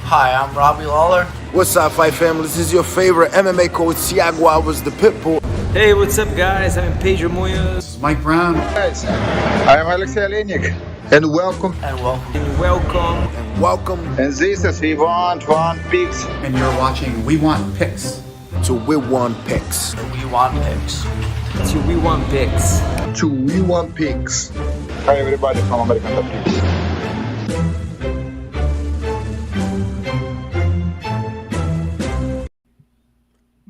Hi, I'm Robbie Lawler. What's up, Fight Family? This is your favorite MMA coach, Thiago Alves, the Pitbull. Hey, what's up, guys? I'm Pedro Munoz. Mike Brown. Guys, I am Alexei Olenik. And welcome. And welcome. And welcome. And welcome. And this is We Want One Picks. And you're watching We Want Picks. To We Want Picks. We Want Picks. To We Want Picks. To We Want Picks. Hi, everybody from American Top Picks.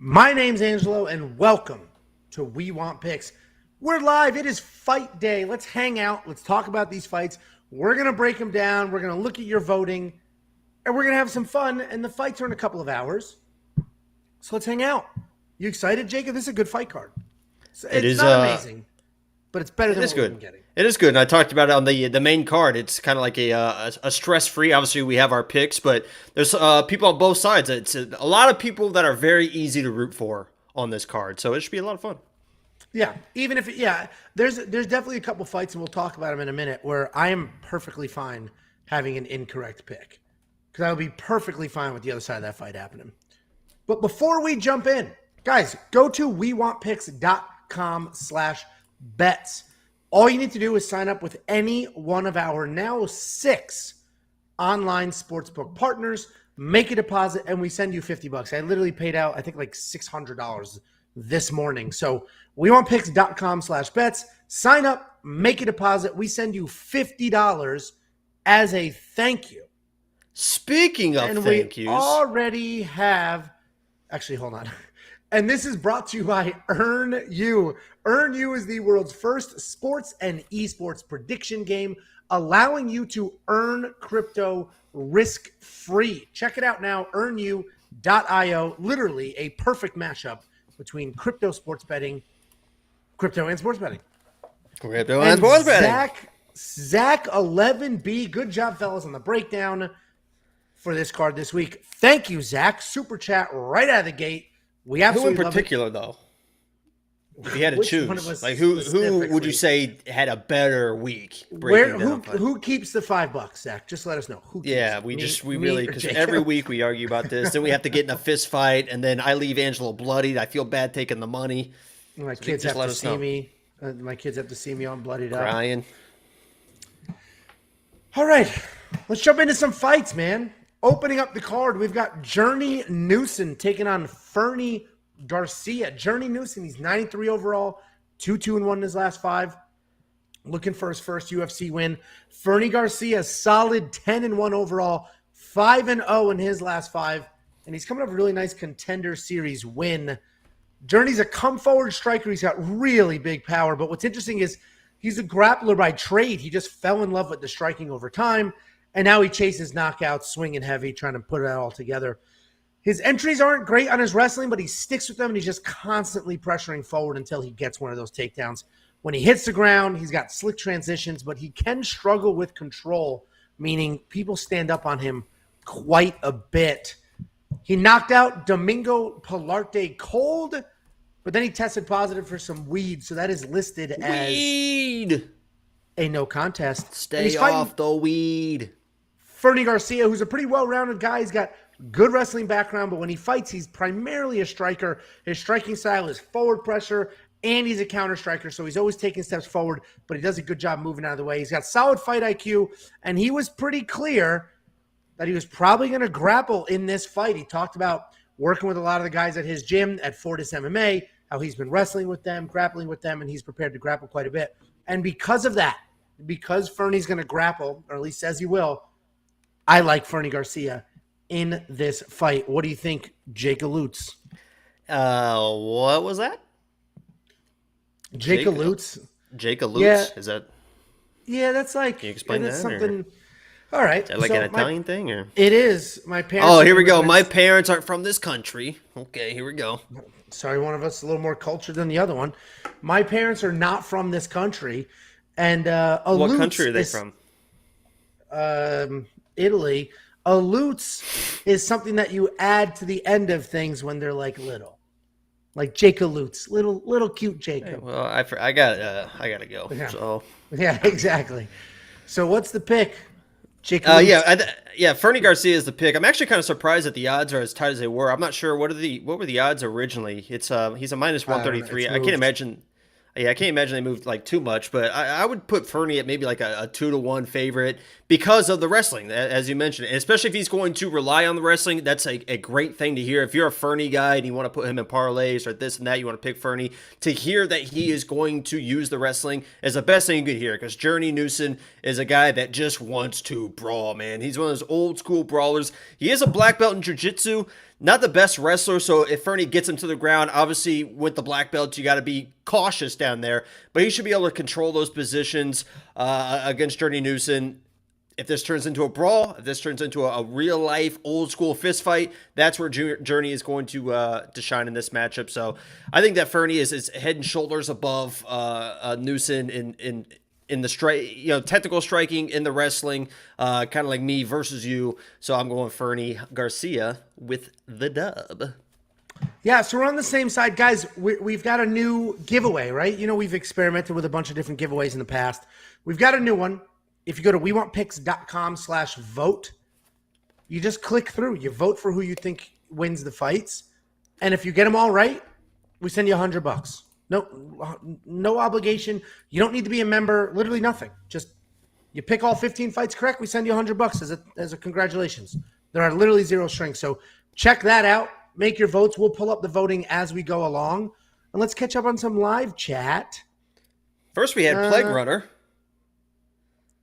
My name's Angelo, and welcome to We Want Picks. We're live. It is fight day. Let's hang out. Let's talk about these fights. We're going to break them down. We're going to look at your voting, and we're going to have some fun. And the fights are in a couple of hours. So let's hang out. You excited, Jacob? This is a good fight card. It's not amazing, but it's better than what we've been getting. It is good, and I talked about it on the main card. It's kind of like a stress-free. Obviously, we have our picks, but there's people on both sides. It's a lot of people that are very easy to root for on this card, so it should be a lot of fun. Yeah, even if there's definitely a couple fights, and we'll talk about them in a minute, where I am perfectly fine having an incorrect pick because I would be perfectly fine with the other side of that fight happening. But before we jump in, guys, go to wewantpicks.com/bets. All you need to do is sign up with any one of our now 6 online sportsbook partners, make a deposit, and we send you $50. I literally paid out, I think, like $600 this morning. So wewantpicks.com/bets. Sign up, make a deposit. We send you $50 as a thank you. Speaking of thank yous, we already have. Actually, hold on. And this is brought to you by EarnU. EarnU is the world's first sports and esports prediction game, allowing you to earn crypto risk-free. Check it out now, earnu.io. Literally a perfect mashup between crypto and sports betting. Zach 11B, good job, fellas, on the breakdown for this card this week. Thank you, Zach. Super chat right out of the gate. We absolutely who in particular, though? If you had to choose, like who would you say had a better week? Who keeps the $5, Zach? Just let us know. Who keeps yeah, we really because every week we argue about this. Then we have to get in a fist fight, and then I leave Angelo bloodied. I feel bad taking the money. My kids have to see me. My kids have to see me all bloodied up. Crying. All right, let's jump into some fights, man. Opening up the card, we've got Journey Newson taking on Fernie Garcia. Journey Newson, he's 93 overall, 2-2-1 in his last 5. Looking for his first UFC win. Fernie Garcia, solid 10-1 overall, 5-0 in his last 5. And he's coming up with a really nice Contender Series win. Journey's a come-forward striker. He's got really big power. But what's interesting is he's a grappler by trade. He just fell in love with the striking over time. And now he chases knockouts, swinging heavy, trying to put it all together. His entries aren't great on his wrestling, but he sticks with them, and he's just constantly pressuring forward until he gets one of those takedowns. When he hits the ground, he's got slick transitions, but he can struggle with control, meaning people stand up on him quite a bit. He knocked out Domingo Pilarte cold, but then he tested positive for some weed, so that is listed as a no contest. Stay off the weed. Fernie Garcia, who's a pretty well-rounded guy. He's got good wrestling background, but when he fights, he's primarily a striker. His striking style is forward pressure, and he's a counter striker, so he's always taking steps forward, but he does a good job moving out of the way. He's got solid fight IQ, and he was pretty clear that he was probably going to grapple in this fight. He talked about working with a lot of the guys at his gym at Fortis MMA, how he's been wrestling with them, grappling with them, and he's prepared to grapple quite a bit. And because of that, because Fernie's going to grapple, or at least says he will, I like Fernie Garcia in this fight. What do you think, Jake Lutz? What was that? Jake Lutz. Jake Lutz? Yeah. Is that? Yeah, that's like. Can you explain that? Something. All right. Is that like an Italian thing, or? It is. My parents. Oh, here we go. My parents aren't from this country. Okay, here we go. Sorry, one of us is a little more cultured than the other one. My parents are not from this country, and what country are they from? Italy. A Lutz is something that you add to the end of things when they're like little. Like Jacob Lutz, little cute Jacob. Hey, well, I gotta go. Yeah. So Yeah, exactly. So what's the pick? Jake. Yeah, Fernie Garcia is the pick. I'm actually kind of surprised that the odds are as tight as they were. I'm not sure what were the odds originally. It's he's a minus 133. I can't imagine. Yeah, I can't imagine they moved like too much, but I would put Fernie at maybe like a 2-1 favorite because of the wrestling, as you mentioned, and especially if he's going to rely on the wrestling. That's a great thing to hear. If you're a Fernie guy and you want to put him in parlays or this and that, you want to pick Fernie, to hear that he is going to use the wrestling is the best thing you could hear, because Journey Newson is a guy that just wants to brawl, man. He's one of those old school brawlers. He is a black belt in jiu-jitsu. Not the best wrestler, so if Fernie gets him to the ground, obviously with the black belt, you got to be cautious down there. But he should be able to control those positions against Journey Newson. If this turns into a brawl, if this turns into a real-life, old-school fist fight, that's where Journey is going to shine in this matchup. So I think that Fernie is head and shoulders above Newson in the technical striking, in the wrestling, kind of like me versus you. So I'm going Fernie Garcia with the dub. Yeah, so we're on the same side. Guys, we've got a new giveaway, right? You know, we've experimented with a bunch of different giveaways in the past. We've got a new one. If you go to wewantpicks.com/vote, you just click through. You vote for who you think wins the fights. And if you get them all right, we send you $100. No obligation. You don't need to be a member. Literally nothing. Just you pick all 15 fights correct, we send you $100 as a congratulations. There are literally zero strings. So check that out. Make your votes. We'll pull up the voting as we go along. And let's catch up on some live chat. First, we had Plague Runner.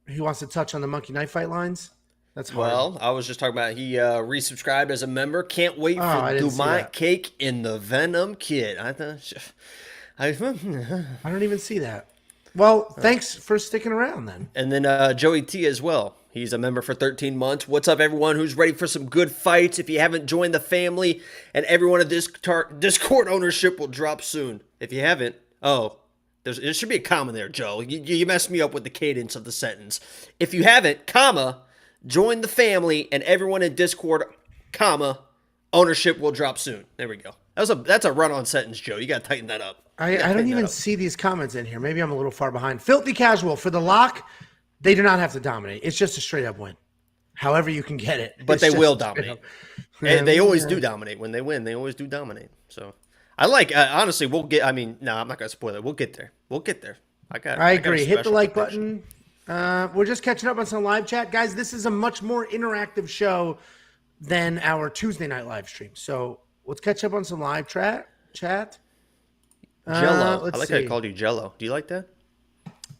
Who wants to touch on the Monkey Knife Fight lines? That's hard. Well, I was just talking about he resubscribed as a member. Can't wait for Dumont cake in the Venom kit. I don't even see that. Well, thanks for sticking around then. And then Joey T as well. He's a member for 13 months. What's up, everyone who's ready for some good fights? If you haven't joined the family, and everyone of this Discord ownership will drop soon. If you haven't, there should be a comma there, Joe. You messed me up with the cadence of the sentence. If you haven't, comma, join the family, and everyone in Discord, comma, ownership will drop soon. There we go. That's a run-on sentence, Joe. You got to tighten that up. I don't even see these comments in here. Maybe I'm a little far behind. Filthy Casual, for the lock, they do not have to dominate. It's just a straight-up win. However you can get it. But they will dominate. They always do dominate. When they win, they always do dominate. So I like, honestly, I'm not going to spoil it. We'll get there. I agree. Hit the like button. We're just catching up on some live chat. Guys, this is a much more interactive show than our Tuesday night live stream. So let's catch up on some live chat. Jello. I like how I called you Jello. Do you like that?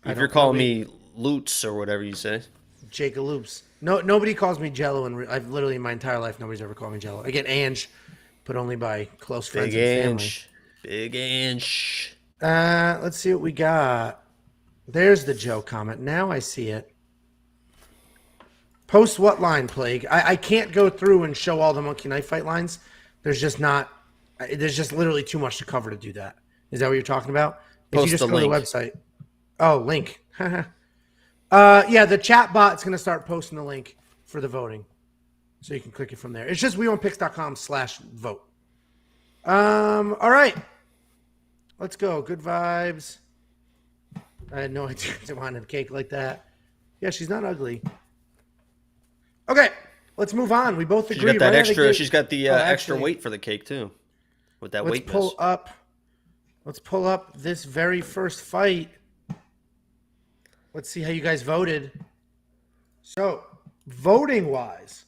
If you're calling me Lutz or whatever you say. Jacob Loops. No, nobody calls me Jello, and I've literally in my entire life nobody's ever called me Jello. I get Ange, but only by close friends and family. Big Ange. Let's see what we got. There's the Joe comment. Now I see it. Post what line, Plague? I can't go through and show all the Monkey Knife Fight lines. There's just literally too much to cover to do that. Is that what you're talking about? If you just go to the website. Oh, link. Yeah, the chat bot's going to start posting the link for the voting. So you can click it from there. It's just wewantpicks.com/vote. All right. Let's go. Good vibes. I had no idea they wanted a cake like that. Yeah, she's not ugly. Okay, let's move on. We both agree. She's got that extra. She's got the extra weight for the cake too. With that weight. Let's pull up this very first fight. Let's see how you guys voted. So, voting wise,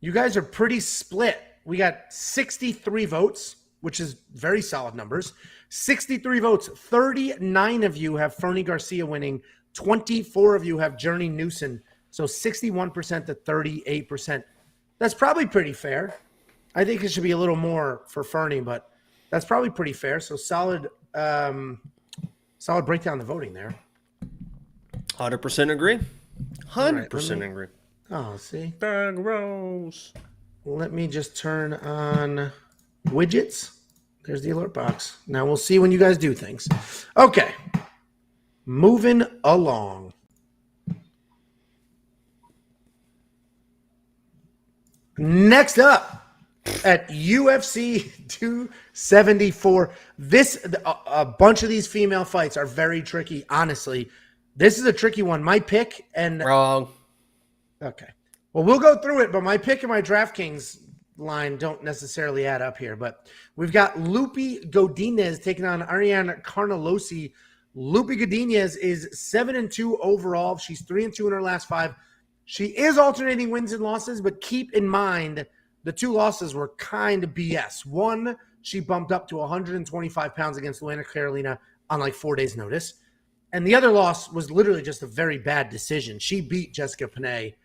you guys are pretty split. We got 63 votes, which is very solid numbers. 63 votes. 39 of you have Fernie Garcia winning. 24 of you have Journey Newson. So 61% to 38%. That's probably pretty fair. I think it should be a little more for Fernie, but that's probably pretty fair. So solid breakdown of the voting there. 100% agree. 100% agree. Oh, see? Bag Rose. Let me just turn on widgets. There's the alert box. Now we'll see when you guys do things. Okay. Moving along. Next up at UFC 274. A bunch of these female fights are very tricky, honestly. This is a tricky one. My pick and wrong. Okay. Well, we'll go through it, but my pick and my DraftKings line don't necessarily add up here. But we've got Lupi Godinez taking on Ariane Carnelossi. Lupi Godinez is 7-2 overall. She's 3-2 in her last 5. She is alternating wins and losses, but keep in mind the 2 losses were kind of BS. One, she bumped up to 125 pounds against Luana Carolina on like 4 days' notice. And the other loss was literally just a very bad decision. She beat Jessica Panay.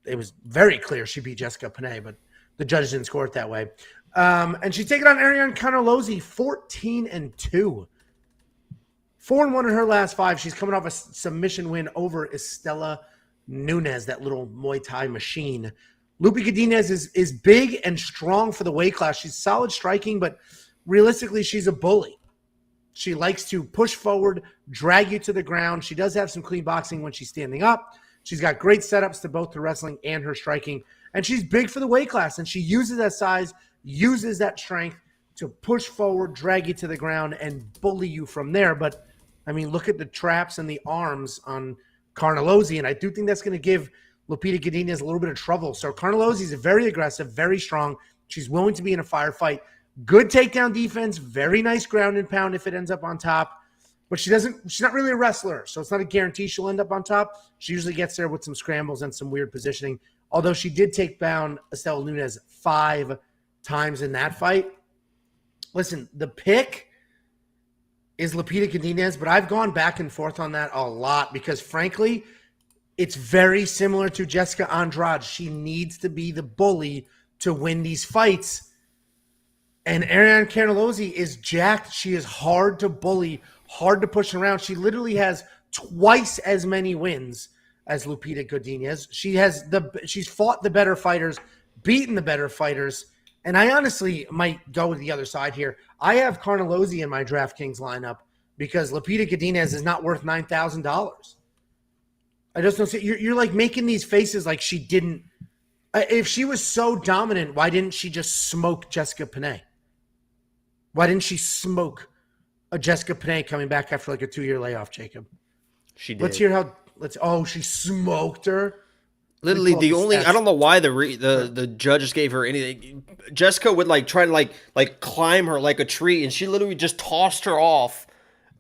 It was very clear she beat Jessica Panay, but the judges didn't score it that way. And she's taking on Ariane Carnelossi, 14-2. 4-1 in her last 5. She's coming off a submission win over Estela Nunes, that little Muay Thai machine. Lupi Godinez is big and strong for the weight class. She's solid striking, but realistically, she's a bully. She likes to push forward, drag you to the ground. She does have some clean boxing when she's standing up. She's got great setups to both her wrestling and her striking. And she's big for the weight class, and she uses that size, uses that strength to push forward, drag you to the ground, and bully you from there. But, I mean, look at the traps and the arms on Carnelossi, and I do think that's going to give Lupita Godinez a little bit of trouble. So Carnelossi is very aggressive, very strong. She's willing to be in a firefight. Good takedown defense, very nice ground and pound if it ends up on top. But she's not really a wrestler, so it's not a guarantee she'll end up on top. She usually gets there with some scrambles and some weird positioning. Although she did take down Estela Nunes 5 times in that fight. Listen, the pick is Lupita Godinez, but I've gone back and forth on that a lot because, frankly, it's very similar to Jessica Andrade. She needs to be the bully to win these fights. And Ariane Carnelossi is jacked. She is hard to bully, hard to push around. She literally has twice as many wins as Lupita Godinez. She's fought the better fighters, beaten the better fighters, and I honestly might go with the other side here. I have Carnelossi in my DraftKings lineup because Lupita Godinez is not worth $9,000. I just don't see you're like making these faces like she didn't. If she was so dominant, why didn't she just smoke Jessica Panay? Why didn't she smoke a Jessica Panay coming back after like a 2-year layoff, Jacob? She did. Let's hear how. She smoked her. Literally, the only I don't know why the judges gave her anything. Jessica would like try to like climb her like a tree, and she literally just tossed her off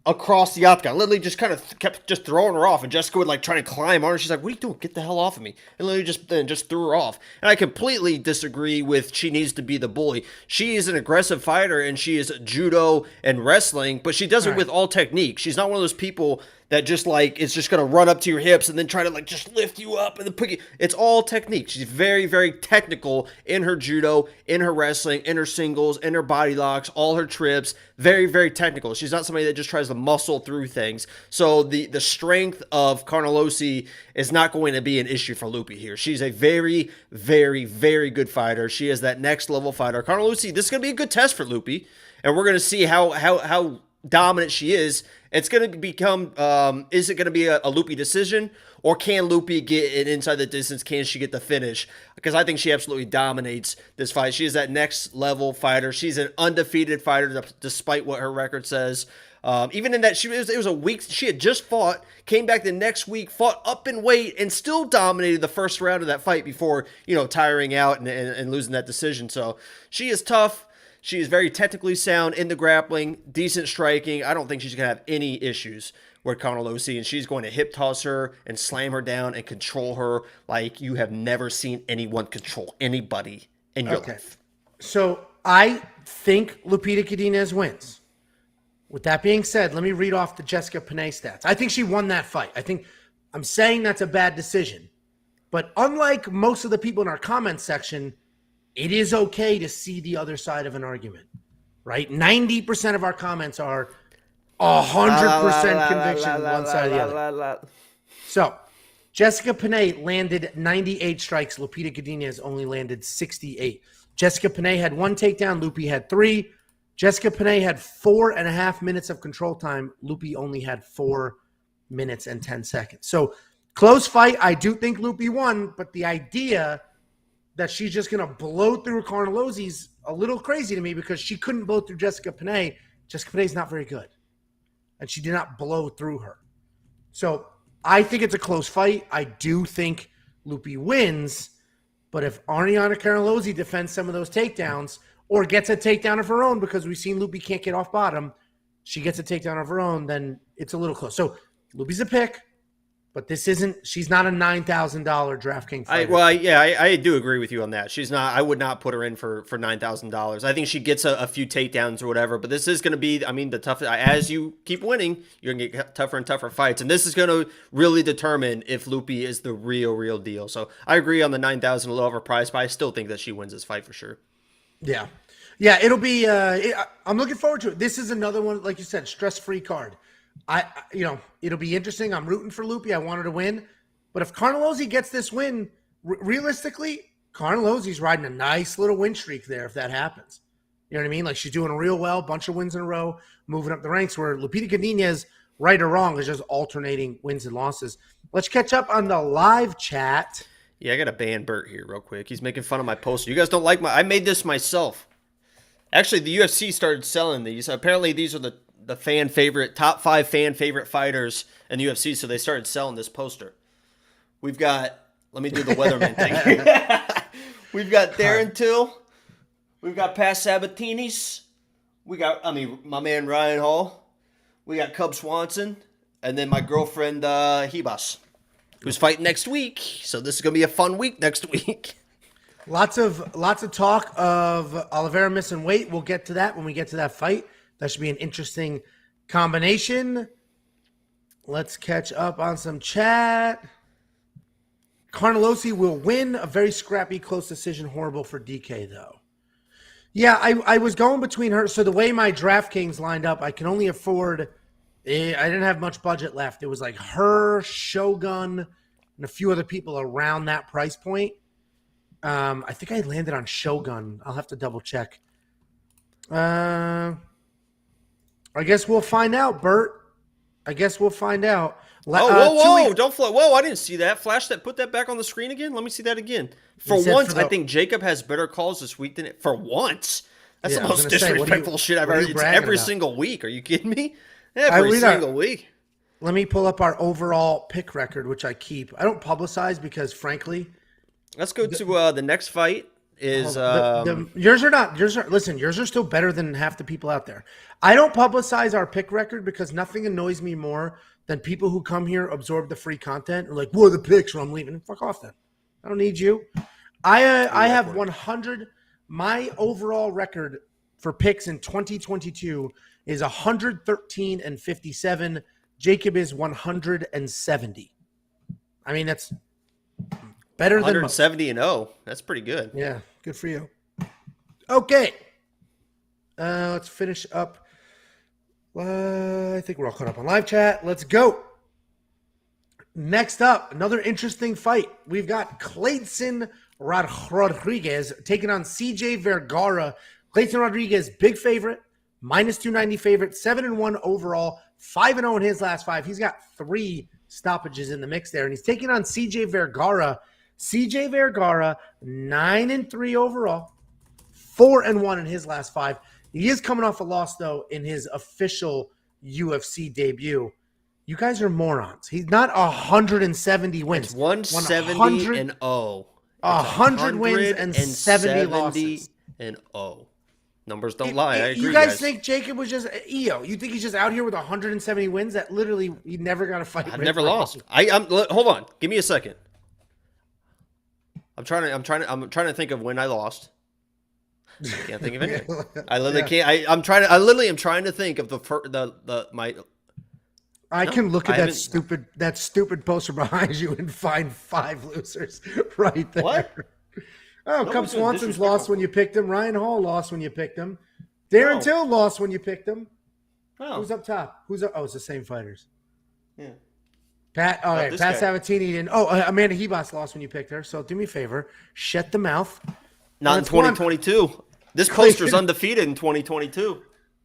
across the octagon. Literally just kind of kept just throwing her off, and Jessica would like try to climb on her. She's like, "What are you doing? Get the hell off of me!" And literally just threw her off. And I completely disagree with she needs to be the bully. She is an aggressive fighter, and she is judo and wrestling, but she does it with all technique. She's not one of those people that just like is just gonna run up to your hips and then try to like just lift you up and then put you. It's all technique. She's very, very technical in her judo, in her wrestling, in her singles, in her body locks, all her trips. Very, very technical. She's not somebody that just tries to muscle through things. So the strength of Carnelossi is not going to be an issue for Lupi here. She's a very, very, very good fighter. She is that next level fighter. Carnelossi, this is gonna be a good test for Lupi, and we're gonna see how dominant she is. It's going to become, is it going to be a Lupi decision, or can Lupi get it inside the distance? Can she get the finish? Because I think she absolutely dominates this fight. She is that next level fighter. She's an undefeated fighter despite what her record says. Even in that, it was a week, she had just fought, came back the next week, fought up in weight, and still dominated the first round of that fight before, tiring out and losing that decision. So she is tough. She is very technically sound in the grappling, decent striking. I don't think she's going to have any issues with Carnelossi, and she's going to hip toss her and slam her down and control her like you have never seen anyone control anybody in your life. So I think Lupita Godinez wins. With that being said, let me read off the Jessica Panay stats. I think she won that fight. I'm saying that's a bad decision. But unlike most of the people in our comments section, it is okay to see the other side of an argument, right? 90% of our comments are 100% conviction one side or the other. So, Jessica Panay landed 98 strikes. Lupita Godinez only landed 68. Jessica Panay had 1 takedown. Lupi had 3. Jessica Panay had 4.5 minutes of control time. Lupi only had 4 minutes and 10 seconds. So, close fight. I do think Lupi won, but the idea that she's just going to blow through Carnelossi's a little crazy to me because she couldn't blow through Jessica Panay. Jessica Panay's not very good, and she did not blow through her. So I think it's a close fight. I do think Lupi wins. But if Ariana Carnelossi defends some of those takedowns or gets a takedown of her own, because we've seen Lupi can't get off bottom, she gets a takedown of her own, then it's a little close. So Lupi's a pick, but she's not a $9,000 DraftKings fighter. I do agree with you on that. She's not, I would not put her in for $9,000. I think she gets a few takedowns or whatever, but this is going to be, I mean, the tough, as you keep winning, you're going to get tougher and tougher fights. And this is going to really determine if Lupi is the real deal. So I agree on the $9,000 a little overpriced, but I still think that she wins this fight for sure. Yeah. Yeah, it'll be, I'm looking forward to it. This is another one, like you said, stress-free card. It'll be interesting. I'm rooting for Lupi. I want her to win. But if Carnelossi gets this win, realistically, Carnelossi's riding a nice little win streak there if that happens. You know what I mean? Like, she's doing real well, bunch of wins in a row, moving up the ranks, where Lupita Godinez, right or wrong, is just alternating wins and losses. Let's catch up on the live chat. Yeah, I got to ban Bert here real quick. He's making fun of my poster. You guys don't like I made this myself. Actually, the UFC started selling these. Apparently, these are the top 5 fan favorite fighters in the UFC, so they started selling this poster. We've got, let me do the weatherman thing. We've got Darren Till. We've got Pat Sabatini's. We got, my man Ryan Hall. We got Cub Swanson. And then my girlfriend, Hebas, who's fighting next week. So this is going to be a fun week next week. Lots of talk of Oliveira missing weight. We'll get to that when we get to that fight. That should be an interesting combination. Let's catch up on some chat. Carnelossi will win. A very scrappy, close decision. Horrible for DK, though. Yeah, I was going between her. So the way my DraftKings lined up, I can only afford – I didn't have much budget left. It was like her, Shogun, and a few other people around that price point. I think I landed on Shogun. I'll have to double check. I guess we'll find out, Bert. I guess we'll find out. Whoa, don't float. Whoa, I didn't see that. Flash that, put that back on the screen again. Let me see that again. For once, I think Jacob has better calls this week than it. For once? That's the most disrespectful shit I've ever. It's every single week. Are you kidding me? Every single week. Let me pull up our overall pick record, which I keep. I don't publicize because, frankly. Let's go to the next fight. Yours are not. Listen, yours are still better than half the people out there. I don't publicize our pick record because nothing annoys me more than people who come here, absorb the free content, and like, what are the picks? Or I'm leaving. Fuck off then. I don't need you. I have 100. My overall record for picks in 2022 is 113-57. Jacob is 170. I mean, that's better than 170-0. That's pretty good. Yeah, good for you. Okay. Let's finish up. I think we're all caught up on live chat. Let's go. Next up, another interesting fight. We've got Clayton Rodriguez taking on CJ Vergara. Clayton Rodriguez, big favorite, -290 favorite, 7-1 overall, 5-0 in his last 5. He's got 3 stoppages in the mix there, and he's taking on CJ Vergara. CJ Vergara, 9-3 overall, 4-1 in his last 5. He is coming off a loss, though, in his official UFC debut. You guys are morons. He's not 170 wins. It's 170-0. 100 wins and 70 losses. And numbers don't lie. I agree. You guys think Jacob was just EO? You think he's just out here with 170 wins? That literally he never got a fight. I've never lost. Hold on. Give me a second. I'm trying to think of when I lost. I can't think of anything. I literally can't. I literally am trying to think of my. I can look at that stupid poster behind you and find 5 losers right there. What? Oh, Cub Swanson's lost when you picked him. Ryan Hall lost when you picked him. Darren Till lost when you picked him. Oh. Who's up top? Who's up? Oh, it's the same fighters. Yeah. Pat. Oh, right. Pat Sabatini didn't. Oh, Amanda Hebas lost when you picked her. So do me a favor, shut the mouth. Not in 2022. This poster's undefeated in 2022.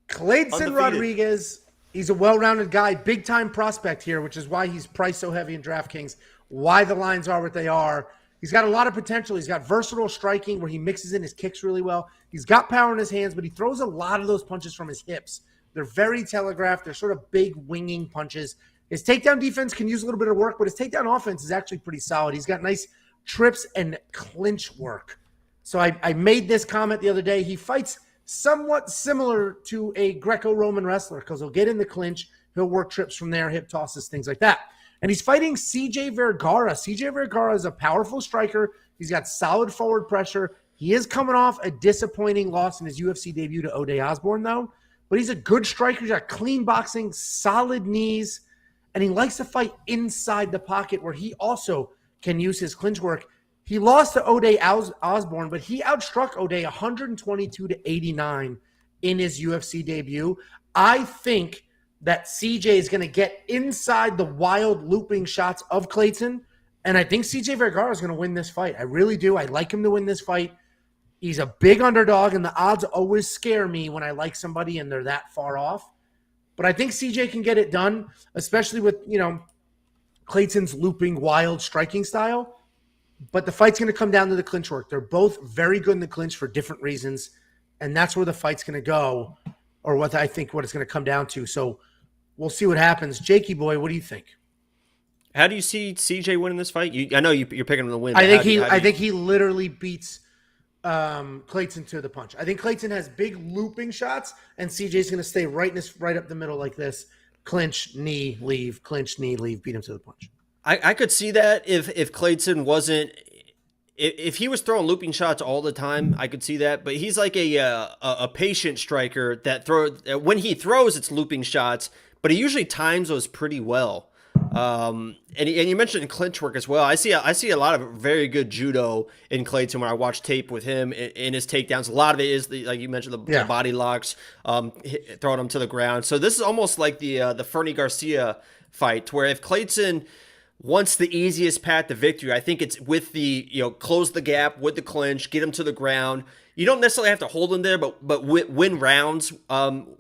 Clayton Rodriguez. He's a well-rounded guy, big-time prospect here, which is why he's priced so heavy in DraftKings, why the lines are what they are. He's got a lot of potential. He's got versatile striking where he mixes in his kicks really well. He's got power in his hands, but he throws a lot of those punches from his hips. They're very telegraphed. They're sort of big winging punches. His takedown defense can use a little bit of work, but his takedown offense is actually pretty solid. He's got nice trips, and clinch work. So I made this comment the other day. He fights somewhat similar to a Greco-Roman wrestler because he'll get in the clinch, he'll work trips from there, hip tosses, things like that. And he's fighting CJ Vergara. CJ Vergara is a powerful striker. He's got solid forward pressure. He is coming off a disappointing loss in his UFC debut to Ode Osborne, though. But he's a good striker. He's got clean boxing, solid knees, and he likes to fight inside the pocket where he also can use his clinch work. He lost to Ode Osborne, but he outstruck Ode 122-89 in his UFC debut. I think that CJ is going to get inside the wild looping shots of Clayton, and I think CJ Vergara is going to win this fight. I really do. I like him to win this fight. He's a big underdog, and the odds always scare me when I like somebody and they're that far off. But I think CJ can get it done, especially with, Clayton's looping, wild striking style. But the fight's going to come down to the clinch work. They're both very good in the clinch for different reasons, and that's where the fight's going to go, or what it's going to come down to. So we'll see what happens. Jakey boy, what do you think? How do you see CJ winning this fight? I know you're picking him to win. I think he literally beats Clayton to the punch. I think Clayton has big looping shots, and CJ's going to stay right up the middle like this. Clinch, knee, leave. Clinch, knee, leave. Beat him to the punch. I could see that if Clayton wasn't, if he was throwing looping shots all the time, I could see that. But he's like a patient striker that when he throws, it's looping shots, but he usually times those pretty well. And you mentioned clinch work as well. I see a lot of very good judo in Clayton when I watch tape with him in his takedowns. A lot of it is like you mentioned the body locks, throwing him to the ground. So this is almost like the Fernie Garcia fight, where if Clayton wants the easiest path to victory, I think it's with the close the gap with the clinch, get him to the ground. You don't necessarily have to hold him there, but win rounds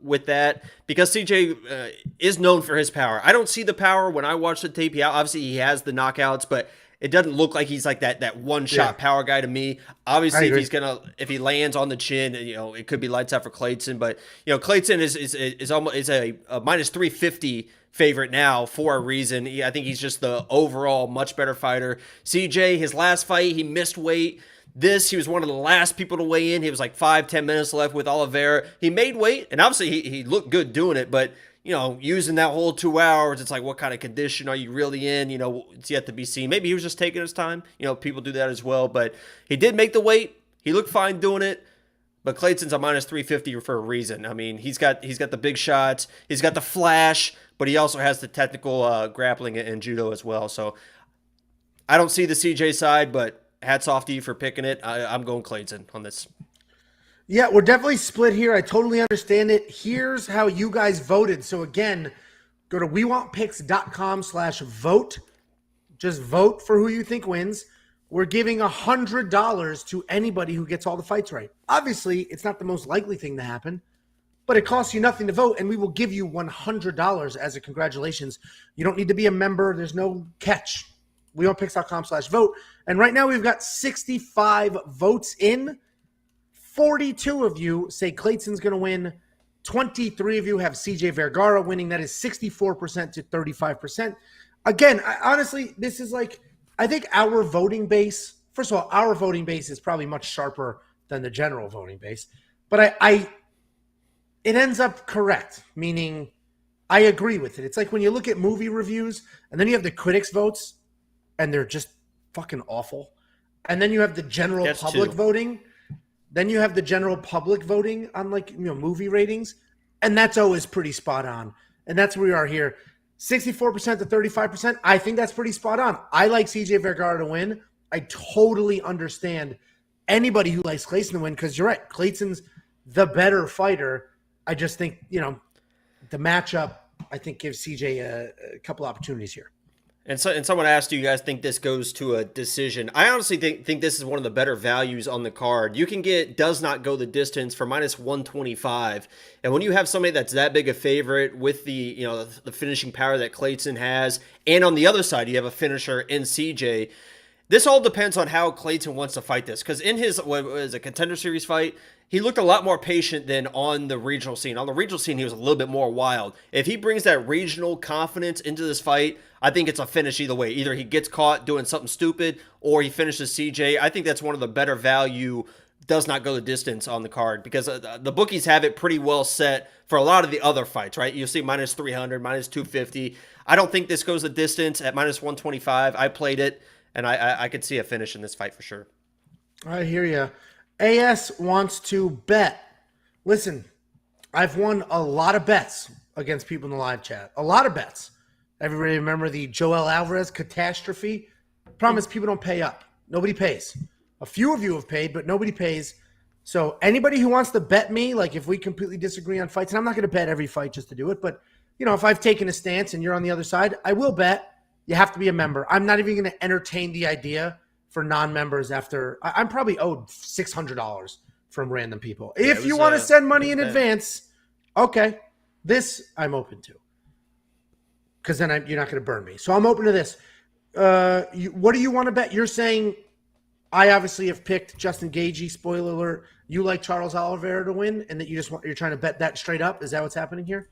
with that, because CJ is known for his power. I don't see the power when I watch the tape. Obviously he has the knockouts, but it doesn't look like he's like that one shot power guy to me. Obviously, if he lands on the chin, it could be lights out for Clayton. But Clayton is almost a minus 350 favorite now for a reason. I think he's just the overall much better fighter. CJ, his last fight, he missed weight. He was one of the last people to weigh in. He was like 5-10 minutes left with Oliveira. He made weight, and obviously he looked good doing it, but using that whole 2 hours, it's like, what kind of condition are you really in? It's yet to be seen. Maybe he was just taking his time. People do that as well, but he did make the weight. He looked fine doing it, but Clayton's a minus 350 for a reason. I mean, he's got the big shots. He's got the flash, but he also has the technical grappling and judo as well. So I don't see the CJ side, but hats off to you for picking it. I'm going Clayton on this. Yeah, we're definitely split here. I totally understand it. Here's how you guys voted. So again, go to wewantpicks.com/vote. Just vote for who you think wins. We're giving $100 to anybody who gets all the fights right. Obviously, it's not the most likely thing to happen, but it costs you nothing to vote, and we will give you $100 as a congratulations. You don't need to be a member. There's no catch. wewantpicks.com/vote. And right now we've got 65 votes in. 42 of you say Clayton's going to win. 23 of you have CJ Vergara winning. That is 64% to 35%. Again, honestly, this is I think our voting base, first of all, our voting base is probably much sharper than the general voting base. But it ends up correct, meaning I agree with it. It's like when you look at movie reviews and then you have the critics' votes and they're just fucking awful. And then you have the general public voting. Then you have the general public voting on movie ratings, and that's always pretty spot on. And that's where we are here. 64% to 35%. I think that's pretty spot on. I like CJ Vergara to win. I totally understand anybody who likes Clayton to win, because you're right. Clayton's the better fighter. I just think, the matchup, I think, gives CJ a couple opportunities here. And someone asked, do you guys think this goes to a decision? I honestly think this is one of the better values on the card. You can get does not go the distance for minus 125. And when you have somebody that's that big a favorite with the finishing power that Clayton has, and on the other side you have a finisher in CJ, This all depends on how Clayton wants to fight this. Because in his what was a contender series fight, he looked a lot more patient than on the regional scene. On the regional scene, he was a little bit more wild. If he brings that regional confidence into this fight, I think it's a finish either way. Either he gets caught doing something stupid or he finishes CJ. I think that's one of the better value, does not go the distance on the card, because the bookies have it pretty well set for a lot of the other fights, right? You'll see minus 300, minus 250. I don't think this goes the distance at minus 125. I played it, and I could see a finish in this fight for sure. I hear you. AS wants to bet. Listen, I've won a lot of bets against people in the live chat. A lot of bets. Everybody remember the Joel Alvarez catastrophe? Problem is people don't pay up. Nobody pays. A few of you have paid, but nobody pays. So anybody who wants to bet me, like if we completely disagree on fights, and I'm not going to bet every fight just to do it, but if I've taken a stance and you're on the other side, I will bet. You have to be a member. I'm not even going to entertain the idea for non-members after I'm probably owed $600 from random people. If you want to send money in advance, okay, this I'm open to, because then you're not going to burn me. So I'm open to this. What do you want to bet? You're saying I obviously have picked Justin Gaethje. Spoiler alert: you like Charles Oliveira to win, and that you're trying to bet that straight up. Is that what's happening here?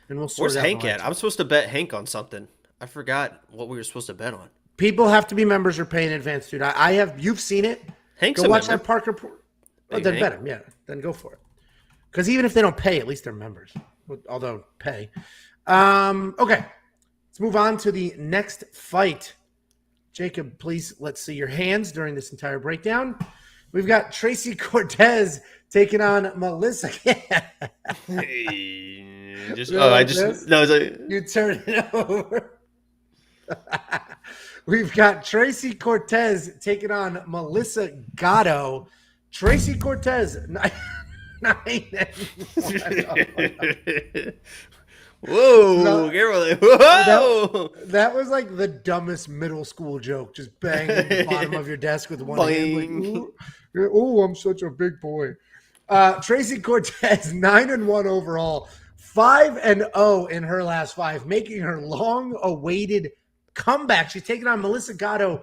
And we'll sort. Where's Hank at? I'm supposed to bet Hank on something. I forgot what we were supposed to bet on. People have to be members or pay in advance, dude. I have. You've seen it. Hank's go a watch member. that Parker. Oh, then bet him. Yeah, then go for it. Because even if they don't pay, at least they're members. Although pay. Okay, let's move on to the next fight. Jacob, please let's see your hands during this entire breakdown. We've got Tracy Cortez taking on Melissa. You turn it over. We've got Tracy Cortez taking on Melissa Gatto. Tracy Cortez, 9-1. Whoa, whoa! That was like the dumbest middle school joke. Just banging the bottom of your desk with one hand. Like, oh, I'm such a big boy. Tracy Cortez, 9-1 overall, 5-0 in her last 5, making her long-awaited comeback. She's taking on Melissa Gatto,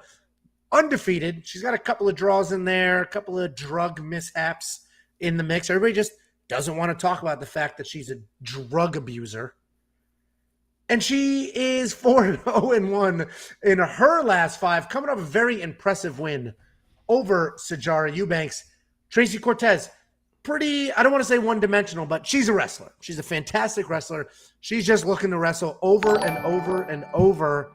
undefeated. She's got a couple of draws in there, a couple of drug mishaps in the mix. Everybody just doesn't want to talk about the fact that she's a drug abuser. And she is 4-0-1 in her last 5, coming off a very impressive win over Sijara Eubanks. Tracy Cortez, pretty, I don't want to say one-dimensional, but she's a wrestler. She's a fantastic wrestler. She's just looking to wrestle over and over and over.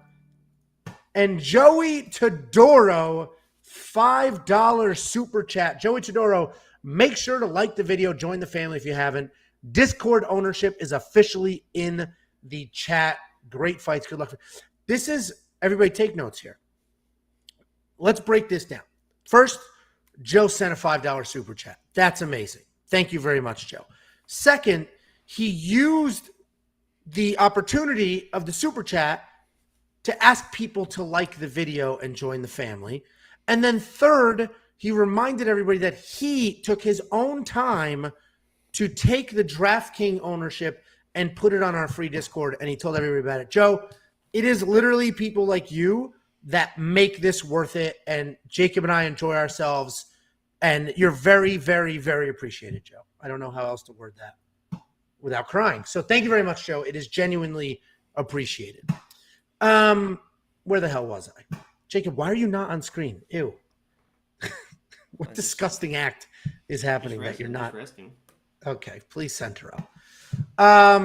And Joey Todoro, $5 super chat. Joey Todoro, make sure to like the video, join the family if you haven't. Discord ownership is officially in the chat. Great fights. Good luck. This is, everybody take notes here. Let's break this down. First, Joe sent a $5 super chat. That's amazing. Thank you very much, Joe. Second, he used the opportunity of the super chat to ask people to like the video and join the family. And then third, he reminded everybody that he took his own time to take the DraftKings ownership and put it on our free Discord, and he told everybody about it. Joe, it is literally people like you that make this worth it, and Jacob and I enjoy ourselves, and you're very, very, very appreciated, Joe. I don't know how else to word that without crying. So thank you very much, Joe. It is genuinely appreciated. Where the hell was I? Jacob, why are you not on screen? Ew. What disgusting act is happening that you're not? Okay, please center up.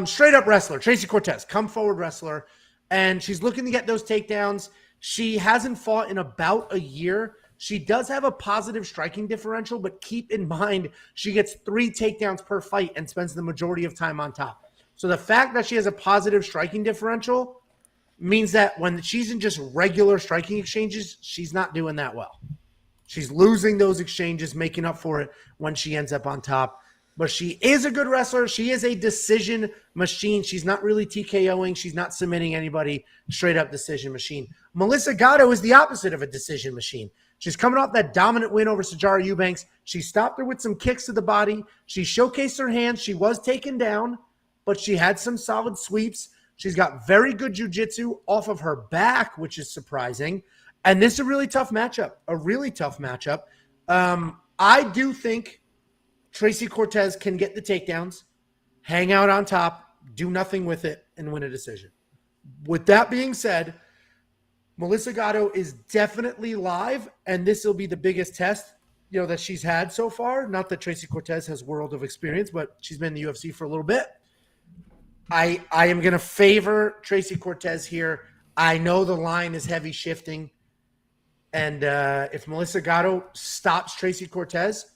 Straight up wrestler, Tracy Cortez, come forward wrestler, and she's looking to get those takedowns. She hasn't fought in about a year. She does have a positive striking differential, but keep in mind she gets 3 takedowns per fight and spends the majority of time on top. So the fact that she has a positive striking differential means that when she's in just regular striking exchanges, she's not doing that well. She's losing those exchanges, making up for it when she ends up on top. But she is a good wrestler. She is a decision machine. She's not really TKOing. She's not submitting anybody. Straight up decision machine. Melissa Gatto is the opposite of a decision machine. She's coming off that dominant win over Sijara Eubanks. She stopped her with some kicks to the body. She showcased her hands. She was taken down, but she had some solid sweeps. She's got very good jiu-jitsu off of her back, which is surprising. And this is a really tough matchup. I do think Tracy Cortez can get the takedowns, hang out on top, do nothing with it, and win a decision. With that being said, Melissa Gatto is definitely live, and this will be the biggest test, that she's had so far. Not that Tracy Cortez has world of experience, but she's been in the UFC for a little bit. I am going to favor Tracy Cortez here. I know the line is heavy shifting, and if Melissa Gatto stops Tracy Cortez,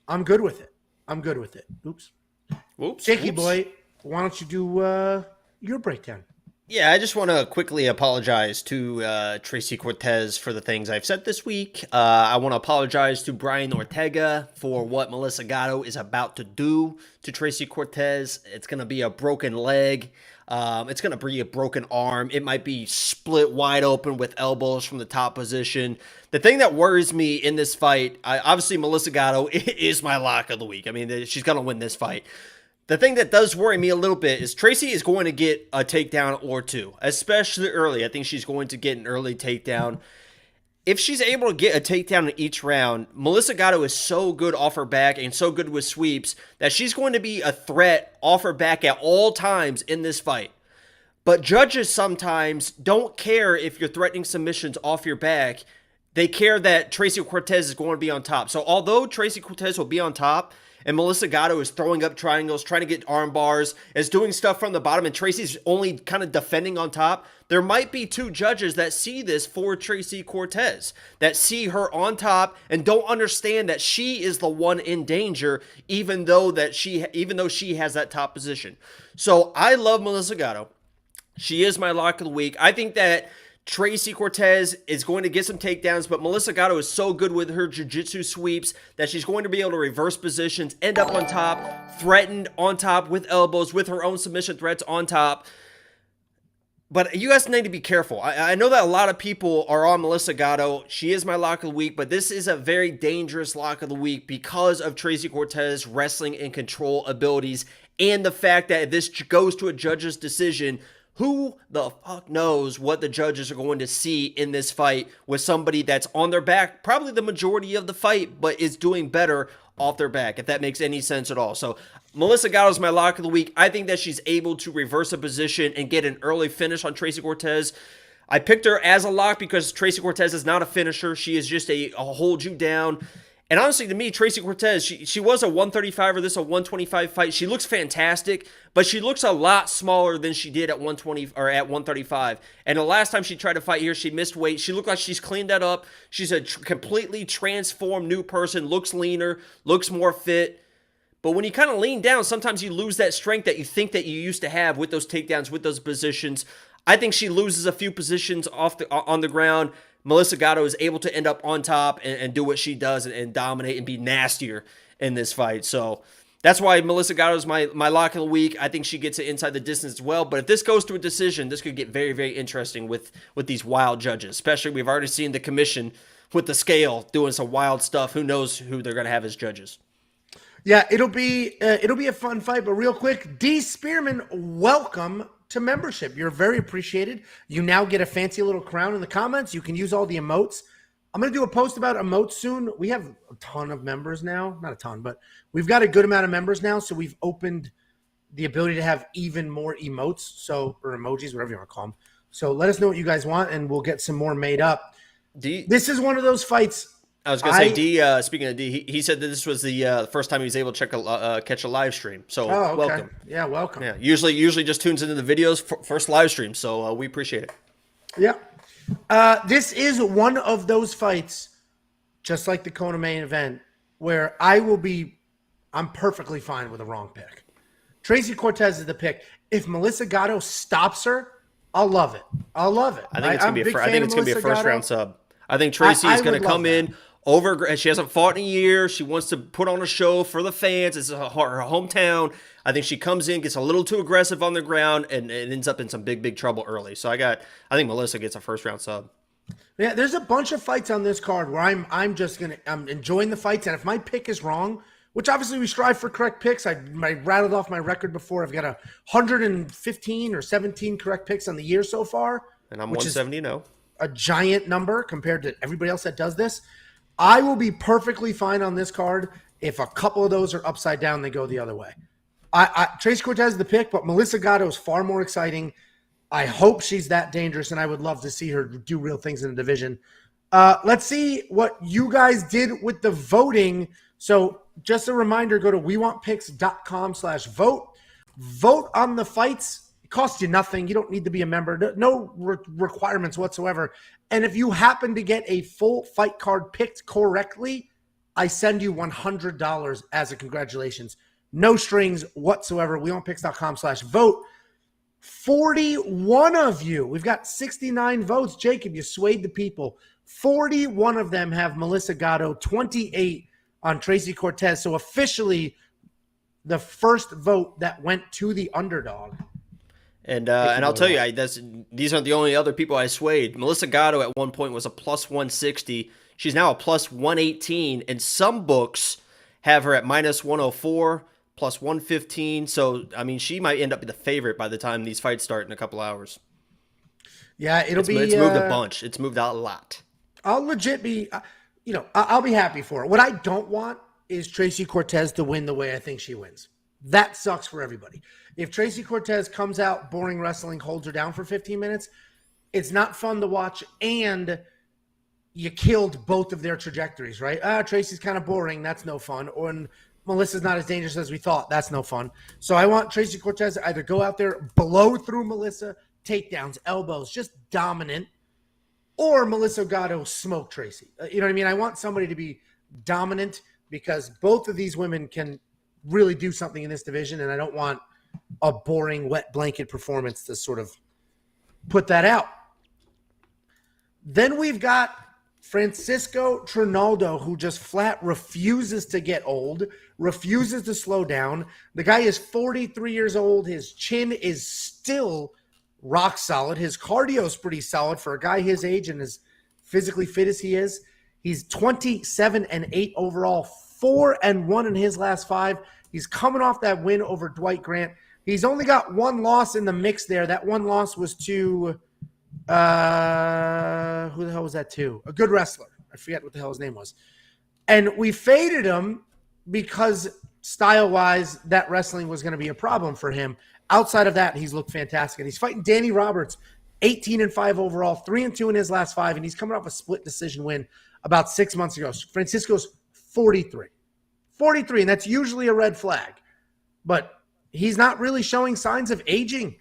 I'm good with it. Oops. Jakey boy, why don't you do your breakdown? Yeah, I just want to quickly apologize to Tracy Cortez for the things I've said this week. I want to apologize to Brian Ortega for what Melissa Gatto is about to do to Tracy Cortez. It's going to be a broken leg. It's going to be a broken arm. It might be split wide open with elbows from the top position. The thing that worries me in this fight, obviously Melissa Gatto is my lock of the week. I mean, she's going to win this fight. The thing that does worry me a little bit is Tracy is going to get a takedown or two, especially early. I think she's going to get an early takedown. If she's able to get a takedown in each round, Melissa Gatto is so good off her back and so good with sweeps that she's going to be a threat off her back at all times in this fight. But judges sometimes don't care if you're threatening submissions off your back. They care that Tracy Cortez is going to be on top. So although Tracy Cortez will be on top, and Melissa Gatto is throwing up triangles, trying to get arm bars, is doing stuff from the bottom, and Tracy's only kind of defending on top, there might be two judges that see this for Tracy Cortez, that see her on top and don't understand that she is the one in danger, even though she has that top position. So I love Melissa Gatto. She is my lock of the week. I think that Tracy Cortez is going to get some takedowns, but Melissa Gatto is so good with her jiu-jitsu sweeps that she's going to be able to reverse positions, end up on top, threatened on top with elbows, with her own submission threats on top. But you guys need to be careful. I know that a lot of people are on Melissa Gatto. She is my lock of the week, but this is a very dangerous lock of the week because of Tracy Cortez wrestling and control abilities and the fact that if this goes to a judge's decision, who the fuck knows what the judges are going to see in this fight with somebody that's on their back probably the majority of the fight, but is doing better off their back, if that makes any sense at all. So Melissa Gatto is my lock of the week. I think that she's able to reverse a position and get an early finish on Tracy Cortez. I picked her as a lock because Tracy Cortez is not a finisher. She is just a hold you down. And honestly, to me, Tracy Cortez, she was a 135 or this a 125 fight. She looks fantastic, but she looks a lot smaller than she did at 120 or at 135. And the last time she tried to fight here, she missed weight. She looked like she's cleaned that up. She's a completely transformed new person, looks leaner, looks more fit. But when you kind of lean down, sometimes you lose that strength that you think that you used to have with those takedowns, with those positions. I think she loses a few positions on the ground. Melissa Gatto is able to end up on top and do what she does and dominate and be nastier in this fight. So that's why Melissa Gatto is my lock of the week. I think she gets it inside the distance as well. But if this goes to a decision, this could get very, very interesting with these wild judges. Especially, we've already seen the commission with the scale doing some wild stuff. Who knows who they're going to have as judges? Yeah, it'll be a fun fight. But real quick, D. Spearman, welcome to membership. You're very appreciated. You now get a fancy little crown in the comments. You can use all the emotes. I'm going to do a post about emotes soon. We have a ton of members now. Not a ton, but we've got a good amount of members now. So we've opened the ability to have even more emotes, or emojis, whatever you want to call them. So let us know what you guys want, and we'll get some more made up. This is one of those fights. I was going to say, D, speaking of D, he said that this was the first time he was able to catch a live stream. So okay. Welcome. Yeah, welcome. Yeah, usually just tunes into the videos first live stream. So we appreciate it. Yeah. This is one of those fights, just like the Kona main event, where I'm perfectly fine with a wrong pick. Tracy Cortez is the pick. If Melissa Gatto stops her, I'll love it. I think it's going to be a first round sub. I think Tracy is going to come in over. She hasn't fought in a year. She wants to put on a show for the fans. It's her hometown. I think she comes in, gets a little too aggressive on the ground, and ends up in some big trouble early. So I think Melissa gets a first round sub. Yeah, there's a bunch of fights on this card where I'm enjoying the fights, and if my pick is wrong, which obviously we strive for correct picks. I rattled off my record before. I've got 115 or 17 correct picks on the year so far. And I'm 170-0. a giant number compared to everybody else that does this. I will be perfectly fine on this card if a couple of those are upside down, they go the other way. Tracy Cortez is the pick, but Melissa Gatto is far more exciting. I hope she's that dangerous, and I would love to see her do real things in the division. Let's see what you guys did with the voting. So just a reminder, go to wewantpicks.com/vote. Vote on the fights. It costs you nothing. You don't need to be a member. No requirements whatsoever. And if you happen to get a full fight card picked correctly, I send you $100 as a congratulations. No strings whatsoever. wewantpicks.com/vote. 41 of you. We've got 69 votes. Jacob, you swayed the people. 41 of them have Melissa Gatto, 28 on Tracy Cortez. So officially the first vote that went to the underdog. And I'll tell you, these aren't the only other people I swayed. Melissa Gatto at one point was a plus 160. She's now a plus 118. And some books have her at minus 104, plus 115. So, I mean, she might end up the favorite by the time these fights start in a couple hours. Yeah, it's moved a bunch. It's moved out a lot. I'll legit be, I'll be happy for it. What I don't want is Tracy Cortez to win the way I think she wins. That sucks for everybody. If Tracy Cortez comes out boring wrestling, holds her down for 15 minutes, it's not fun to watch, and you killed both of their trajectories, right? Tracy's kind of boring. That's no fun. Or Melissa's not as dangerous as we thought. That's no fun. So I want Tracy Cortez to either go out there, blow through Melissa, takedowns, elbows, just dominant, or Melissa Gatto smoke Tracy. You know what I mean? I want somebody to be dominant because both of these women can really do something in this division, and I don't want a boring wet blanket performance to sort of put that out. Then we've got Francisco Trinaldo, who just flat refuses to get old, refuses to slow down. The guy is 43 years old. His chin is still rock solid. His cardio is pretty solid for a guy his age and as physically fit as he is. He's 27-8 overall, 4-1 in his last 5. He's coming off that win over Dwight Grant. He's only got one loss in the mix there. That one loss was to who the hell was that to? A good wrestler. I forget what the hell his name was. And we faded him because style-wise, that wrestling was going to be a problem for him. Outside of that, he's looked fantastic. And he's fighting Danny Roberts, 18-5 overall, 3-2 in his last 5, and he's coming off a split decision win about 6 months ago. Francisco's 43. 43, and that's usually a red flag. But he's not really showing signs of aging.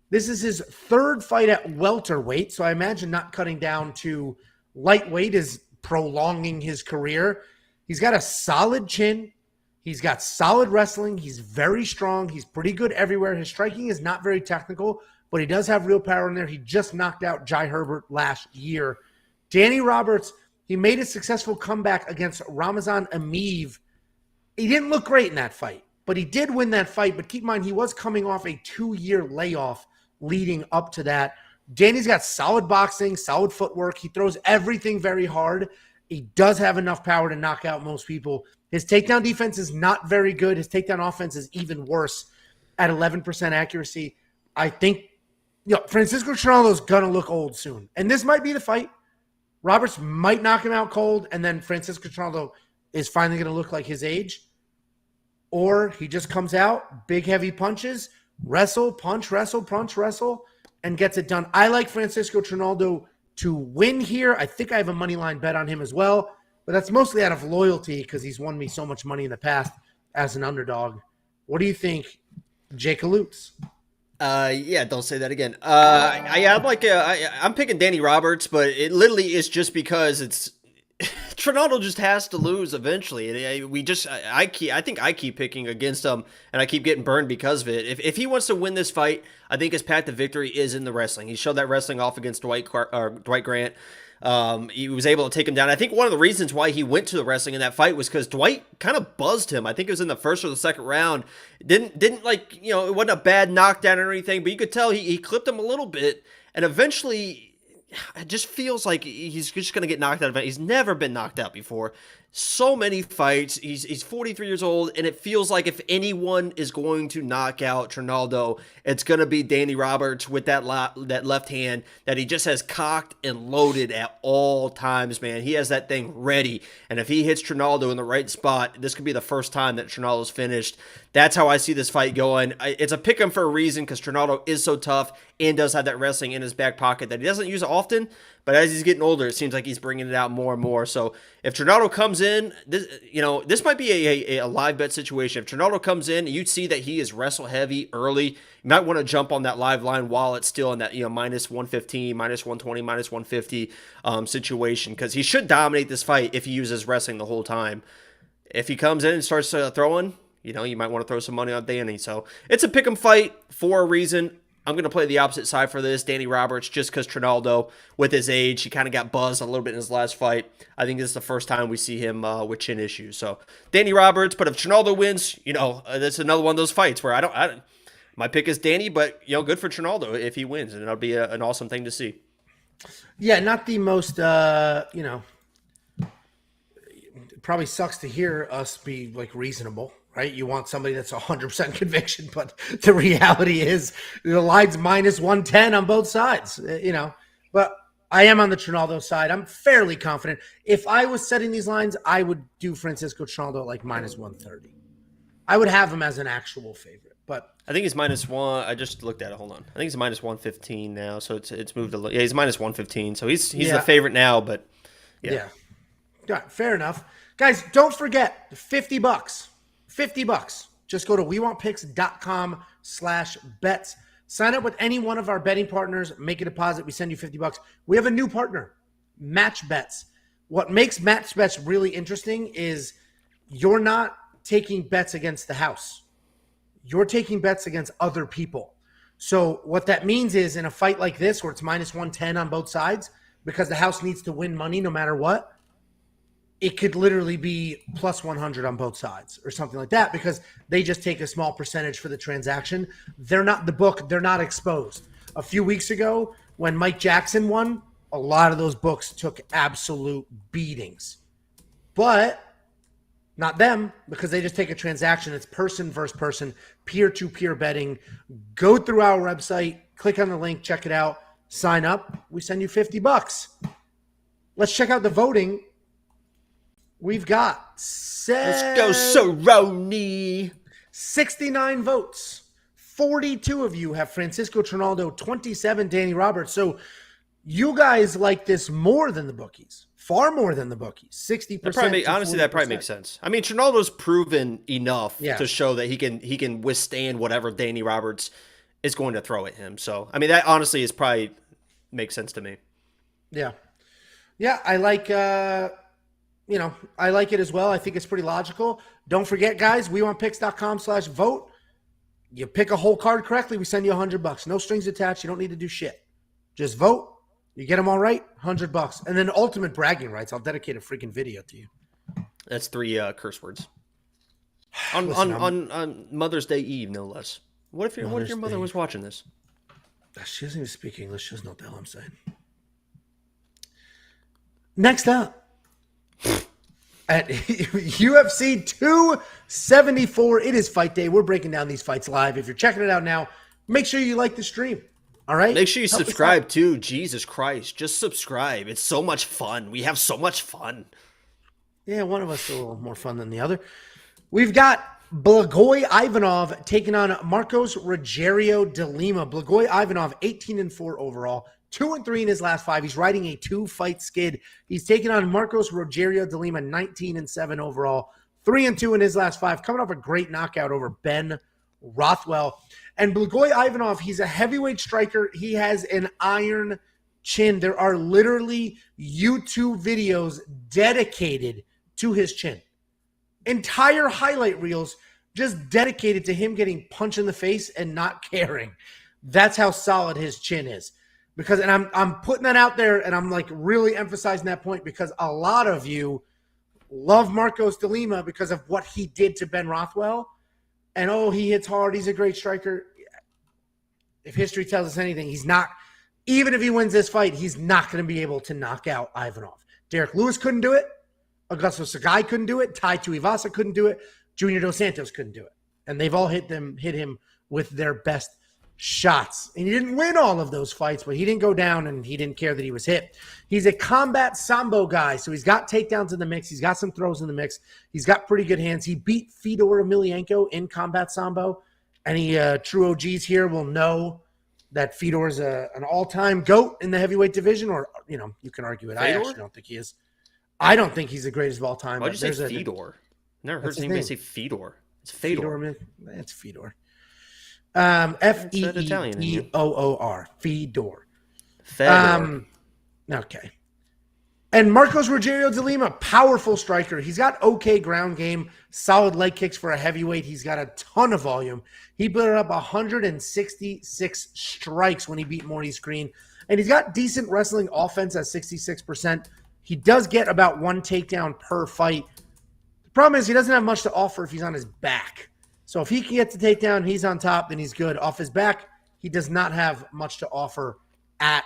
This is his third fight at welterweight, so I imagine not cutting down to lightweight is prolonging his career. He's got a solid chin. He's got solid wrestling. He's very strong. He's pretty good everywhere. His striking is not very technical, but he does have real power in there. He just knocked out Jai Herbert last year. Danny Roberts, he made a successful comeback against Ramazan Ameev. He didn't look great in that fight, but he did win that fight. But keep in mind, he was coming off a 2-year layoff leading up to that. Danny's got solid boxing, solid footwork. He throws everything very hard. He does have enough power to knock out most people. His takedown defense is not very good. His takedown offense is even worse at 11% accuracy. I think Francisco Trinaldo is going to look old soon. And this might be the fight. Roberts might knock him out cold, and then Francisco Trinaldo is finally going to look like his age. Or he just comes out, big heavy punches, wrestle, punch, wrestle, and gets it done. I like Francisco Trinaldo to win here. I think I have a money line bet on him as well, but that's mostly out of loyalty because he's won me so much money in the past as an underdog. What do you think, Jake Alutz? Yeah, don't say that again. I'm picking Danny Roberts, but it literally is just because it's Trinaldo just has to lose eventually. I think I keep picking against him, and I keep getting burned because of it. If he wants to win this fight, I think his path to victory is in the wrestling. He showed that wrestling off against Dwight Grant. He was able to take him down. I think one of the reasons why he went to the wrestling in that fight was because Dwight kind of buzzed him. I think it was in the first or the second round. It wasn't a bad knockdown or anything, but you could tell he clipped him a little bit, and eventually it just feels like he's just going to get knocked out of it. He's never been knocked out before. so many fights. He's 43 years old, and it feels like if anyone is going to knock out Trinaldo, it's going to be Danny Roberts with that left hand that he just has cocked and loaded at all times, man. He has that thing ready, and if he hits Trinaldo in the right spot, this could be the first time that Trinaldo's finished. That's how I see this fight going. It's a pick 'em for a reason because Trinaldo is so tough and does have that wrestling in his back pocket that he doesn't use often, but as he's getting older, it seems like he's bringing it out more and more. So if Trinaldo comes in, this might be a live bet situation. If Trinaldo comes in, you'd see that he is wrestle heavy early. You might want to jump on that live line while it's still in that minus 115, minus 120, minus 150 situation because he should dominate this fight if he uses wrestling the whole time. If he comes in and starts throwing, you might want to throw some money on Danny. So it's a pick 'em fight for a reason. I'm going to play the opposite side for this, Danny Roberts, just because Trinaldo, with his age, he kind of got buzzed a little bit in his last fight. I think this is the first time we see him with chin issues. So Danny Roberts, but if Trinaldo wins, that's another one of those fights where I don't my pick is Danny, but good for Trinaldo if he wins, and it'll be an awesome thing to see. Yeah, not the most, it probably sucks to hear us be like reasonable. Right? You want somebody that's 100% conviction, but the reality is the line's minus 110 on both sides, But I am on the Trinaldo side. I'm fairly confident. If I was setting these lines, I would do Francisco Trinaldo at like minus 130. I would have him as an actual favorite, but I think he's minus one. I just looked at it. Hold on. I think he's minus 115 now, so it's moved a little. Yeah, he's minus 115, so he's the favorite now, but yeah. Fair enough. Guys, don't forget $50. $50. Just go to wewantpicks.com/bets. Sign up with any one of our betting partners. Make a deposit. We send you $50. We have a new partner, Match Bets. What makes Match Bets really interesting is you're not taking bets against the house. You're taking bets against other people. So what that means is in a fight like this where it's minus 110 on both sides, because the house needs to win money no matter what, it could literally be plus 100 on both sides or something like that because they just take a small percentage for the transaction. They're not the book. They're not exposed. A few weeks ago when Mike Jackson won, a lot of those books took absolute beatings. But not them because they just take a transaction. It's person versus person, peer-to-peer betting. Go through our website, click on the link, check it out, sign up. We send you $50. Let's check out the voting. We've got Let's go, Cerrone. 69 votes. 42 of you have Francisco Trinaldo, 27 Danny Roberts. So you guys like this more than the bookies. Far more than the bookies. 60%. Honestly, that probably makes sense. I mean, Trinaldo's proven enough to show that he can withstand whatever Danny Roberts is going to throw at him. So, I mean, that honestly is probably makes sense to me. Yeah. Yeah, I like I like it as well. I think it's pretty logical. Don't forget, guys, wewantpicks.com/vote. You pick a whole card correctly, we send you $100. No strings attached. You don't need to do shit. Just vote. You get them all right, $100. And then ultimate bragging rights. I'll dedicate a freaking video to you. That's 3 curse words. On Mother's Day Eve, no less. What if your mother was watching this? She doesn't even speak English. She doesn't know what the hell I'm saying. Next up. At UFC 274, it is fight day. We're breaking down these fights live. If you're checking it out now, make sure you like the stream. All right? Make sure you subscribe too. Jesus Christ. Just subscribe. It's so much fun. We have so much fun. Yeah, one of us is a little more fun than the other. We've got Blagoy Ivanov taking on Marcos Rogerio de Lima. Blagoy Ivanov, 18-4 overall. 2-3 in his last 5. He's riding a 2-fight skid. He's taking on Marcos Rogerio de Lima, 19-7 overall. 3-2 in his last 5. Coming off a great knockout over Ben Rothwell. And Blagoy Ivanov, he's a heavyweight striker. He has an iron chin. There are literally YouTube videos dedicated to his chin. Entire highlight reels just dedicated to him getting punched in the face and not caring. That's how solid his chin is. Because, and I'm putting that out there, and I'm like really emphasizing that point because a lot of you love Marcos de Lima because of what he did to Ben Rothwell. And he hits hard. He's a great striker. If history tells us anything, he's not, even if he wins this fight, he's not going to be able to knock out Ivanov. Derek Lewis couldn't do it. Augusto Sagai couldn't do it. Tai Tuivasa couldn't do it. Junior Dos Santos couldn't do it. And they've all hit him with their best shots. And he didn't win all of those fights, but he didn't go down and he didn't care that he was hit. He's a combat sambo guy, so he's got takedowns in the mix. He's got some throws in the mix. He's got pretty good hands. He beat Fedor Emelianenko in combat sambo. Any true OGs here will know that Fedor is an all-time GOAT in the heavyweight division, or, you can argue it. Fedor? I actually don't think he is. I don't think he's the greatest of all time. Why'd you say Fedor? Never heard anybody say Fedor. It's Fedor. It's Fedor. F-E-E-D-O-O-R. Fedor. Fedor. Okay. And Marcos Rogerio de Lima, powerful striker. He's got okay ground game, solid leg kicks for a heavyweight. He's got a ton of volume. He put up 166 strikes when he beat Morty Screen. And he's got decent wrestling offense at 66%. He does get about one takedown per fight. The problem is he doesn't have much to offer if he's on his back. So if he can get the takedown, he's on top, then he's good. Off his back, he does not have much to offer at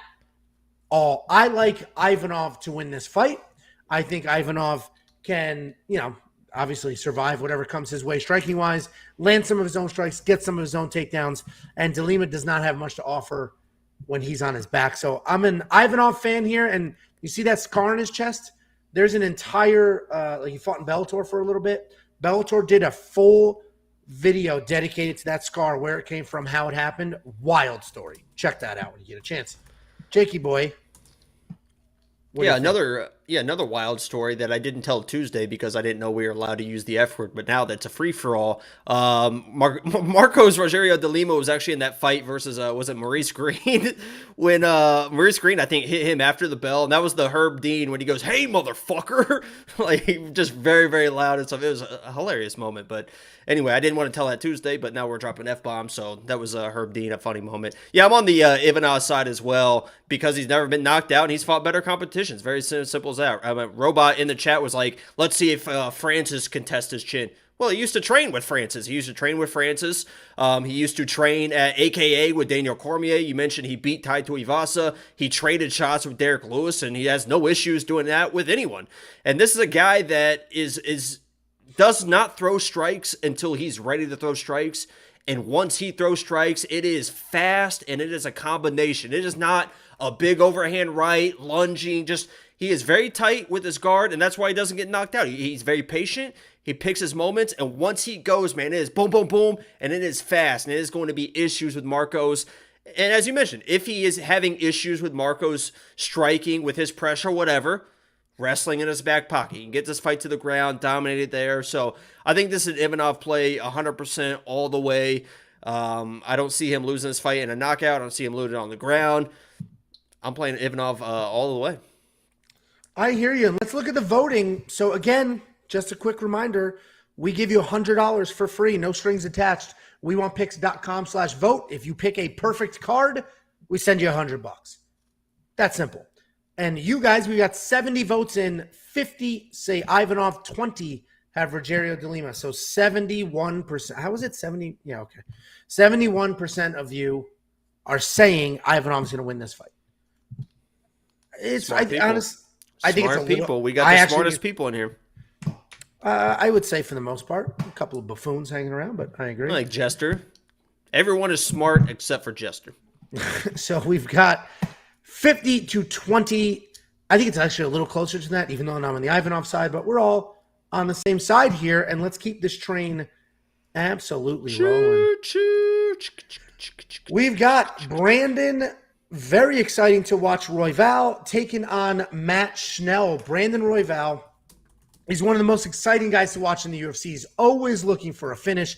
all. I like Ivanov to win this fight. I think Ivanov can, obviously survive whatever comes his way striking-wise, land some of his own strikes, get some of his own takedowns, and De Lima does not have much to offer when he's on his back. So I'm an Ivanov fan here, and you see that scar on his chest? There's an entire, he fought in Bellator for a little bit. Bellator did a full video dedicated to that scar, where it came from, how it happened. Wild story. Check that out when you get a chance. Jakey boy. Another wild story that I didn't tell Tuesday because I didn't know we were allowed to use the F word, but now that's a free-for-all. Marcos Rogerio de Lima was actually in that fight versus, was it Maurice Green? When Maurice Green, I think, hit him after the bell, and that was the Herb Dean when he goes, "Hey, motherfucker!" Like, just very, very loud and stuff. It was a hilarious moment, but anyway, I didn't want to tell that Tuesday, but now we're dropping F-bombs, so that was Herb Dean, a funny moment. Yeah, I'm on the Ivanov side as well because he's never been knocked out and he's fought better competitions. Very simple as that. Robot in the chat was like, let's see if Francis can test his chin. Well, he used to train with Francis. He used to train at AKA with Daniel Cormier. You mentioned he beat Tai Tuivasa. He traded shots with Derek Lewis, and he has no issues doing that with anyone. And this is a guy that does not throw strikes until he's ready to throw strikes. And once he throws strikes, it is fast, and it is a combination. It is not a big overhand right, lunging. He is very tight with his guard, and that's why he doesn't get knocked out. He's very patient. He picks his moments, and once he goes, man, it is boom, boom, boom, and it is fast, and it is going to be issues with Marcos. And as you mentioned, if he is having issues with Marcos striking with his pressure, whatever, wrestling in his back pocket, he can get this fight to the ground, dominated there. So I think this is an Ivanov play 100% all the way. I don't see him losing this fight in a knockout. I don't see him losing on the ground. I'm playing Ivanov all the way. I hear you. Let's look at the voting. So again, just a quick reminder, we give you $100 for free, no strings attached. WeWantPicks.com/vote. If you pick a perfect card, we send you $100. That's simple. And you guys, we got 70 votes in, 50 say Ivanov, 20 have Rogerio de Lima. So 71%. How is it 70? Yeah, okay. 71% of you are saying Ivanov's going to win this fight. Smart people. I think it's a people. Little, we got the smartest people in here. I would say for the most part, a couple of buffoons hanging around, but I agree. Like Jester. Everyone is smart except for Jester. So we've got 50 to 20. I think it's actually a little closer to that, even though I'm on the Ivanov side, but we're all on the same side here, and let's keep this train absolutely rolling. We've got Brandon, very exciting to watch, Royval taking on Matt Schnell. Brandon Royval is one of the most exciting guys to watch in the UFC. He's always looking for a finish,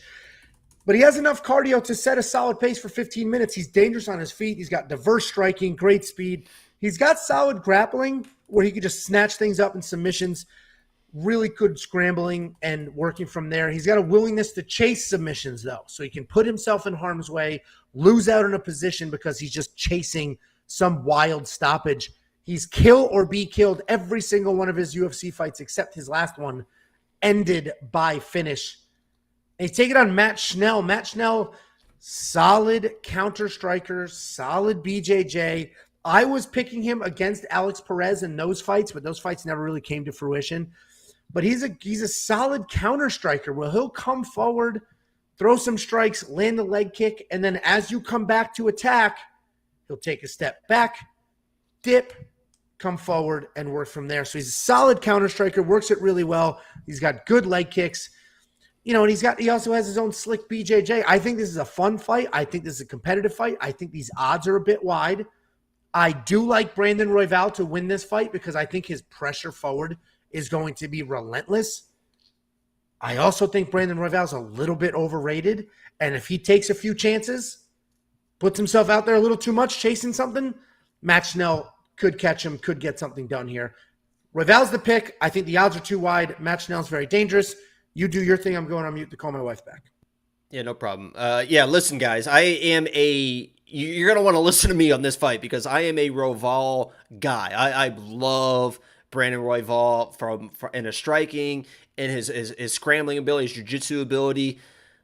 but he has enough cardio to set a solid pace for 15 minutes. He's dangerous on his feet. He's got diverse striking, great speed. He's got solid grappling where he could just snatch things up in submissions, really good scrambling and working from there. He's got a willingness to chase submissions, though, so he can put himself in harm's way, lose out in a position because he's just chasing some wild stoppage. He's kill or be killed every single one of his UFC fights, except his last one ended by finish. And he's taking on Matt Schnell. Matt Schnell, solid counter striker, solid BJJ. I was picking him against Alex Perez in those fights, but those fights never really came to fruition. but he's a solid counter striker. Well, he'll come forward, throw some strikes, land a leg kick, and then as you come back to attack, he'll take a step back, dip, come forward, and work from there. So he's a solid counter striker, works it really well. He's got good leg kicks. You know, and he also has his own slick BJJ. I think this is a fun fight. I think this is a competitive fight. I think these odds are a bit wide. I do like Brandon Royval to win this fight because I think his pressure forward is going to be relentless. I also think Brandon Royval is a little bit overrated. And if he takes a few chances, puts himself out there a little too much, chasing something, Matt Schnell could catch him, could get something done here. Royval's the pick. I think the odds are too wide. Matt Schnell's very dangerous. You do your thing. I'm going on mute to call my wife back. Yeah, no problem. Yeah, listen, guys. You're going to want to listen to me on this fight because I am a Royval guy. I love Brandon Royval in his striking, in his scrambling ability, his jiu-jitsu ability.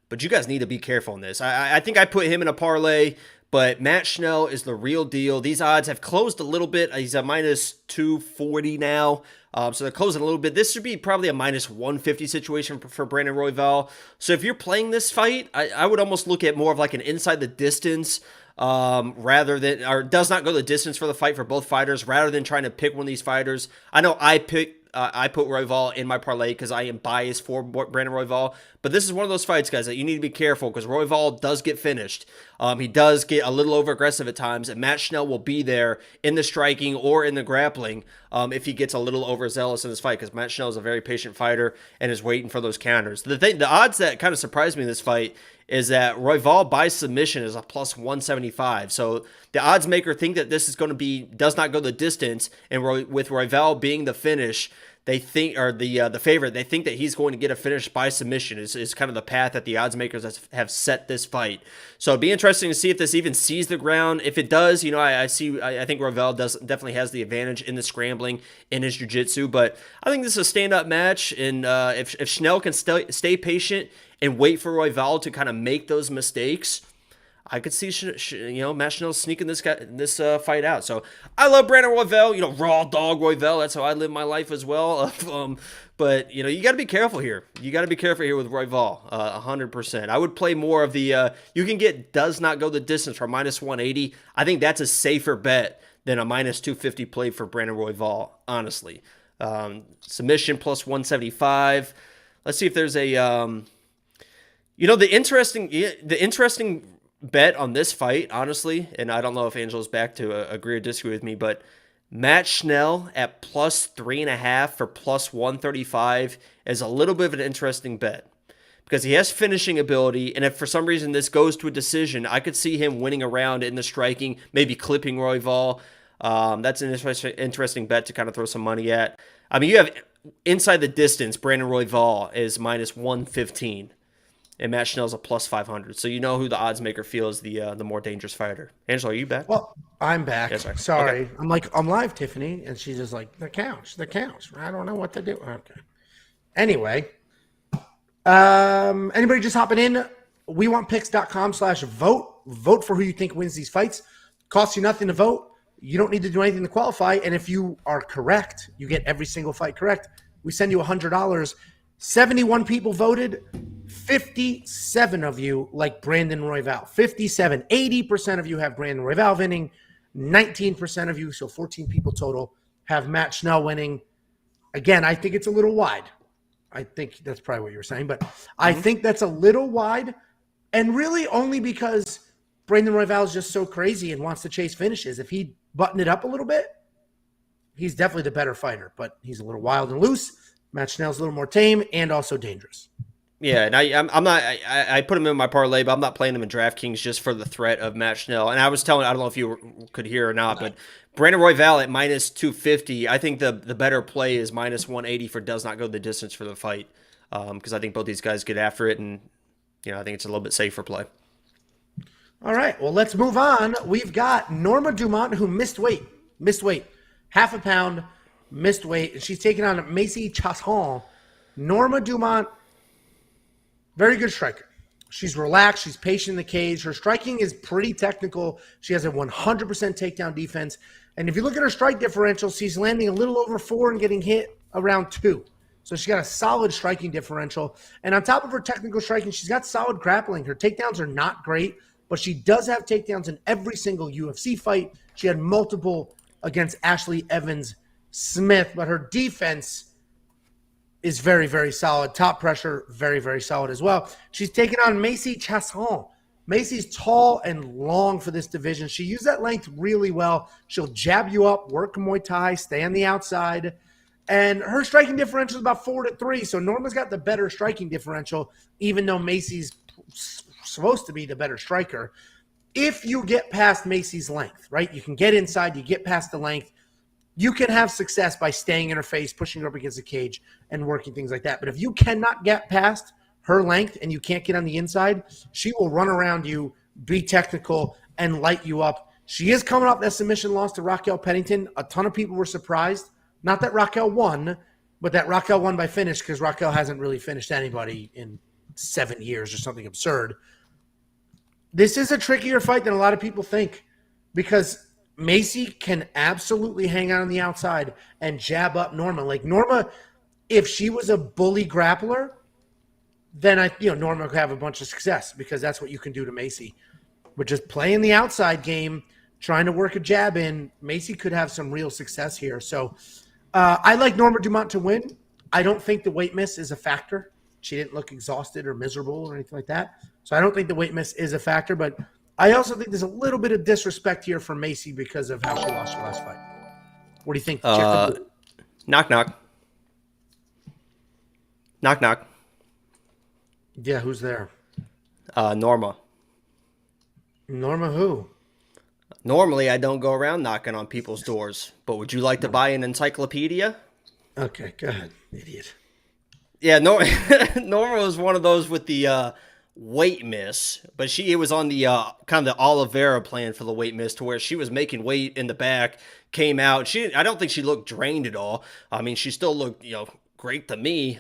But you guys need to be careful on this. I think I put him in a parlay, but Matt Schnell is the real deal. These odds have closed a little bit. He's at minus 240 now. So they're closing a little bit. This should be probably a minus 150 situation for Brandon Royval. So if you're playing this fight, I would almost look at more of like an inside the distance rather than, or does not go the distance for the fight for both fighters rather than trying to pick one of these fighters. I know I put Royval in my parlay because I am biased for Brandon Royval. But this is one of those fights, guys, that you need to be careful because Royval does get finished. He does get a little over-aggressive at times, and Matt Schnell will be there in the striking or in the grappling if he gets a little overzealous in this fight because Matt Schnell is a very patient fighter and is waiting for those counters. The odds that kind of surprised me in this fight is that Royval by submission is a plus 175. So the odds maker think that this is going to be, does not go the distance, and with Royval being the finish, they think, or the favorite, they think that he's going to get a finish by submission is kind of the path that the odds makers have set this fight. So it'd be interesting to see if this even sees the ground. If it does, you know, I think Royval definitely has the advantage in the scrambling in his jiu-jitsu, but I think this is a stand-up match, and if Schnell can stay patient and wait for Royval to kind of make those mistakes, I could see, Matt Schnell sneaking this fight out. So I love Brandon Royval, raw dog Royval. That's how I live my life as well. But you got to be careful here. You got to be careful here with Royval, 100%. I would play more of the. You can get does not go the distance for minus 180. I think that's a safer bet than a minus 250 play for Brandon Royval. Honestly, submission plus 175. Let's see if there's a. The interesting bet on this fight, honestly, and I don't know if Angelo's back to agree or disagree with me, but Matt Schnell at plus 3.5 for plus 135 is a little bit of an interesting bet because he has finishing ability, and if for some reason this goes to a decision, I could see him winning a round in the striking, maybe clipping Royval. That's an interesting bet to kind of throw some money at. I mean, you have inside the distance, Brandon Royval is minus 115. And Matt Schnell's a plus 500. So you know who the odds maker feels the more dangerous fighter. Angela, are you back? Well, I'm back. Yes, sir. Sorry. Okay. I'm live, Tiffany. And she's just like, the counts. I don't know what to do. Okay. Anyway. Anybody just hopping in? WeWantPicks.com/vote. Vote for who you think wins these fights. Costs you nothing to vote. You don't need to do anything to qualify. And if you are correct, you get every single fight correct. We send you $100. 71 people voted. 57 of you like Brandon Royval. 57. 80% of you have Brandon Royval winning. 19% of you, so 14 people total, have Matt Schnell winning. Again, I think it's a little wide. I think that's probably what you were saying, but I think that's a little wide, and really only because Brandon Royval is just so crazy and wants to chase finishes. If he buttoned it up a little bit, he's definitely the better fighter, but he's a little wild and loose. Matt Schnell's a little more tame and also dangerous. Yeah, and I put him in my parlay, but I'm not playing him in DraftKings just for the threat of Matt Schnell. And I was telling, I don't know if you could hear or not, but Brandon Royval at minus 250, I think the better play is minus 180 for does not go the distance for the fight, because I think both these guys get after it, and I think it's a little bit safer play. All right, well, let's move on. We've got Norma Dumont, who missed weight, half a pound, missed weight, and she's taking on Macy Chasson. Norma Dumont, very good striker. She's relaxed. She's patient in the cage. Her striking is pretty technical. She has a 100% takedown defense. And if you look at her strike differential, she's landing a little over 4 and getting hit around 2. So she's got a solid striking differential. And on top of her technical striking, she's got solid grappling. Her takedowns are not great, but she does have takedowns in every single UFC fight. She had multiple against Ashley Evans Smith, but her defense is very, very solid. Top pressure, very, very solid as well. She's taken on Macy Chasson. Macy's tall and long for this division. She used that length really well. She'll jab you up, work Muay Thai, stay on the outside. And her striking differential is about 4-3. So Norma's got the better striking differential, even though Macy's supposed to be the better striker. If you get past Macy's length, right? You can get inside, you get past the length. You can have success by staying in her face, pushing her up against the cage, and working things like that. But if you cannot get past her length and you can't get on the inside, she will run around you, be technical, and light you up. She is coming off that submission loss to Raquel Pennington. A ton of people were surprised. Not that Raquel won, but that Raquel won by finish, because Raquel hasn't really finished anybody in 7 years or something absurd. This is a trickier fight than a lot of people think, because Macy can absolutely hang out on the outside and jab up Norma. Like Norma, if she was a bully grappler, then Norma could have a bunch of success, because that's what you can do to Macy. But just playing the outside game, trying to work a jab in, Macy could have some real success here. So I like Norma Dumont to win. I don't think the weight miss is a factor. She didn't look exhausted or miserable or anything like that. So I don't think the weight miss is a factor, but I also think there's a little bit of disrespect here for Macy because of how she lost her last fight. What do you think? Knock, knock. Knock, knock. Yeah, who's there? Norma. Norma who? Normally, I don't go around knocking on people's doors, but would you like to buy an encyclopedia? Okay, go ahead, idiot. Yeah, Norma was one of those with the weight miss, but it was on the kind of the Oliveira plan for the weight miss, to where she was making weight in the back, came out. I don't think she looked drained at all. I mean, she still looked, great to me.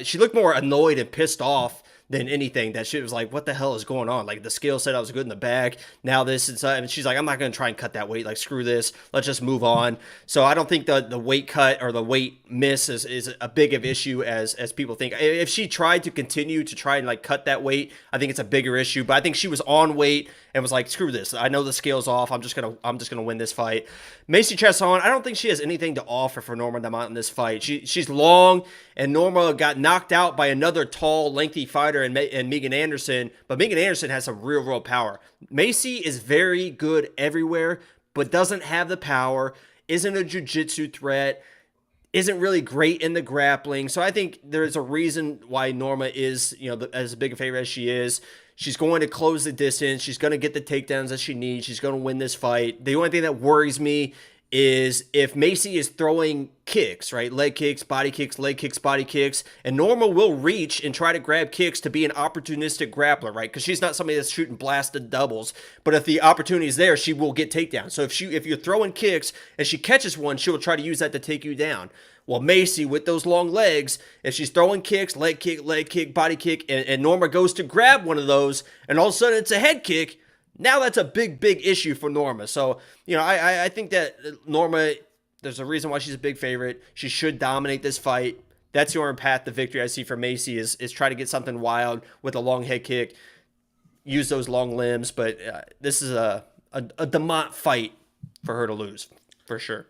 She looked more annoyed and pissed off than anything. That she was like, what the hell is going on? Like, the scale said I was good in the bag. Now this is, and she's like, I'm not going to try and cut that weight. Like, screw this. Let's just move on. So I don't think the weight cut or the weight miss is a big of issue as people think. If she tried to continue to try and like cut that weight, I think it's a bigger issue. But I think she was on weight and was like, screw this. I know the scale's off. I'm just gonna win this fight. Macy Chasson, I don't think she has anything to offer for Norma Dumont in this fight. She's long, and Norma got knocked out by another tall, lengthy fighter and Megan Anderson. But Megan Anderson has some real power. Macy is very good everywhere, but doesn't have the power, isn't a jiu-jitsu threat, isn't really great in the grappling. So I think there's a reason why Norma is, as big a favorite as she is. She's going to close the distance. She's going to get the takedowns that she needs. She's going to win this fight. The only thing that worries me is if Macy is throwing kicks, right? Leg kicks, body kicks, leg kicks, body kicks, and Norma will reach and try to grab kicks to be an opportunistic grappler, right? Because she's not somebody that's shooting blasted doubles, but if the opportunity is there, she will get takedowns. So if you're throwing kicks and she catches one, she will try to use that to take you down. Well, Macy, with those long legs, if she's throwing kicks, leg kick, body kick, and Norma goes to grab one of those, and all of a sudden it's a head kick, now that's a big issue for Norma. So, I think that Norma, there's a reason why she's a big favorite. She should dominate this fight. That's the only path to victory I see for Macy is try to get something wild with a long head kick, use those long limbs. But this is a Dumont fight for her to lose, for sure.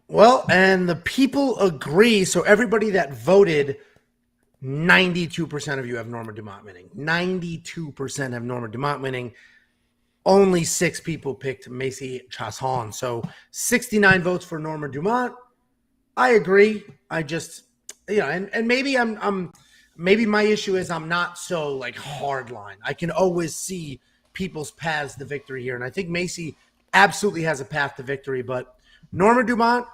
Well, and the people agree. So everybody that voted, 92% of you have Norma Dumont winning. 92% have Norma Dumont winning. Only 6 people picked Macy Chasson. So 69 votes for Norma Dumont. I agree. I just, and maybe maybe my issue is I'm not so like hard line. I can always see people's paths to victory here. And I think Macy absolutely has a path to victory, but Norma Dumont,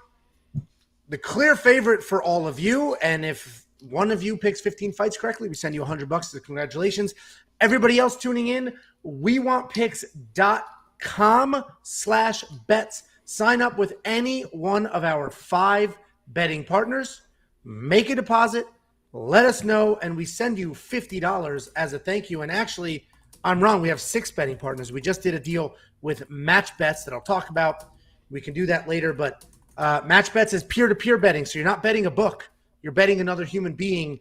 the clear favorite for all of you. And if one of you picks 15 fights correctly, we send you $100. So congratulations. Everybody else tuning in, wewantpicks.com/bets. Sign up with any one of our 5 betting partners. Make a deposit. Let us know, and we send you $50 as a thank you. And actually, I'm wrong. We have 6 betting partners. We just did a deal with Match Bets that I'll talk about. We can do that later, but Match Bets is peer-to-peer betting, so you're not betting a book. you're betting another human being,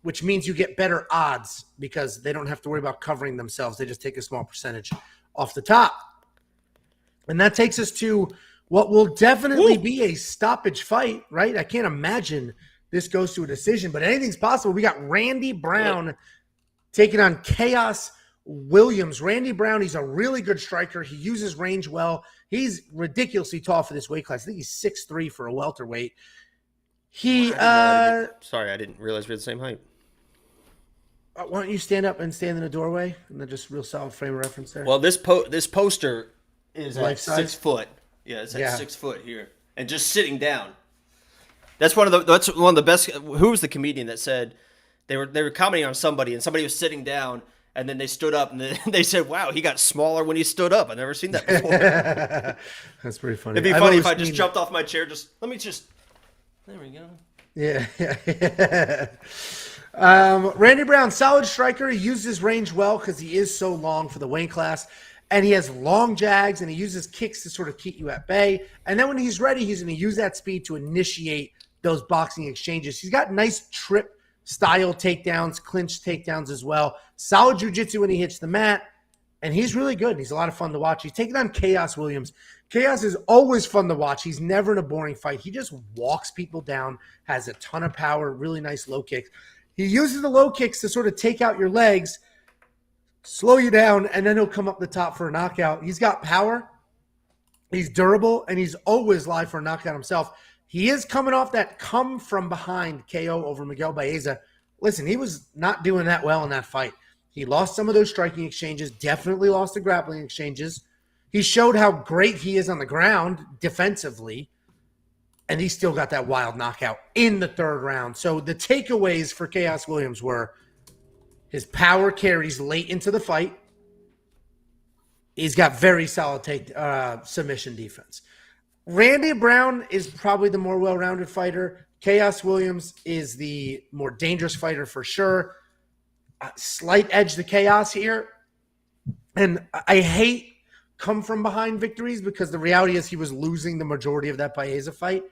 which means you get better odds because they don't have to worry about covering themselves. They just take a small percentage off the top. And that takes us to what will definitely be a stoppage fight, right? I can't imagine this goes to a decision, but anything's possible. We got Randy Brown taking on Chaos Williams. Randy Brown, he's a really good striker. He uses range well. He's ridiculously tall for this weight class. I think he's 6'3" for a welterweight. Sorry, I didn't realize we had the same height. Why don't you stand up and stand in the doorway? And then just real solid frame of reference there. Well, this poster is at Life size? 6 foot. Yeah, it's at 6 foot here, and just sitting down. That's one of the best. Who was the comedian that said they were commenting on somebody, and somebody was sitting down, and then they stood up, and they said, "Wow, he got smaller when he stood up." I've never seen that before. That's pretty funny. It'd be funny if I just jumped off my chair. Let me just. There we go. Yeah. Randy Brown, solid striker. He uses his range well because he is so long for the weight class. And he has long jags, and he uses kicks to sort of keep you at bay. And then when he's ready, he's going to use that speed to initiate those boxing exchanges. He's got nice trip-style takedowns, clinch takedowns as well. Solid jiu-jitsu when he hits the mat. And he's really good. He's a lot of fun to watch. He's taking on Chaos Williams. Chaos is always fun to watch. He's never in a boring fight. He just walks people down, has a ton of power, really nice low kicks. He uses the low kicks to sort of take out your legs, slow you down, and then he'll come up the top for a knockout. He's got power. He's durable, and he's always live for a knockout himself. He is coming off that come-from-behind KO over Miguel Baeza. Listen, he was not doing that well in that fight. He lost some of those striking exchanges, definitely lost the grappling exchanges. He showed how great he is on the ground defensively, and he still got that wild knockout in the third round. So the takeaways for Chaos Williams were his power carries late into the fight. He's got very solid submission defense. Randy Brown is probably the more well-rounded fighter. Chaos Williams is the more dangerous fighter for sure. Slight edge to Chaos here. And I hate come-from-behind victories because the reality is he was losing the majority of that Baeza fight.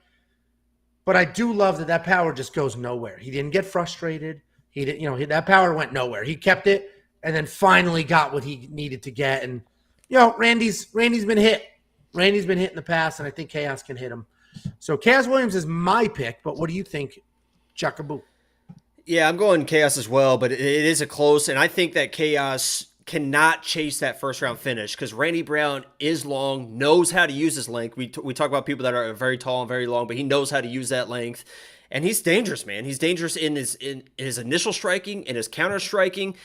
But I do love that power just goes nowhere. He didn't get frustrated. He didn't, that power went nowhere. He kept it and then finally got what he needed to get. And, Randy's been hit. Randy's been hit in the past, and I think Chaos can hit him. So Chaos Williams is my pick, but what do you think, Chuckaboo? Yeah, I'm going Chaos as well, but it is a close, and I think that Chaos cannot chase that first round finish because Randy Brown is long, knows how to use his length. We talk about people that are very tall and very long, but he knows how to use that length. And he's dangerous, man. He's dangerous in his initial striking, in his counter striking.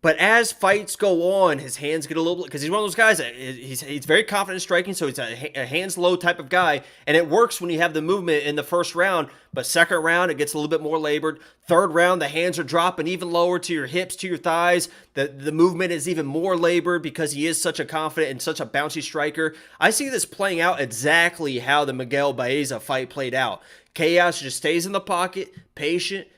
But as fights go on, his hands get a little bit, because he's one of those guys that he's very confident in striking, so he's a hands low type of guy, and it works when you have the movement in the first round, but second round, it gets a little bit more labored. Third round, the hands are dropping even lower to your hips, to your thighs. The movement is even more labored because he is such a confident and such a bouncy striker. I see this playing out exactly how the Miguel Baeza fight played out. Chaos just stays in the pocket, patient.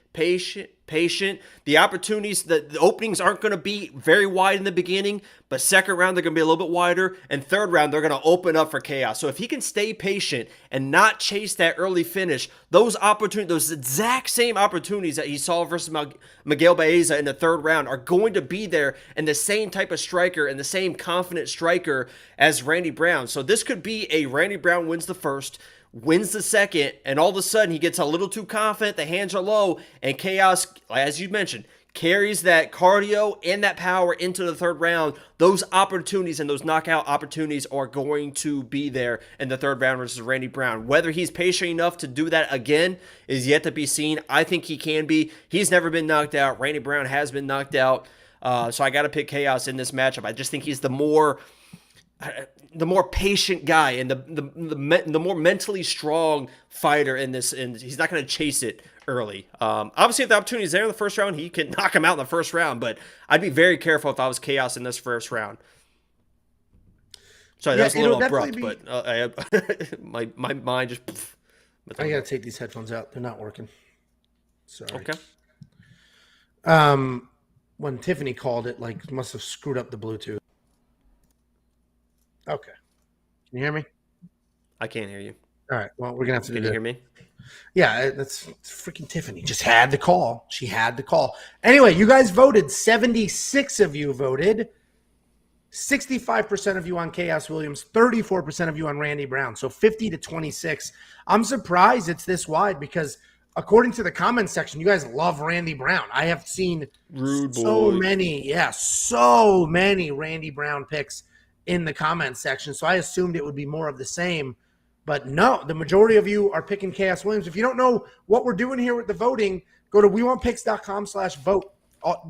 The opportunities, the openings aren't going to be very wide in the beginning, but second round, they're going to be a little bit wider, and third round, they're going to open up for Chaos. So if he can stay patient and not chase that early finish, those exact same opportunities that he saw versus Miguel Baeza in the third round are going to be there, and the same type of striker and the same confident striker as Randy Brown. So this could be a Randy Brown wins the first, wins the second, and all of a sudden he gets a little too confident, the hands are low, and Chaos, as you mentioned, carries that cardio and that power into the third round. Those opportunities and those knockout opportunities are going to be there in the third round versus Randy Brown. Whether he's patient enough to do that again is yet to be seen. I think he can be. He's never been knocked out. Randy Brown has been knocked out. So I got to pick Chaos in this matchup. I just think he's the more patient guy and the more mentally strong fighter in this, and he's not going to chase it early. Obviously, if the opportunity is there in the first round, he can knock him out in the first round, but I'd be very careful if I was Chaos in this first round. Sorry, that was a little abrupt, but my mind just... I got to take these headphones out. They're not working. Sorry. Okay. When Tiffany called it, must have screwed up the Bluetooth. Okay. Can you hear me? I can't hear you. All right. Well, we're gonna have to do Can you that. hear me? Yeah, that's freaking Tiffany. Just had the call. She had the call. Anyway, you guys voted. 76 of you voted. 65% of you on Chaos Williams, 34% of you on Randy Brown. So 50 to 26. I'm surprised it's this wide because according to the comments section, you guys love Randy Brown. I have seen so many Randy Brown picks in the comments section. So I assumed it would be more of the same. But no, the majority of you are picking Chaos Williams. If you don't know what we're doing here with the voting, go to wewantpicks.com/vote.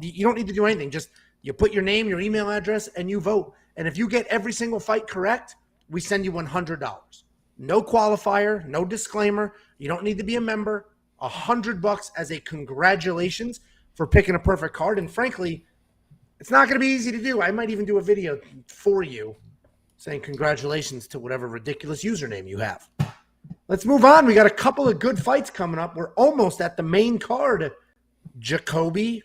You don't need to do anything. Just you put your name, your email address, and you vote. And if you get every single fight correct, we send you $100. No qualifier, no disclaimer. You don't need to be a member. $100 as a congratulations for picking a perfect card. And frankly, it's not going to be easy to do. I might even do a video for you saying congratulations to whatever ridiculous username you have. Let's move on. We got a couple of good fights coming up. We're almost at the main card, Jacoby.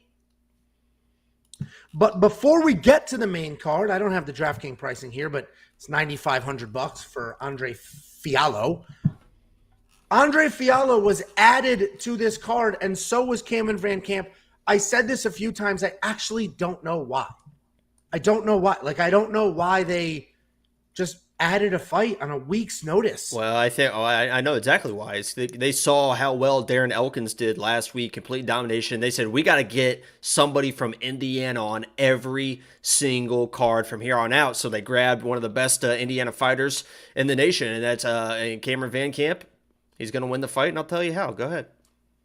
But before we get to the main card, I don't have the DraftKings pricing here, but it's $9,500 for Andre Fiallo. Andre Fiallo was added to this card, and so was Cameron Van Camp. I said this a few times. I actually don't know why. I don't know why. I don't know why they just added a fight on a week's notice. Well, I know exactly why. They saw how well Darren Elkins did last week, complete domination. They said, we got to get somebody from Indiana on every single card from here on out. So they grabbed one of the best Indiana fighters in the nation, and that's Cameron Van Camp. He's going to win the fight, and I'll tell you how. Go ahead.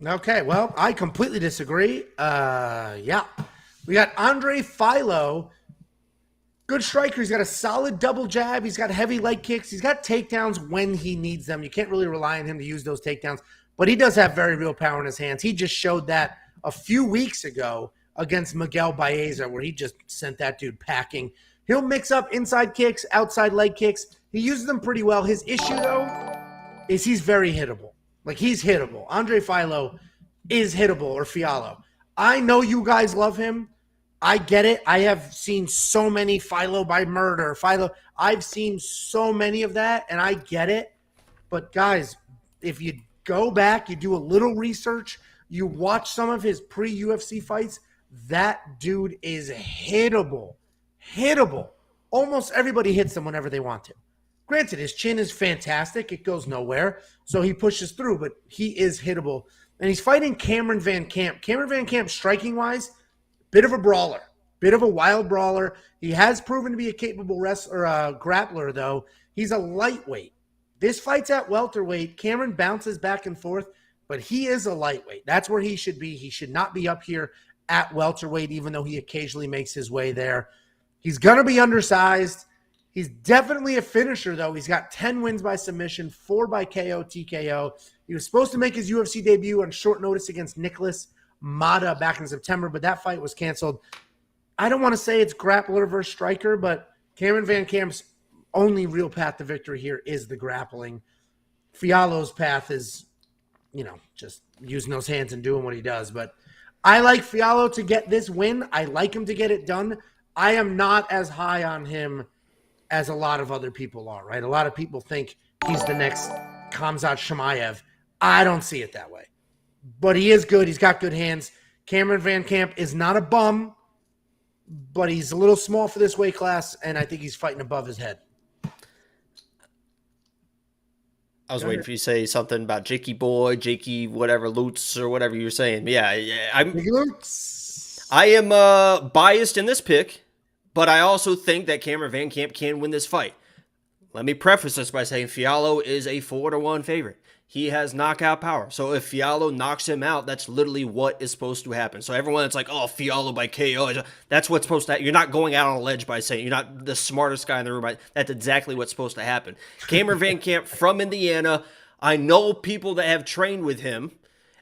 Okay, well, I completely disagree. Yeah. We got Andre Fiallo. Good striker. He's got a solid double jab. He's got heavy leg kicks. He's got takedowns when he needs them. You can't really rely on him to use those takedowns, but he does have very real power in his hands. He just showed that a few weeks ago against Miguel Baeza, where he just sent that dude packing. He'll mix up inside kicks, outside leg kicks. He uses them pretty well. His issue, though, is he's very hittable. He's hittable. Andre Fiallo is hittable, or Fiallo. I know you guys love him. I get it. I have seen so many Fiallo by murder. I've seen so many of that, and I get it. But, guys, if you go back, you do a little research, you watch some of his pre-UFC fights, that dude is hittable. Hittable. Almost everybody hits him whenever they want to. Granted, his chin is fantastic. It goes nowhere, so he pushes through, but he is hittable. And he's fighting Cameron Van Camp. Cameron Van Camp, striking-wise, bit of a brawler, bit of a wild brawler. He has proven to be a capable grappler, though. He's a lightweight. This fight's at welterweight. Cameron bounces back and forth, but he is a lightweight. That's where he should be. He should not be up here at welterweight, even though he occasionally makes his way there. He's going to be undersized. He's definitely a finisher, though. He's got 10 wins by submission, 4 by KO, TKO. He was supposed to make his UFC debut on short notice against Nicholas Mata back in September, but that fight was canceled. I don't want to say it's grappler versus striker, but Cameron Van Camp's only real path to victory here is the grappling. Fiallo's path is, just using those hands and doing what he does. But I like Fiallo to get this win. I like him to get it done. I am not as high on him as a lot of other people are, right? A lot of people think he's the next Khamzat Chimaev. I don't see it that way. But he is good. He's got good hands. Cameron Van Camp is not a bum, but he's a little small for this weight class, and I think he's fighting above his head. I was waiting for you to say something about Jakey Boy, Jakey whatever, Lutz, or whatever you were saying. Yeah, I am biased in this pick, but I also think that Cameron Van Camp can win this fight. Let me preface this by saying Fiallo is a 4-1 favorite. He has knockout power. So if Fiallo knocks him out, that's literally what is supposed to happen. So everyone that's like, oh, Fiallo by KO, that's what's supposed to happen. You're not going out on a ledge by saying you're not the smartest guy in the room. That's exactly what's supposed to happen. Cameron Van Camp from Indiana. I know people that have trained with him,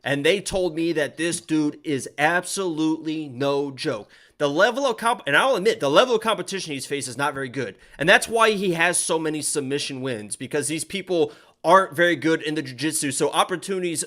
and they told me that this dude is absolutely no joke. The level of and I'll admit, the level of competition he's faced is not very good. And that's why he has so many submission wins, because these people aren't very good in the jiu-jitsu. So opportunities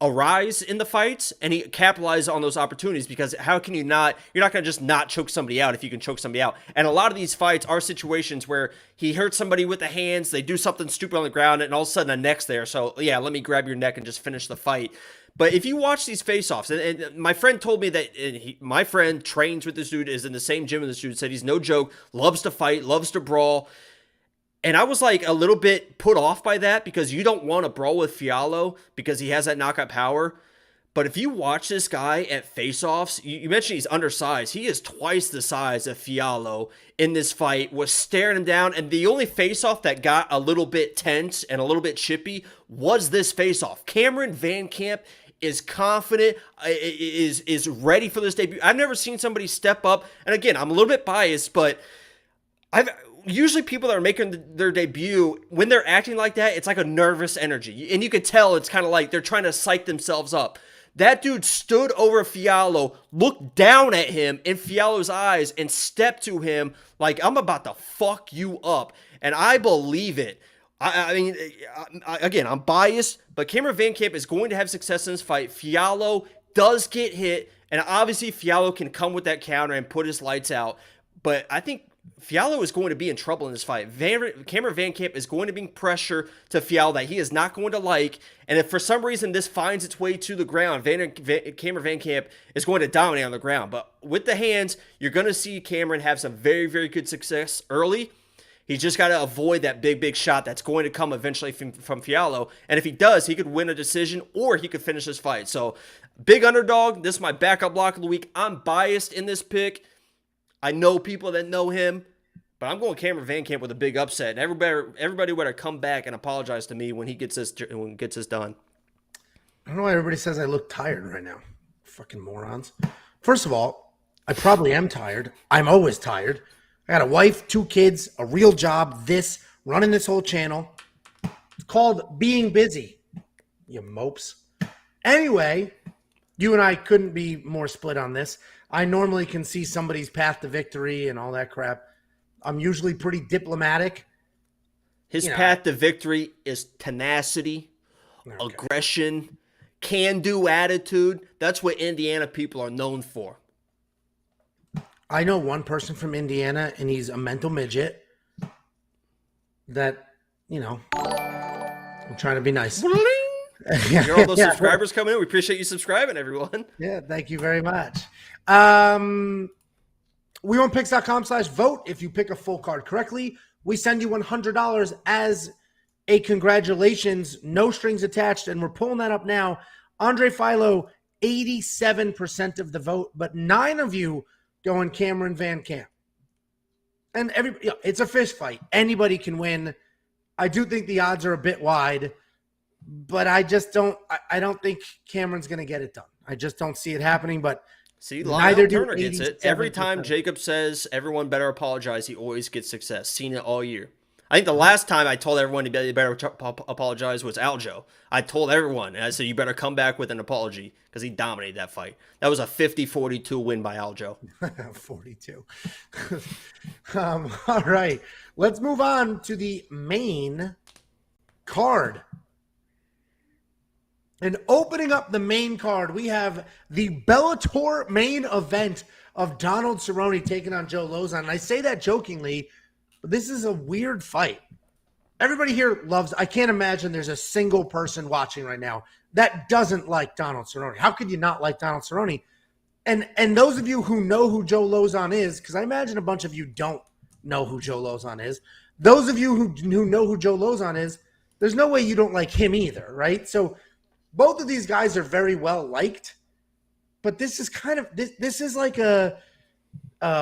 arise in the fights, and he capitalized on those opportunities, because how can you not, you're not going to just not choke somebody out if you can choke somebody out. And a lot of these fights are situations where he hurts somebody with the hands, they do something stupid on the ground, and all of a sudden a neck's there. So yeah, let me grab your neck and just finish the fight. But if you watch these face-offs, and my friend told me that my friend trains with this dude, is in the same gym as this dude, said he's no joke, loves to fight, loves to brawl. And I was like a little bit put off by that, because you don't want to brawl with Fiallo because he has that knockout power. But if you watch this guy at face-offs, you mentioned he's undersized. He is twice the size of Fiallo in this fight, was staring him down. And the only face-off that got a little bit tense and a little bit chippy was this face-off. Cameron Van Camp is confident, is ready for this debut. I've never seen somebody step up. And again, I'm a little bit biased, but usually people that are making their debut, when they're acting like that, it's like a nervous energy. And you could tell it's kind of like they're trying to psych themselves up. That dude stood over Fiallo, looked down at him in Fiallo's eyes, and stepped to him like, I'm about to fuck you up. And I believe it. I mean, again, I'm biased, but Cameron Van Camp is going to have success in this fight. Fiallo does get hit, and obviously Fiallo can come with that counter and put his lights out. But I think Fiallo is going to be in trouble in this fight. Cameron Van Camp is going to bring pressure to Fiallo that he is not going to like. And if for some reason this finds its way to the ground, Cameron Van Camp is going to dominate on the ground. But with the hands, you're going to see Cameron have some very, very good success early. He's just got to avoid that big shot that's going to come eventually from Fiallo. And if he does, he could win a decision, or he could finish this fight. So, big underdog. This is my backup lock of the week. I'm biased in this pick. I know people that know him, but I'm going Cameron Van Camp with a big upset. And everybody better come back and apologize to me when he gets this done. I don't know why everybody says I look tired right now. Fucking morons. First of all, I probably am tired. I'm always tired. I got a wife, 2 kids, a real job, running this whole channel. It's called being busy, you mopes. Anyway, you and I couldn't be more split on this. I normally can see somebody's path to victory and all that crap. I'm usually pretty diplomatic. His path to victory is tenacity, aggression, can-do attitude. That's what Indiana people are known for. I know one person from Indiana, and he's a mental midget that, I'm trying to be nice. You're all those subscribers coming in. We appreciate you subscribing, everyone. Yeah, thank you very much. WeWantPicks.com/vote. If you pick a full card correctly, we send you $100 as a congratulations, no strings attached, and we're pulling that up now. Andre Fiallo, 87% of the vote, but 9 of you going Cameron Van Camp. And it's a fist fight. Anybody can win. I do think the odds are a bit wide, but I don't think Cameron's going to get it done. I just don't see it happening, but see, Lionel Turner gets it. Every time Jacob says everyone better apologize, he always gets success. Seen it all year. I think the last time I told everyone they better apologize was Aljo. I told everyone, and I said, you better come back with an apology, because he dominated that fight. That was a 50-42 win by Aljo. 42. All right. Let's move on to the main card. And opening up the main card, we have the Bellator main event of Donald Cerrone taking on Joe Lauzon. And I say that jokingly, but this is a weird fight. Everybody here loves, I can't imagine there's a single person watching right now that doesn't like Donald Cerrone. How could you not like Donald Cerrone? And those of you who know who Joe Lauzon is, because I imagine a bunch of you don't know who Joe Lauzon is. Those of you who know who Joe Lauzon is, there's no way you don't like him either, right? So both of these guys are very well liked, but this is kind of this is like a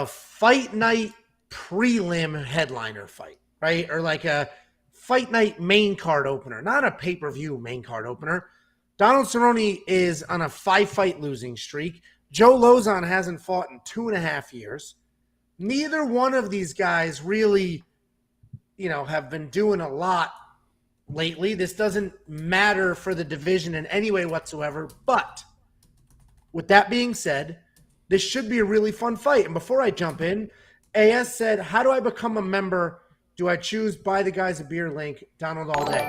fight night prelim headliner fight, right? Or like a fight night main card opener, not a pay-per-view main card opener. Donald Cerrone is on a 5-fight losing streak. Joe Lauzon hasn't fought in 2.5 years. Neither one of these guys really, have been doing a lot lately. This doesn't matter for the division in any way whatsoever. But with that being said, this should be a really fun fight. And before I jump in, AS said, how do I become a member? Do I choose buy the guys a beer link? Donald all day.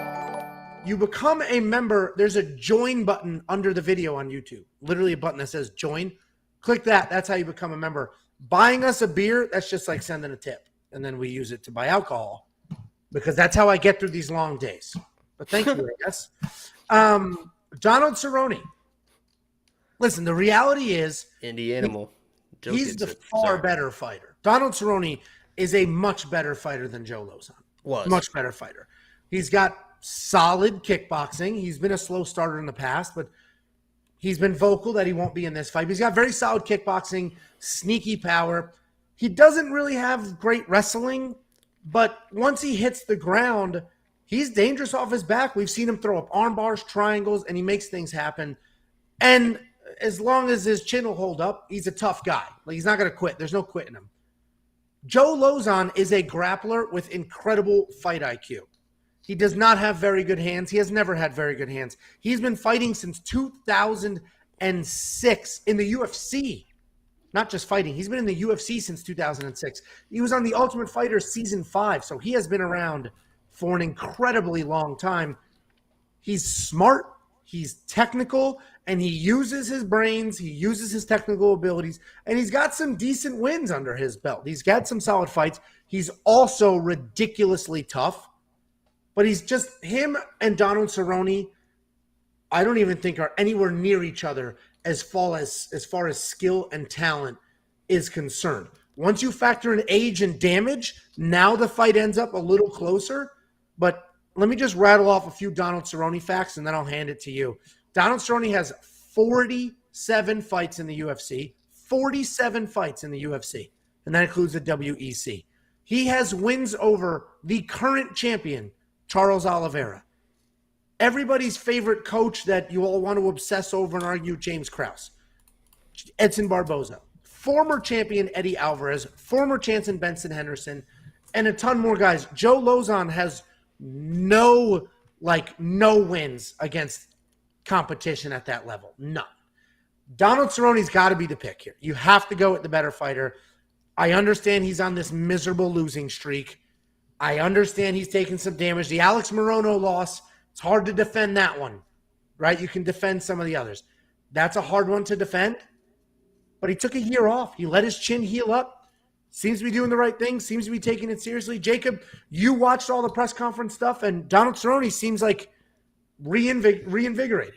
you become a member. There's a join button under the video on YouTube. Literally a button that says join. Click that. That's how you become a member. Buying us a beer, that's just like sending a tip. And then we use it to buy alcohol because that's how I get through these long days. But thank you, I guess. Donald Cerrone. Listen, the reality is Indie Animal. he's the far better fighter. Donald Cerrone is a much better fighter than Joe Lauzon. Much better fighter. He's got solid kickboxing. He's been a slow starter in the past, but he's been vocal that he won't be in this fight. He's got very solid kickboxing, sneaky power. He doesn't really have great wrestling, but once he hits the ground, he's dangerous off his back. We've seen him throw up arm bars, triangles, and he makes things happen. And as long as his chin will hold up, he's a tough guy. Like, he's not going to quit. There's no quitting him. Joe Lauzon is a grappler with incredible fight IQ. He does not have very good hands. He has never had very good hands. He's been fighting since 2006 in the UFC. Not just fighting. He's been in the UFC since 2006. He was on The Ultimate Fighter Season 5, so he has been around for an incredibly long time. He's smart. He's technical, and he uses his brains. He uses his technical abilities, and he's got some decent wins under his belt. He's got some solid fights. He's also ridiculously tough, but he's just him and Donald Cerrone, I don't even think are anywhere near each other as far as skill and talent is concerned. Once you factor in age and damage, now the fight ends up a little closer, but let me just rattle off a few Donald Cerrone facts, and then I'll hand it to you. Donald Cerrone has 47 fights in the UFC, 47 fights in the UFC, and that includes the WEC. He has wins over the current champion, Charles Oliveira. Everybody's favorite coach that you all want to obsess over and argue, James Krause. Edson Barboza. Former champion Eddie Alvarez. Former champion Benson Henderson. And a ton more guys. Joe Lauzon has no wins against competition at that level. None. Donald Cerrone's got to be the pick here. You have to go with the better fighter. I understand he's on this miserable losing streak. I understand he's taking some damage. The Alex Morono loss, it's hard to defend that one, right? You can defend some of the others. That's a hard one to defend, but he took a year off. He let his chin heal up. Seems to be doing the right thing. Seems to be taking it seriously. Jacob, you watched all the press conference stuff, and Donald Cerrone seems like reinvigorated.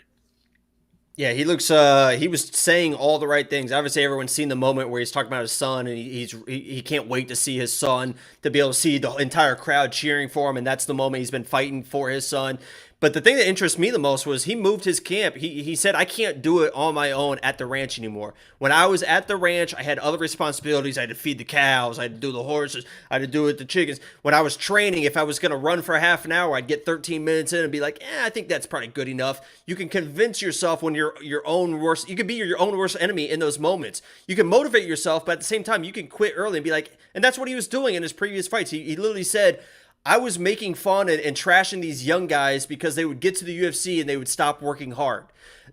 Yeah, he looks. He was saying all the right things. Obviously, everyone's seen the moment where he's talking about his son, and he can't wait to see his son, to be able to see the entire crowd cheering for him, and that's the moment he's been fighting for his son. But the thing that interests me the most was he moved his camp. He said, I can't do it on my own at the ranch anymore. When I was at the ranch, I had other responsibilities. I had to feed the cows. I had to do the horses. I had to do it with the chickens. When I was training, if I was going to run for half an hour, I'd get 13 minutes in and be like, I think that's probably good enough. You can convince yourself when you're your own worst. You can be your own worst enemy in those moments. You can motivate yourself, but at the same time, you can quit early and be like, and that's what he was doing in his previous fights. He literally said, I was making fun and trashing these young guys because they would get to the UFC and they would stop working hard.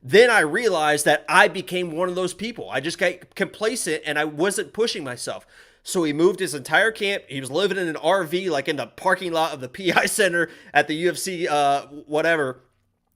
Then I realized that I became one of those people. I just got complacent and I wasn't pushing myself. So he moved his entire camp. He was living in an RV, like in the parking lot of the PI Center at the UFC, whatever.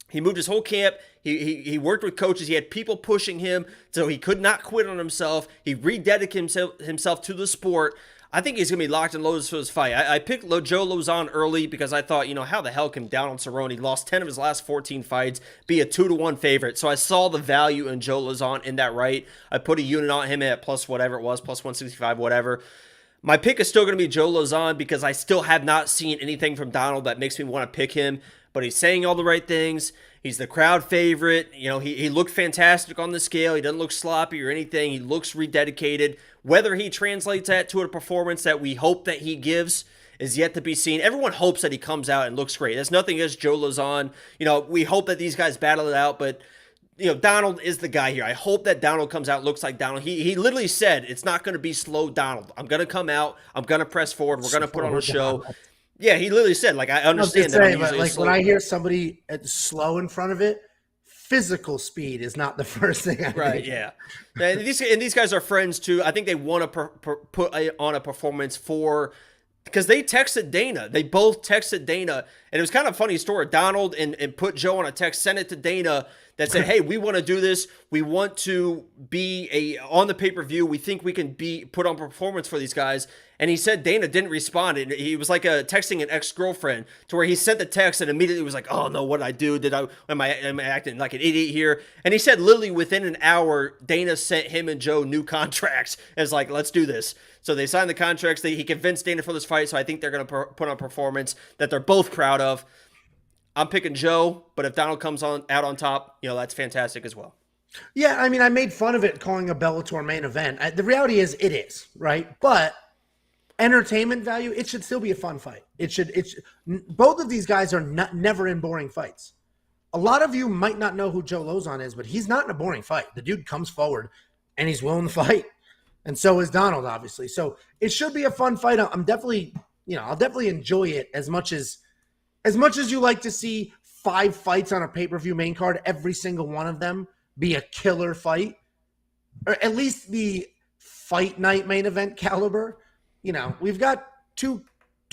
He moved his whole camp. He worked with coaches. He had people pushing him, so he could not quit on himself. He rededicated himself to the sport. I think he's going to be locked and loaded for this fight. I picked Joe Lauzon early because I thought, how the hell can Donald Cerrone, lost 10 of his last 14 fights, be a 2-1 favorite? So I saw the value in Joe Lauzon in that right. I put a unit on him at plus whatever it was, plus 165, whatever. My pick is still going to be Joe Lauzon because I still have not seen anything from Donald that makes me want to pick him. But he's saying all the right things. He's the crowd favorite. He looked fantastic on the scale. He doesn't look sloppy or anything. He looks rededicated. Whether he translates that to a performance that we hope that he gives is yet to be seen. Everyone hopes that he comes out and looks great. There's nothing against Joe Lauzon. We hope that these guys battle it out, but Donald is the guy here. I hope that Donald comes out, looks like Donald. He literally said, it's not going to be slow Donald. I'm going to come out. I'm going to press forward. We're going to put on a show. Yeah, he literally said, I understand that. But when I hear somebody slow in front of it, physical speed is not the first thing I think. Right, yeah. And these guys are friends too. I think they want to put on a performance because they texted Dana. They both texted Dana And it was kind of a funny story. Donald and put Joe on a text, sent it to Dana that said, hey, we want to do this. We want to be on the pay-per-view. We think we can put on performance for these guys. And he said Dana didn't respond. And he was like texting an ex-girlfriend to where he sent the text and immediately was like, oh no, what did I do? Am I acting like an idiot here? And he said literally within an hour, Dana sent him and Joe new contracts as like, let's do this. So they signed the contracts. He convinced Dana for this fight. So I think they're going to put on performance that they're both proud of. I'm picking Joe, but if Donald comes out on top, that's fantastic as well. Yeah, I mean, I made fun of it calling a Bellator main event. The reality is it is, right? But entertainment value, it should still be a fun fight. Both of these guys are never in boring fights. A lot of you might not know who Joe Lauzon is, but he's not in a boring fight. The dude comes forward and he's willing to fight. And so is Donald, obviously. So it should be a fun fight. I'm definitely, I'll definitely enjoy it as much as you like to see 5 fights on a pay-per-view main card, every single one of them be a killer fight, or at least the fight night main event caliber. We've got two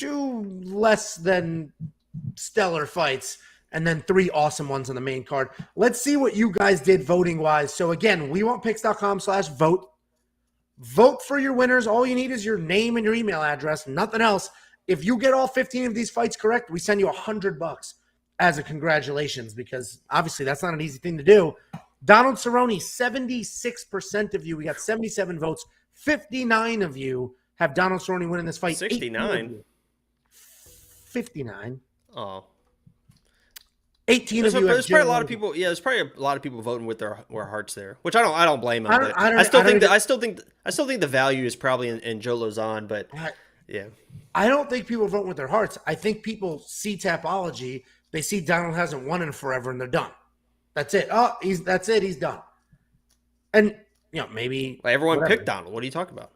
less than stellar fights and then 3 awesome ones on the main card. Let's see what you guys did voting-wise. So again, wewantpicks.com/vote. Vote for your winners. All you need is your name and your email address, nothing else. If you get all 15 of these fights correct, we send you $100 as a congratulations, because obviously that's not an easy thing to do. Donald Cerrone, 76% of you. We got 77 votes. 59 of you have Donald Cerrone winning this fight. 69? 59. Oh. 18 of you. There's probably a lot of people. Yeah, there's probably a lot of people voting with their hearts there, which I don't blame them. I still think the value is probably in Joe Lauzon, but yeah. I don't think people vote with their hearts. I think people see Tapology. They see Donald hasn't won in forever, and they're done. That's it. Oh, that's it. He's done. And maybe everyone picked Donald. What are you talking about?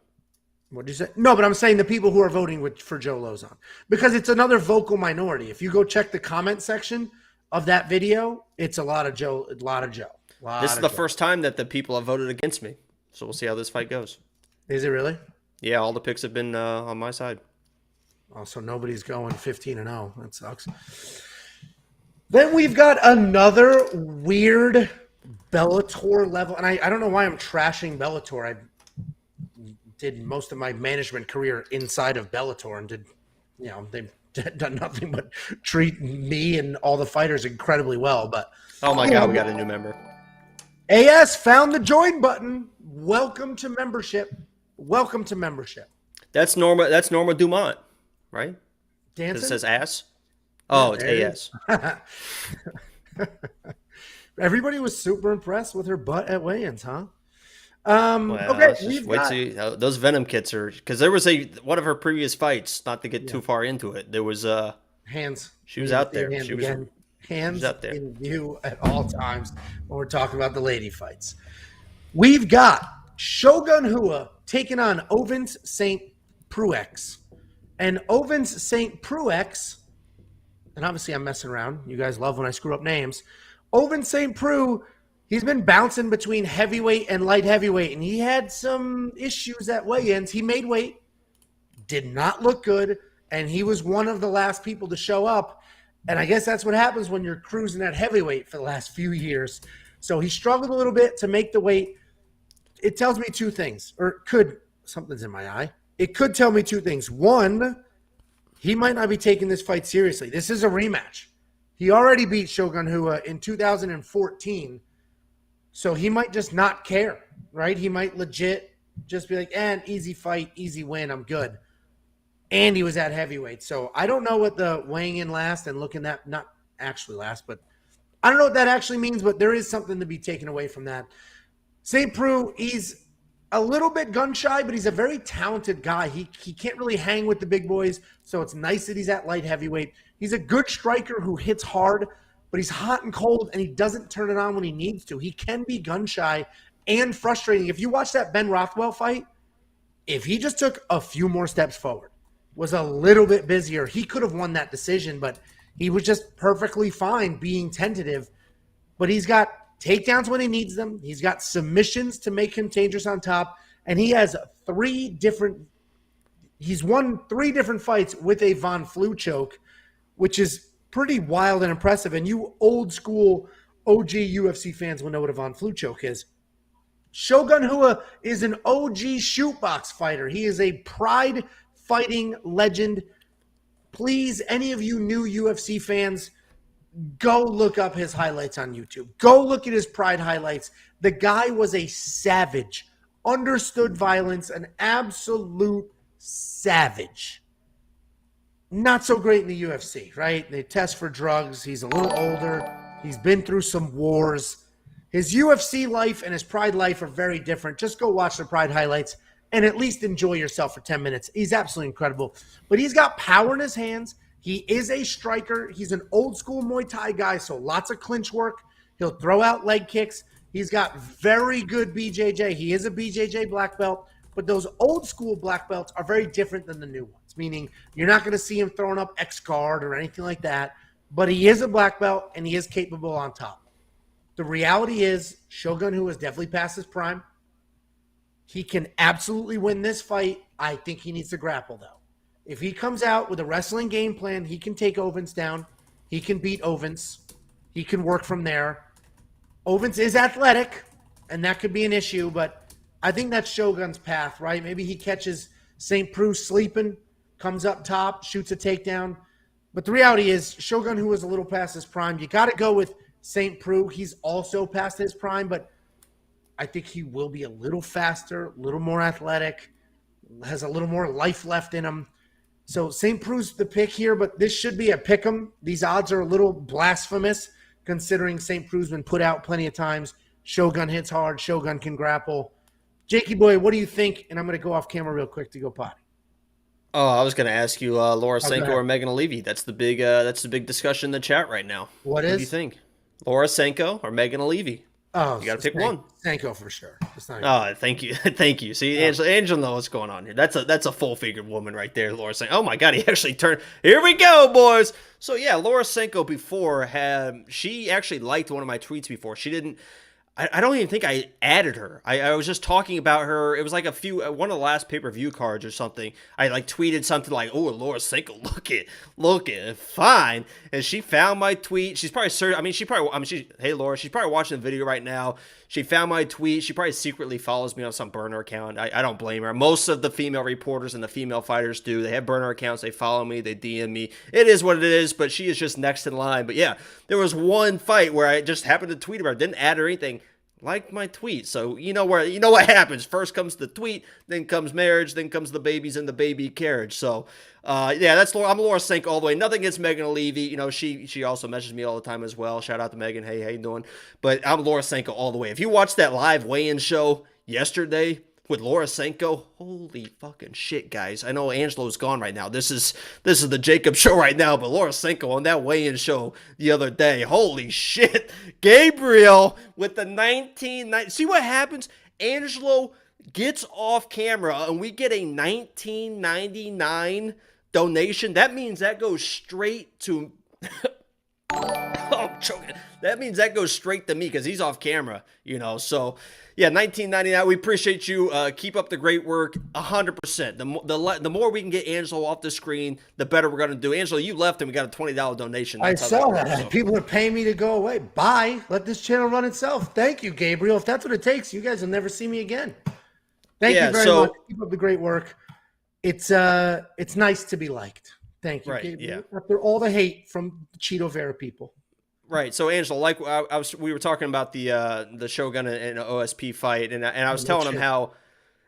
What did you say? No, but I'm saying the people who are voting for Joe Lauzon, because it's another vocal minority. If you go check the comment section of that video, it's a lot of Joe. This is the first time that the people have voted against me, so we'll see how this fight goes. Is it really? Yeah, all the picks have been on my side. Oh, so nobody's going 15-0. That sucks. Then we've got another weird Bellator level, and I don't know why I'm trashing Bellator. I did most of my management career inside of Bellator, and they've done nothing but treat me and all the fighters incredibly well. But oh my God, we got a new member. AS found the join button. Welcome to membership. Welcome to membership. That's Norma Dumont, right? Dancing? It says ass. Oh, it's AS. Everybody was super impressed with her butt at weigh-ins, huh? Well, okay, see those Venom kits are, because there was one of her previous fights. Not to get too far into it, there was hands. She was out there. Hands out there in view at all times when we're talking about the lady fights. We've got Shogun Rua taking on Ovens St. Pruex. And Ovens St. Pruex, and obviously I'm messing around. You guys love when I screw up names. Ovens St. Pru, he's been bouncing between heavyweight and light heavyweight, and he had some issues at weigh-ins. He made weight, did not look good, and he was one of the last people to show up. And I guess that's what happens when you're cruising at heavyweight for the last few years. So he struggled a little bit to make the weight. It tells me two things, something's in my eye. It could tell me two things. One, he might not be taking this fight seriously. This is a rematch. He already beat Shogun Rua in 2014, so he might just not care, right? He might legit just be like, easy fight, easy win, I'm good. And he was at heavyweight. So I don't know what the weighing in last and looking at, not actually last, but I don't know what that actually means, but there is something to be taken away from that. St. Pru, he's a little bit gun shy, but he's a very talented guy. He can't really hang with the big boys, so it's nice that he's at light heavyweight. He's a good striker who hits hard, but he's hot and cold, and he doesn't turn it on when he needs to. He can be gun shy and frustrating. If you watch that Ben Rothwell fight, if he just took a few more steps forward, was a little bit busier, he could have won that decision, but he was just perfectly fine being tentative. But he's got takedowns when he needs them. He's got submissions to make him dangerous on top, and he has he's won 3 different fights with a Von Flue choke, which is pretty wild and impressive. And you old school OG UFC fans will know what a Von Flue choke is. Shogun Rua is an OG shootbox fighter. He is a pride fighting legend. Please, any of you new UFC fans, go look up his highlights on YouTube. Go look at his pride highlights. The guy was a savage, understood violence, an absolute savage. Not so great in the UFC, right? They test for drugs. He's a little older. He's been through some wars. His UFC life and his Pride life are very different. Just go watch the Pride highlights and at least enjoy yourself for 10 minutes. He's absolutely incredible. But he's got power in his hands. He is a striker. He's an old school Muay Thai guy, so lots of clinch work. He'll throw out leg kicks. He's got very good BJJ. He is a BJJ black belt. But those old school black belts are very different than the new ones, meaning you're not going to see him throwing up X guard or anything like that. But he is a black belt, and he is capable on top. The reality is Shogun Rua is definitely past his prime. He can absolutely win this fight. I think he needs to grapple, though. If he comes out with a wrestling game plan, he can take Ovens down. He can beat Ovens. He can work from there. Ovens is athletic, and that could be an issue, but I think that's Shogun's path, right? Maybe he catches St. Preux sleeping, comes up top, shoots a takedown. But the reality is Shogun Rua is a little past his prime. You got to go with St. Preux. He's also past his prime, but I think he will be a little faster, a little more athletic, has a little more life left in him. So St. Preux's the pick here, but this should be a pick 'em. These odds are a little blasphemous considering St. Preux's been put out plenty of times. Shogun hits hard. Shogun can grapple. Jakey boy, what do you think? And I'm going to go off camera real quick to go potty. Oh, I was going to ask you, Laura Senko Okay. or Megan Levy. That's the big discussion in the chat right now. What What do you is? think? Laura Senko or Megan Levy? Oh, You got to pick one. Sanko for sure. It's not Oh, thank you, thank you. See, Angela knows what's going on here. That's a full-figured woman right there. Laura Senko. Oh my God, he actually turned. Here we go, boys. So yeah, Laura Senko before she actually liked one of my tweets before. She didn't. I don't even think I added her. I was just talking about her. It was like one of the last pay-per-view cards or something. I like tweeted something like, "Oh, Laura Senko, look it, fine." And she found my tweet. She's probably hey Laura, she's probably watching the video right now. She found my tweet. She probably secretly follows me on some burner account. I don't blame her. Most of the female reporters and the female fighters do. They have burner accounts. They follow me. They DM me. It is what it is, but she is just next in line. But yeah, there was one fight where I just happened to tweet about it. Didn't add or anything. Liked my tweet. So you know what happens. First comes the tweet, then comes marriage, then comes the babies and the baby carriage. So yeah, that's Laura. I'm Laura Senko all the way. Nothing against Megan Levy. You know, she also messages me all the time as well. Shout out to Megan. Hey, how you doing? But I'm Laura Senko all the way. If you watched that live weigh-in show yesterday with Laura Senko, holy fucking shit, guys. I know Angelo's gone right now. This is the Jacob show right now, but Laura Senko on that weigh-in show the other day, holy shit. Gabriel with the 1990. See what happens? Angelo gets off camera and we get a 1999 donation. That means that goes straight to oh, I'm choking. That means that goes straight to me because he's off camera, you know. So, yeah, 1999. We appreciate you. Keep up the great work. 100%. The more we can get Angelo off the screen, the better we're gonna do. Angelo, you left and we got a $20 donation. I That's how saw works, that. so. People are paying me to go away. Bye. Let this channel run itself. Thank you, Gabriel. If that's what it takes, you guys will never see me again. Thank you very much. Keep up the great work. It's nice to be liked. Thank you, Right, Gabriel. yeah. After all the hate from the Cheeto Vera people. Right. So Angelo, like we were talking about the Shogun and OSP fight, and I was telling him how,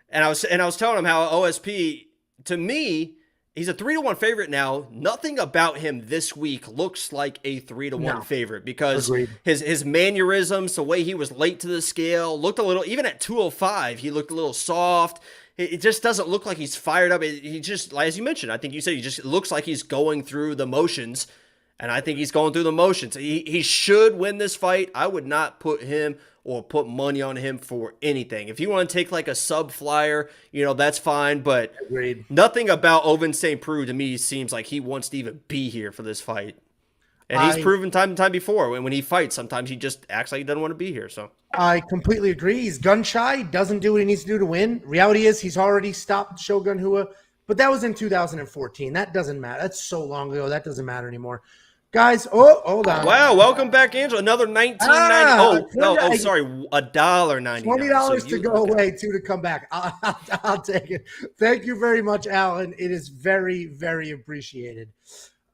and I was telling him how OSP, to me, he's a 3-1 favorite now. Nothing about him this week looks like a 3-1 favorite because his mannerisms, the way he was late to the scale, looked a little. Even at 205, he looked a little soft. It just doesn't look like he's fired up. He just, as you mentioned, I think you said he just looks like he's going through the motions. And I think he's going through the motions. He should win this fight. I would not put him or put money on him for anything. If you want to take like a sub flyer, you know, that's fine. But nothing about Oven St. Preux to me seems like he wants to even be here for this fight. And he's proven time and time before when he fights, sometimes he just acts like he doesn't want to be here. So I completely agree. He's gun shy, doesn't do what he needs to do to win. Reality is he's already stopped Shogun Rua, but that was in 2014. That doesn't matter. That's so long ago. That doesn't matter anymore. Guys, oh, hold on. Wow, welcome back, Angela. Another $19.90. Sorry, $1.99. $20 to go away, $2 to come back. I'll take it. Thank you very much, Alan. It is very, very appreciated.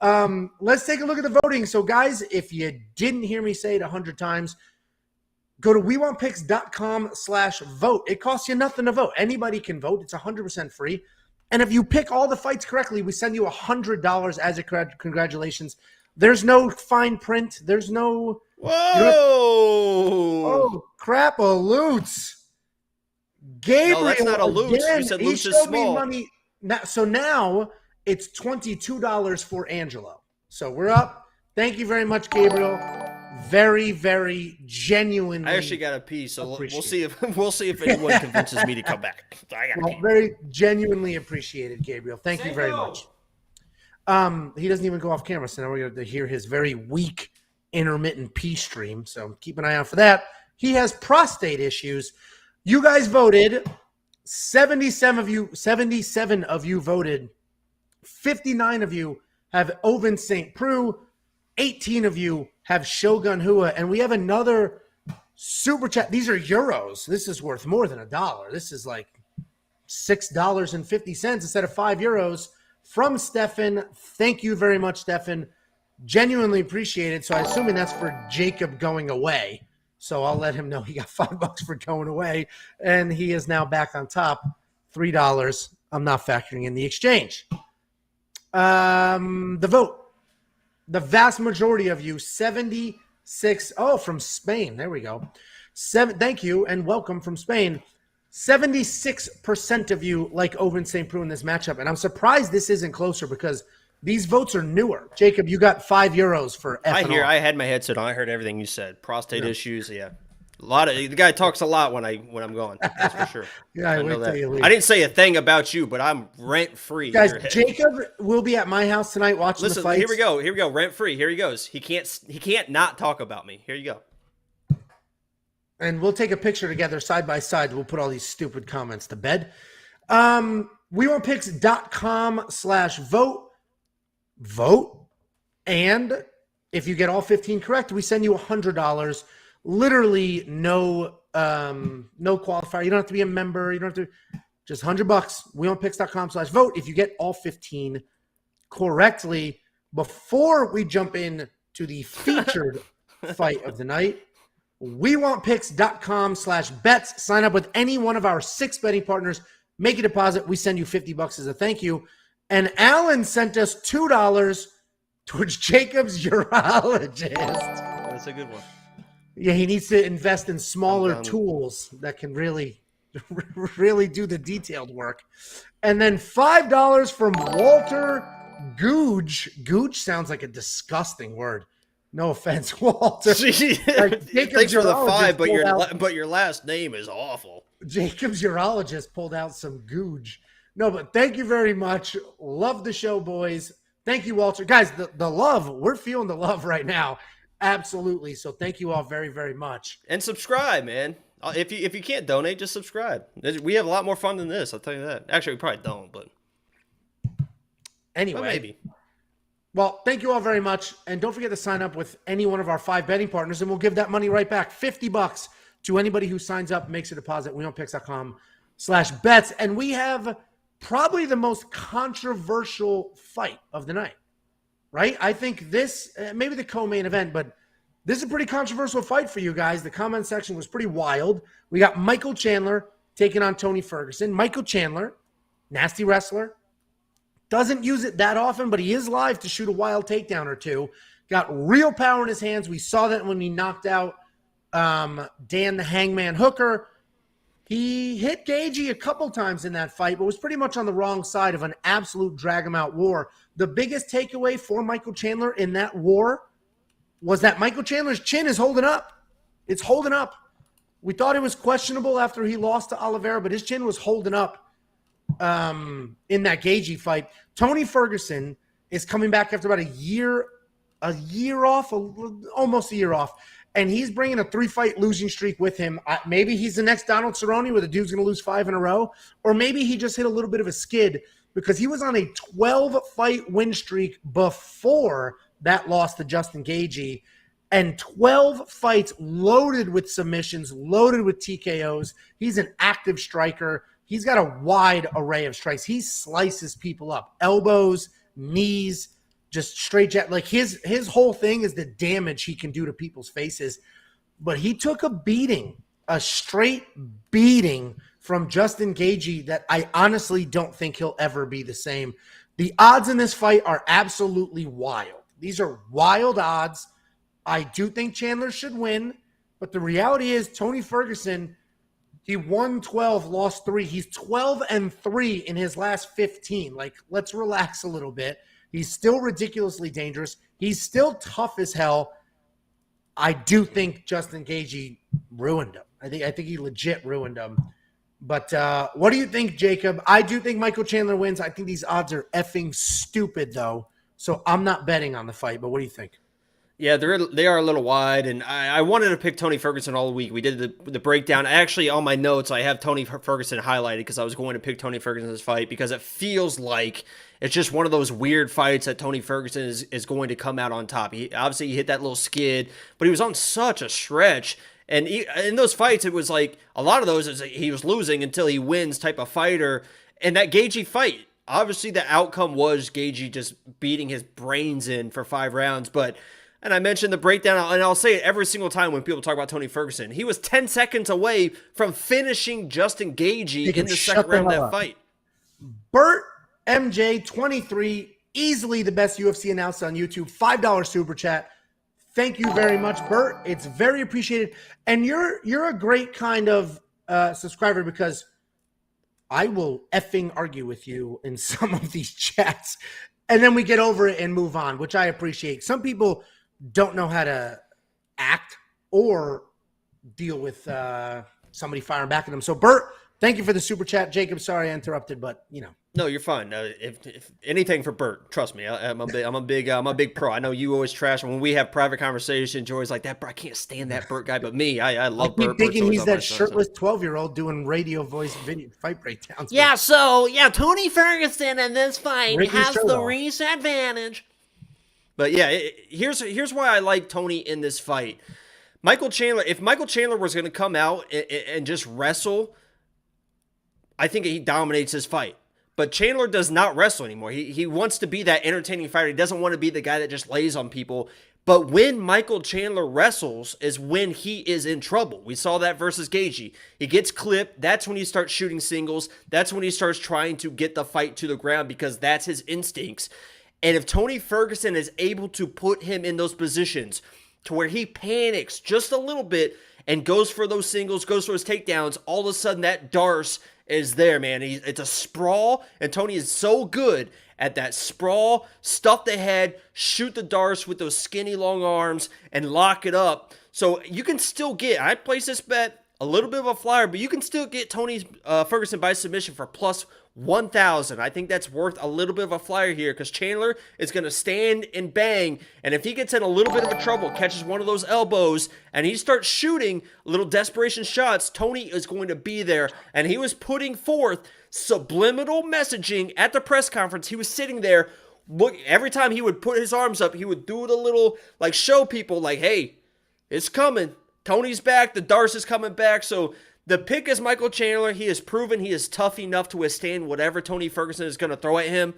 Let's take a look at the voting. So, guys, if you didn't hear me say it 100 times, go to wewantpicks.com/vote. It costs you nothing to vote. Anybody can vote. It's 100% free. And if you pick all the fights correctly, we send you $100 as a congratulations. There's no fine print. There's no. Whoa! Oh, crap! A Lutz. Gabriel. No, that's not a Lutz. You said Lutz is small. Money. So now it's $22 for Angelo. So we're up. Thank you very much, Gabriel. Very, very genuinely. I actually got a piece, so we'll see if anyone convinces me to come back. Very genuinely appreciated, Gabriel. Thank you very much. He doesn't even go off camera, so now we're going to hear his very weak intermittent pee stream. So keep an eye out for that. He has prostate issues. You guys voted. 77 of you voted. 59 of you have Oven St. Preux. 18 of you have Shogun Hua. And we have another super chat. These are euros. This is worth more than $1. This is like $6.50 instead of €5 from Stefan. Thank you very much, Stefan. Genuinely appreciated. So I'm assuming that's for Jacob going away. So I'll let him know he got $5 for going away. And he is now back on top. $3. I'm not factoring in the exchange. The vote. The vast majority of you, 76. Oh, from Spain. There we go. Thank you and welcome from Spain. 76% of you like Oven St. Preux in this matchup. And I'm surprised this isn't closer because these votes are newer. Jacob, you got €5 for ethanol. I had my headset on. I heard everything you said. Prostate issues, yeah. The guy talks a lot when I'm gone. That's for sure. Yeah, I wait till you leave. I didn't say a thing about you, but I'm rent free. Guys, Jacob will be at my house tonight watching the fights. Here we go. Rent free. Here he goes. He can't not talk about me. Here you go. And we'll take a picture together side by side. We'll put all these stupid comments to bed. WeWantPicks.com/vote. Vote. And if you get all 15 correct, we send you $100. Literally no qualifier. You don't have to be a member. You don't have to. Just $100. WeWantPicks.com/vote. If you get all 15 correctly, before we jump in to the featured fight of the night, WeWantPicks.com/bets. Sign up with any one of our 6 betting partners. Make a deposit. We send you $50 as a thank you. And Alan sent us $2 towards Jacob's urologist. That's a good one. Yeah, he needs to invest in smaller tools that can really do the detailed work. And then $5 from Walter Googe. Googe sounds like a disgusting word. No offense, Walter. Thanks for the 5, but your last name is awful. Jacob's urologist pulled out some Googe. No, but thank you very much. Love the show, boys. Thank you, Walter. Guys, the love, we're feeling the love right now. Absolutely. So thank you all very, very much. And subscribe, man. If you can't donate, just subscribe. We have a lot more fun than this, I'll tell you that. Actually, we probably don't, but anyway. But maybe. Well, thank you all very much. And don't forget to sign up with any one of our 5 betting partners, and we'll give that money right back. $50 to anybody who signs up, makes a deposit. WeWantPicks.com/bets. And we have probably the most controversial fight of the night. Right? I think this, maybe the co-main event, but this is a pretty controversial fight for you guys. The comment section was pretty wild. We got Michael Chandler taking on Tony Ferguson. Michael Chandler, nasty wrestler. Doesn't use it that often, but he is live to shoot a wild takedown or two. Got real power in his hands. We saw that when he knocked out Dan the Hangman Hooker. He hit Gaethje a couple times in that fight, but was pretty much on the wrong side of an absolute drag-him-out war. The biggest takeaway for Michael Chandler in that war was that Michael Chandler's chin is holding up. It's holding up. We thought it was questionable after he lost to Oliveira, but his chin was holding up in that Gaethje fight. Tony Ferguson is coming back after about a year off, almost a year off. And he's bringing a 3-fight losing streak with him. Maybe he's the next Donald Cerrone where the dude's going to lose 5 in a row. Or maybe he just hit a little bit of a skid because he was on a 12-fight win streak before that loss to Justin Gaethje, and 12 fights loaded with submissions, loaded with TKOs. He's an active striker. He's got a wide array of strikes. He slices people up. Elbows, knees, just straight jab. Like his whole thing is the damage he can do to people's faces. But he took a beating, a straight beating from Justin Gaethje that I honestly don't think he'll ever be the same. The odds in this fight are absolutely wild. These are wild odds. I do think Chandler should win, but the reality is Tony Ferguson, he won 12, lost 3. He's 12-3 in his last 15. Like, let's relax a little bit. He's still ridiculously dangerous. He's still tough as hell. I do think Justin Gaethje ruined him. I think he legit ruined him. But what do you think, Jacob? I do think Michael Chandler wins. I think these odds are effing stupid, though. So I'm not betting on the fight. But what do you think? Yeah, they are a little wide, and I wanted to pick Tony Ferguson all week. We did the breakdown. Actually, on my notes, I have Tony Ferguson highlighted because I was going to pick Tony Ferguson's fight because it feels like it's just one of those weird fights that Tony Ferguson is going to come out on top. He hit that little skid, but he was on such a stretch. And in those fights, it was like a lot of those he was losing until he wins type of fighter. And that Gaethje fight, obviously the outcome was Gaethje just beating his brains in for 5 rounds, but... And I mentioned the breakdown, and I'll say it every single time when people talk about Tony Ferguson. He was 10 seconds away from finishing Justin Gaethje in the second round of that fight. Bert MJ 23, easily the best UFC announcer on YouTube. $5 super chat. Thank you very much, Bert. It's very appreciated. And you're a great kind of subscriber because I will effing argue with you in some of these chats, and then we get over it and move on, which I appreciate. Some people don't know how to act or deal with somebody firing back at them. So, Bert, thank you for the super chat. Jacob, sorry I interrupted, but you know. No, you're fine. If anything for Bert, trust me, I'm a big pro. I know you always trash when we have private conversations. You're always like that. I can't stand that Bert guy, but me, I love Bert. Thinking he's that shirtless 12-year-old doing radio voice video fight breakdowns. Yeah, Tony Ferguson in this fight has the Reese advantage. But yeah, here's why I like Tony in this fight. Michael Chandler, if Michael Chandler was going to come out and just wrestle, I think he dominates his fight. But Chandler does not wrestle anymore. He wants to be that entertaining fighter. He doesn't want to be the guy that just lays on people. But when Michael Chandler wrestles is when he is in trouble. We saw that versus Gaethje. He gets clipped. That's when he starts shooting singles. That's when he starts trying to get the fight to the ground because that's his instincts. And if Tony Ferguson is able to put him in those positions to where he panics just a little bit and goes for those singles, goes for his takedowns, all of a sudden that Darce is there, man. It's a sprawl, and Tony is so good at that sprawl, stuff the head, shoot the Darce with those skinny long arms, and lock it up. So you can still get, I place this bet, a little bit of a flyer, but you can still get Tony Ferguson by submission for plus 1,000. I think that's worth a little bit of a flyer here because Chandler is going to stand and bang, and if he gets in a little bit of a trouble, catches one of those elbows, and he starts shooting little desperation shots, Tony is going to be there. And he was putting forth subliminal messaging at the press conference. He was sitting there, look, every time he would put his arms up, he would do the little, like, show people, like, hey, it's coming. Tony's back. The Darce is coming back. So the pick is Michael Chandler. He has proven he is tough enough to withstand whatever Tony Ferguson is going to throw at him.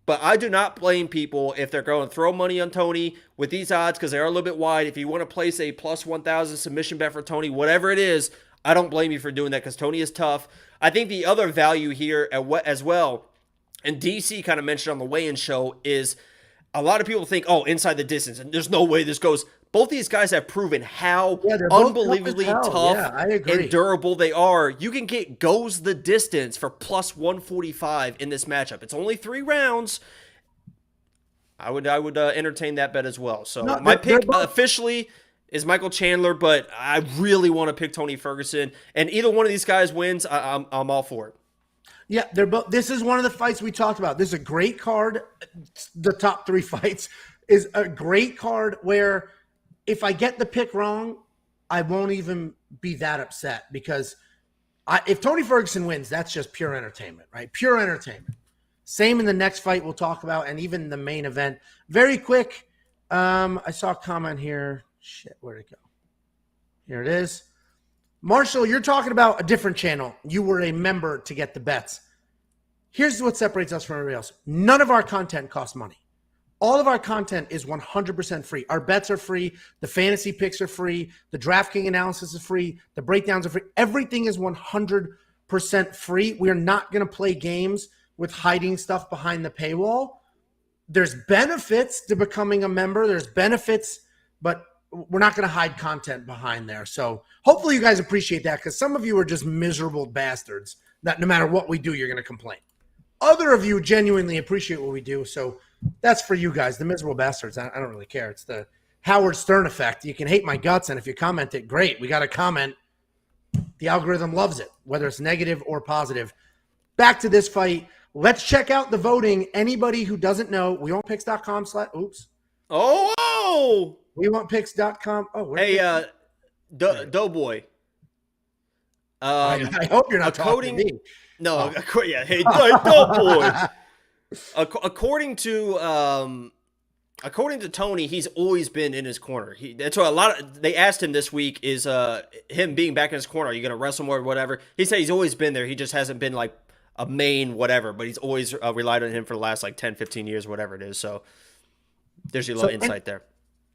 But I do not blame people if they're going to throw money on Tony with these odds because they are a little bit wide. If you want to place a plus 1,000 submission bet for Tony, whatever it is, I don't blame you for doing that because Tony is tough. I think the other value here as well, and DC kind of mentioned on the weigh-in show, is a lot of people think, oh, inside the distance, and there's no way this goes. Both these guys have proven how unbelievably tough and durable they are. You can get goes the distance for plus 145 in this matchup. It's only 3 rounds. I would entertain that bet as well. So my pick officially is Michael Chandler, but I really want to pick Tony Ferguson. And either one of these guys wins, I'm all for it. Yeah, they're both. This is one of the fights we talked about. This is a great card. The top 3 fights is a great card where if I get the pick wrong, I won't even be that upset because if Tony Ferguson wins, that's just pure entertainment, right? Pure entertainment. Same in the next fight we'll talk about and even the main event. Very quick, I saw a comment here. Shit, where'd it go? Here it is. Marshall, you're talking about a different channel. You were a member to get the bets. Here's what separates us from everybody else. None of our content costs money. All of our content is 100% free. Our bets are free. The fantasy picks are free. The DraftKings analysis is free. The breakdowns are free. Everything is 100% free. We are not going to play games with hiding stuff behind the paywall. There's benefits to becoming a member. There's benefits, but we're not going to hide content behind there. So hopefully you guys appreciate that, because some of you are just miserable bastards that no matter what we do, you're going to complain. Other of you genuinely appreciate what we do. So that's for you guys, the miserable bastards. I don't really care. It's the Howard Stern effect. You can hate my guts, and if you comment it, great. We got a comment. The algorithm loves it, whether it's negative or positive. Back to this fight. Let's check out the voting. Anybody who doesn't know, WeWantPicks.com / oops. Oh! WeWantPicks.com. Oh, Hey, Doughboy. I hope you're not talking to me. No, yeah. Hey, Doughboy. According to Tony, he's always been in his corner. That's what they asked him this week is him being back in his corner. Are you going to wrestle more or whatever? He said he's always been there. He just hasn't been like a main whatever, but he's always relied on him for the last like 10, 15 years, whatever it is. So there's your little insight there.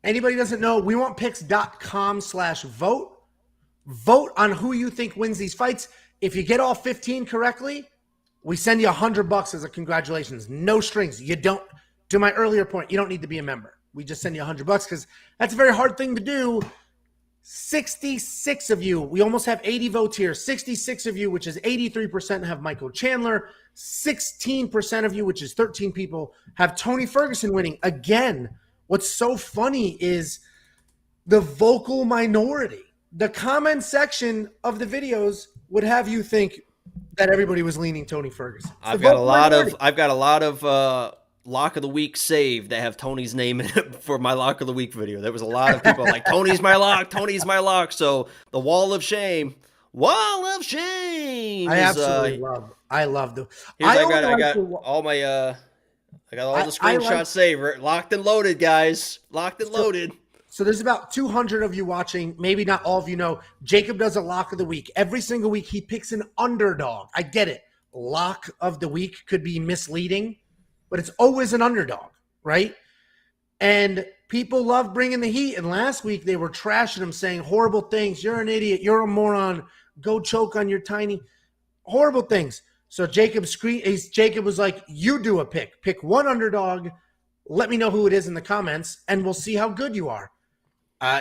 Anybody doesn't know, WeWantPicks.com / vote. Vote on who you think wins these fights. If you get all 15 correctly, we send you $100 as a congratulations. No strings. You don't, to my earlier point, you don't need to be a member. We just send you $100 because that's a very hard thing to do. 66 of you, we almost have 80 votes here. 66 of you, which is 83%, have Michael Chandler. 16% of you, which is 13 people, have Tony Ferguson winning. Again, what's so funny is the vocal minority. The comment section of the videos would have you think that everybody was leaning Tony Ferguson. I've got a lot of lock of the week saved that have Tony's name in it for my lock of the week video. There was a lot of people like Tony's my lock, Tony's my lock. So the wall of shame. I absolutely love. I love the. I got all the screenshots saved. Locked and loaded, guys. Locked and loaded. So there's about 200 of you watching. Maybe not all of you know. Jacob does a lock of the week. Every single week he picks an underdog. I get it. Lock of the week could be misleading, but it's always an underdog, right? And people love bringing the heat. And last week they were trashing him, saying horrible things. You're an idiot. You're a moron. Go choke on your tiny. Horrible things. So Jacob was like, you do a pick. Pick one underdog. Let me know who it is in the comments, and we'll see how good you are.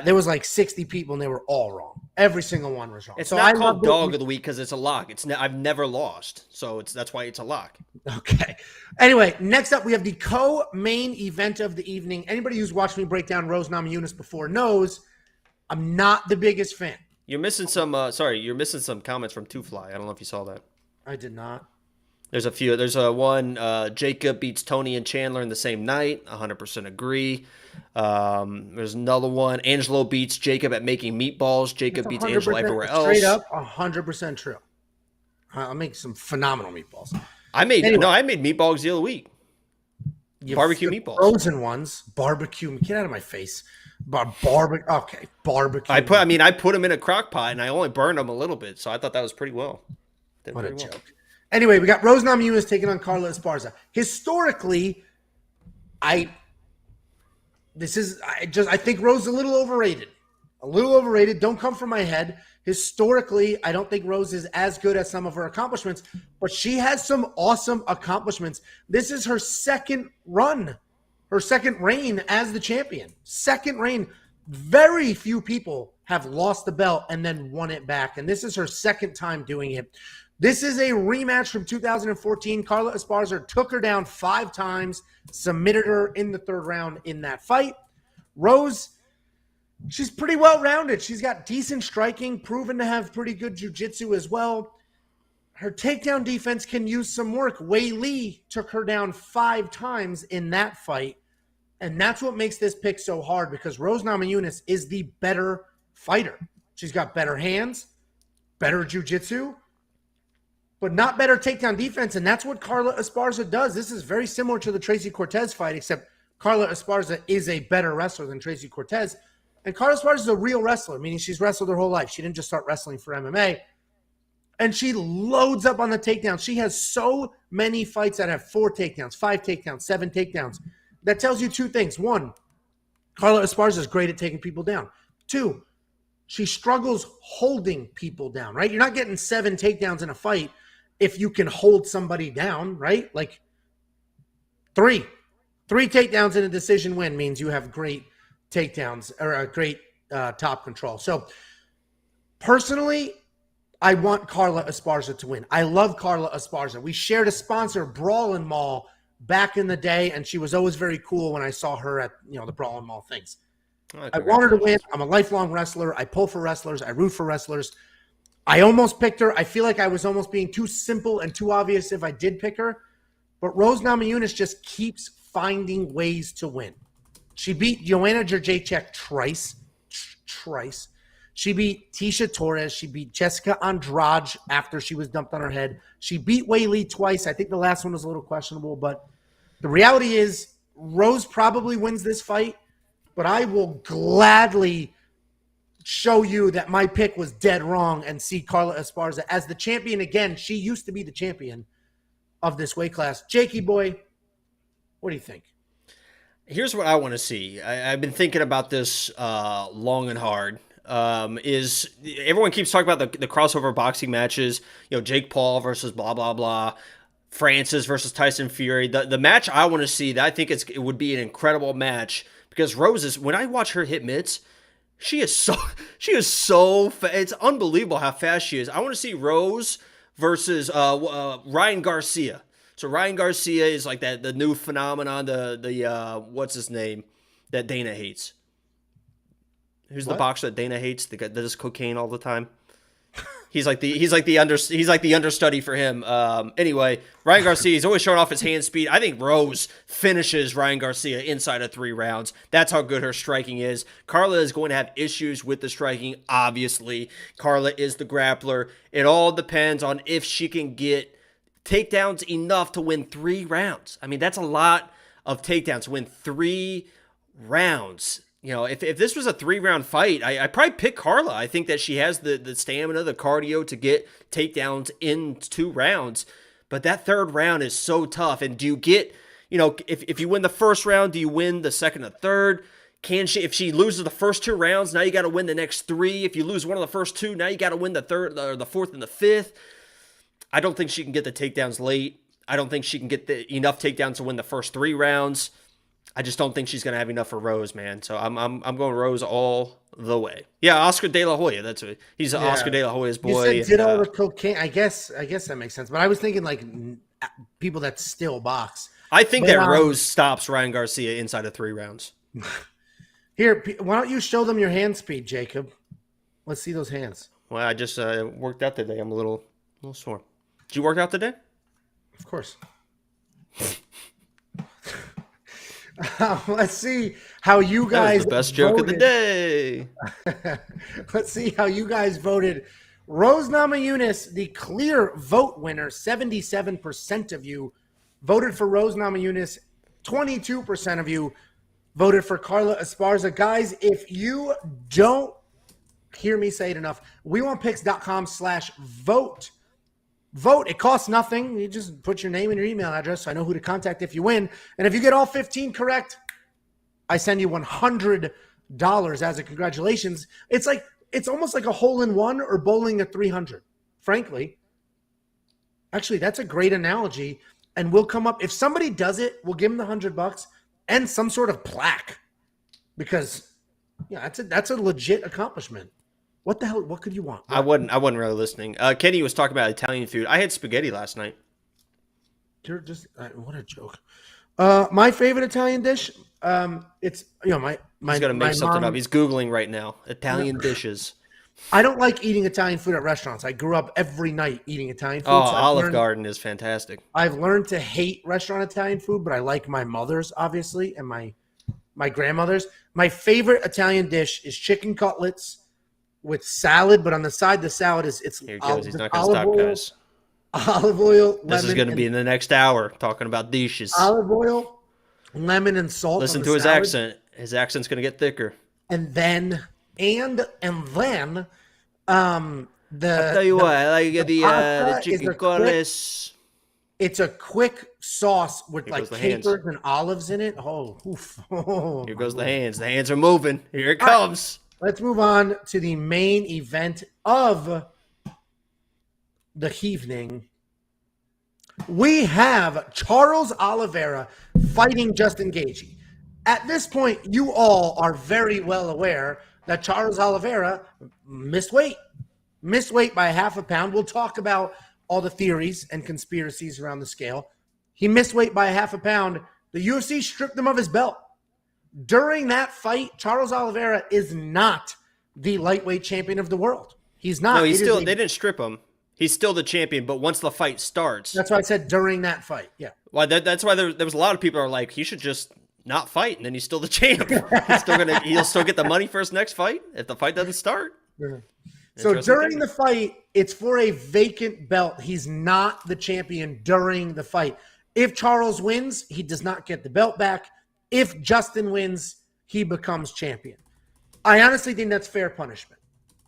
There was like 60 people, and they were all wrong. Every single one was wrong. It's not called dog of the week because it's a lock. I've never lost, so that's why it's a lock. Okay. Anyway, next up we have the co-main event of the evening. Anybody who's watched me break down Rose Namajunas before knows I'm not the biggest fan. You're missing some. You're missing some comments from Two Fly. I don't know if you saw that. I did not. There's a few. There's one. Jacob beats Tony and Chandler in the same night. 100% agree. There's another one. Angelo beats Jacob at making meatballs. Jacob beats Angelo everywhere else. Straight up, 100% true. I'll make some phenomenal meatballs. I made meatballs the other week. Barbecue meatballs. Frozen ones. Barbecue. Get out of my face. Barbecue. Okay, barbecue. I put them in a crock pot and I only burned them a little bit, so I thought that was pretty well. What a joke. Anyway, we got Rose Namajunas taking on Carla Esparza. Historically, I think Rose is a little overrated. A little overrated. Don't come from my head. Historically, I don't think Rose is as good as some of her accomplishments, but she has some awesome accomplishments. This is her second run, her second reign as the champion. Second reign. Very few people have lost the belt and then won it back, and this is her second time doing it. This is a rematch from 2014. Carla Esparza took her down 5 times, submitted her in the 3rd round in that fight. Rose, she's pretty well-rounded. She's got decent striking, proven to have pretty good jiu-jitsu as well. Her takedown defense can use some work. Wei Li took her down 5 times in that fight, and that's what makes this pick so hard because Rose Namajunas is the better fighter. She's got better hands, better jiu-jitsu, but not better takedown defense, and that's what Carla Esparza does. This is very similar to the Tracy Cortez fight, except Carla Esparza is a better wrestler than Tracy Cortez. And Carla Esparza is a real wrestler, meaning she's wrestled her whole life. She didn't just start wrestling for MMA. And she loads up on the takedowns. She has so many fights that have 4 takedowns, 5 takedowns, 7 takedowns. That tells you 2 things. 1, Carla Esparza is great at taking people down. 2, she struggles holding people down, right? You're not getting 7 takedowns in a fight if you can hold somebody down, right? Like 3 takedowns in a decision win means you have great takedowns or a great top control. So personally, I want Carla Esparza to win. I love Carla Esparza. We shared a sponsor, Brawlin' Mall, back in the day, and she was always very cool when I saw her at the Brawlin' Mall things. I want her to win. I'm a lifelong wrestler. I pull for wrestlers. I root for wrestlers. I almost picked her. I feel like I was almost being too simple and too obvious if I did pick her. But Rose Namajunas just keeps finding ways to win. She beat Joanna Jędrzejczyk twice. She beat Tisha Torres. She beat Jessica Andrade after she was dumped on her head. She beat Wei Li twice. I think the last one was a little questionable, but the reality is Rose probably wins this fight, but I will gladly show you that my pick was dead wrong and see Carla Esparza as the champion again. She used to be the champion of this weight class. Jakey boy, what do you think? Here's what I want to see. I've been thinking about this long and hard. Is everyone keeps talking about the crossover boxing matches, Jake Paul versus blah, blah, blah, Francis versus Tyson Fury. The match I want to see, that I think it would be an incredible match, because Rose when I watch her hit mitts, she is so it's unbelievable how fast she is. I want to see Rose versus Ryan Garcia. So Ryan Garcia is like the new phenomenon, the what's his name that Dana hates. Who's the boxer that Dana hates? The guy that does cocaine all the time. He's like the understudy for him. Anyway, Ryan Garcia, he's always showing off his hand speed. I think Rose finishes Ryan Garcia inside of 3 rounds. That's how good her striking is. Carla is going to have issues with the striking, obviously. Carla is the grappler. It all depends on if she can get takedowns enough to win 3 rounds. I mean, that's a lot of takedowns to win 3 rounds. If this was a 3-round fight, I probably pick Carla. I think that she has the stamina, the cardio to get takedowns in 2 rounds. But that 3rd round is so tough. And do you get, if you win the 1st round, do you win the 2nd and 3rd? If she loses the first 2 rounds, now you got to win the next 3. If you lose one of the first 2, now you got to win the 3rd or the 4th and the 5th. I don't think she can get the takedowns late. I don't think she can get enough takedowns to win the first 3 rounds. I just don't think she's going to have enough for Rose, man. So I'm going Rose all the way. Yeah, Oscar De La Hoya. He's Oscar De La Hoya's boy. You said did all the cocaine. I guess that makes sense. But I was thinking like people that still box. I think that Rose stops Ryan Garcia inside of 3 rounds. Here, why don't you show them your hand speed, Jacob? Let's see those hands. Well, I just worked out today. I'm a little sore. Did you work out today? Of course. Let's see how you guys. That was the best joke of the day. Let's see how you guys voted. Rose Namajunas, the clear vote winner. 77% of you voted for Rose Namajunas. 22% of you voted for Carla Esparza. Guys, if you don't hear me say it enough, WeWantPicks.com/vote. Vote. It costs nothing. You just put your name and your email address so I know who to contact if you win. And if you get all 15 correct, I send you $100 as a congratulations. It's almost like a hole-in-one or bowling a 300, frankly. Actually, that's a great analogy. And we'll come up, if somebody does it, we'll give them the $100 and some sort of plaque, because that's a legit accomplishment. What the hell? What could you want? I wasn't really listening. Kenny was talking about Italian food. I had spaghetti last night. You're just what a joke. My favorite Italian dish. It's my. He's gonna make something up. He's Googling right now. Italian dishes. I don't like eating Italian food at restaurants. I grew up every night eating Italian food. Oh, Olive Garden is fantastic. I've learned to hate restaurant Italian food, but I like my mother's, obviously, and my grandmother's. My favorite Italian dish is chicken cutlets with salad, but on the side, the salad is Here he goes. He's not going to stop, guys. Olive oil. This is going to be in the next hour talking about dishes. Olive oil, lemon and salt. Listen on to the his salad. accent. His accent's going to get thicker. And then, the Tell you what, I like the pasta is chicken a quick- Cortez. It's a quick sauce with Here like goes the hands. capers and olives in it. Oh, oof. Here goes the hands. The hands are moving. Here it comes. Let's move on to the main event of the evening. We have Charles Oliveira fighting Justin Gaethje. At this point, you all are very well aware that Charles Oliveira missed weight by half a pound. We'll talk about all the theories and conspiracies around the scale. He missed weight by half a pound. The UFC stripped him of his belt. During that fight, Charles Oliveira is not the lightweight champion of the world. He's not. No, he's It is still. a- They didn't strip him. He's still the champion. But once the fight starts, That's why I said during that fight. Yeah. well, that's why there was a lot of people are like, he should just not fight, and then he's still the champ. He'll still get the money for his next fight if the fight doesn't start. So Interesting during thing. the fight, it's for a vacant belt. He's not the champion during the fight. If Charles wins, he does not get the belt back. If Justin wins, he becomes champion. I honestly think that's fair punishment.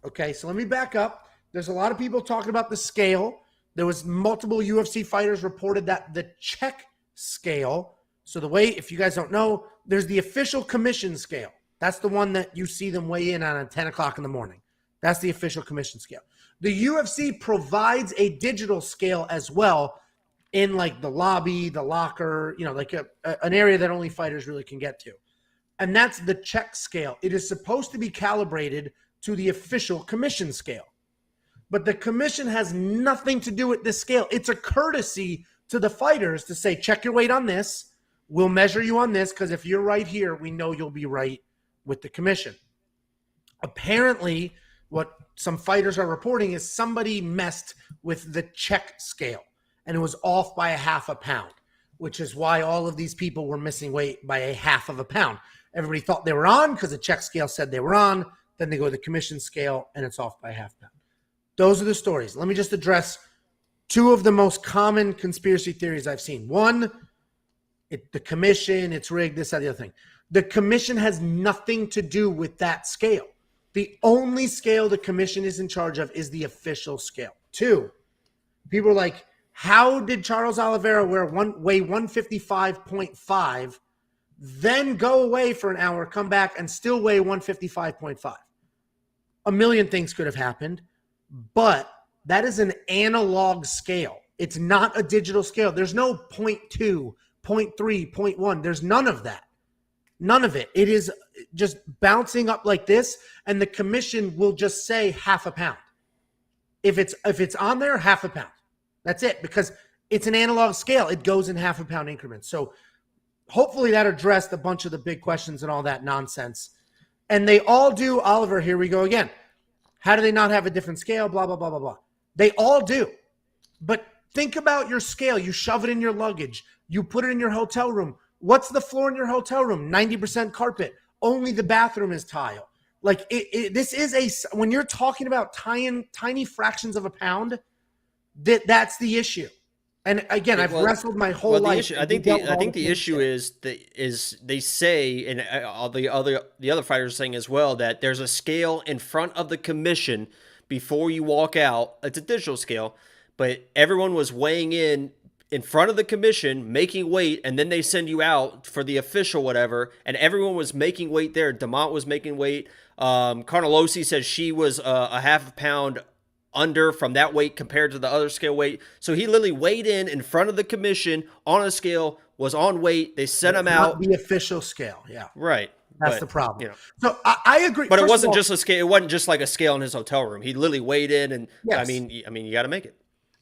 Okay, so let me back up. There's a lot of people talking about the scale. There was multiple UFC fighters reported that the check scale. So the way, if you guys don't know, there's the official commission scale. That's the one that you see them weigh in on at 10 o'clock in the morning. That's the official commission scale. The UFC provides a digital scale as well in like the lobby, the locker, like an area that only fighters really can get to. And that's the check scale. It is supposed to be calibrated to the official commission scale. But the commission has nothing to do with this scale. It's a courtesy to the fighters to say, check your weight on this. We'll measure you on this because if you're right here, we know you'll be right with the commission. Apparently, what some fighters are reporting is somebody messed with the check scale and it was off by a half a pound, which is why all of these people were missing weight by a half of a pound. Everybody thought they were on because the check scale said they were on. Then they go to the commission scale and it's off by a half pound. Those are the stories. Let me just address two of the most common conspiracy theories I've seen. One, the commission, it's rigged, this, that, the other thing. The commission has nothing to do with that scale. The only scale the commission is in charge of is the official scale. Two, people are like, how did Charles Oliveira weigh 155.5, then go away for an hour, come back, and still weigh 155.5? A million things could have happened, but that is an analog scale. It's not a digital scale. There's no 0.2, 0.3, 0.1. There's none of that. None of it. It is just bouncing up like this, and the commission will just say half a pound. If it's on there, half a pound. That's it, because it's an analog scale. It goes in half a pound increments. So hopefully that addressed a bunch of the big questions and all that nonsense. And they all do. Oliver, here we go again. How do they not have a different scale? Blah, blah, blah, blah, blah. They all do. But think about your scale. You shove it in your luggage. You put it in your hotel room. What's the floor in your hotel room? 90% carpet. Only the bathroom is tile. Like this is when you're talking about tiny fractions of a pound, that's the issue. And again, I've wrestled my whole life. I think the issue is they say, and all the other fighters are saying as well, that there's a scale in front of the commission before you walk out. It's a digital scale, but everyone was weighing in front of the commission, making weight, and then they send you out for the official whatever, and everyone was making weight there. Dumont was making weight. Carnelossi says she was a half a pound under from that weight compared to the other scale weight. So he literally weighed in front of the commission on a scale, was on weight. They sent him out. The official scale, yeah. Right. That's the problem. So I agree. But it wasn't just a scale. It wasn't just like a scale in his hotel room. He literally weighed in, and yes. I mean, you got to make it.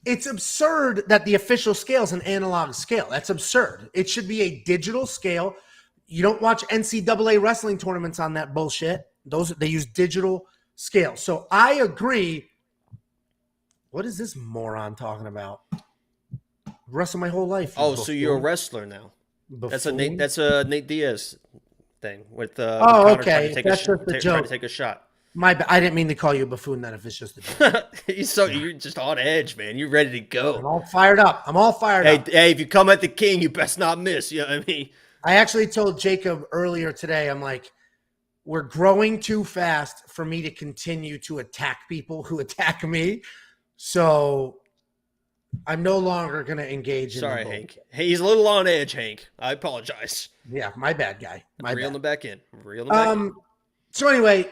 It's absurd that the official scale is an analog scale. That's absurd. It should be a digital scale. You don't watch NCAA wrestling tournaments on that bullshit. They use digital scales. So I agree. What is this moron talking about? Wrestled my whole life. Oh, so you're a wrestler now? Buffoon? That's a Nate Diaz thing with Connor okay. That's just a joke. Trying to take a shot. I didn't mean to call you a buffoon then if it's just a joke. You're just on edge, man. You're ready to go. I'm all fired up. Hey, Hey, if you come at the king, you best not miss. You know what I mean? I actually told Jacob earlier today, I'm like, we're growing too fast for me to continue to attack people who attack me. So I'm no longer going to engage in Sorry, the Hank. Hey, he's a little on edge, Hank. I apologize. Yeah, my bad, guy. My Reeling bad. him back in. Reeling him back in. So anyway,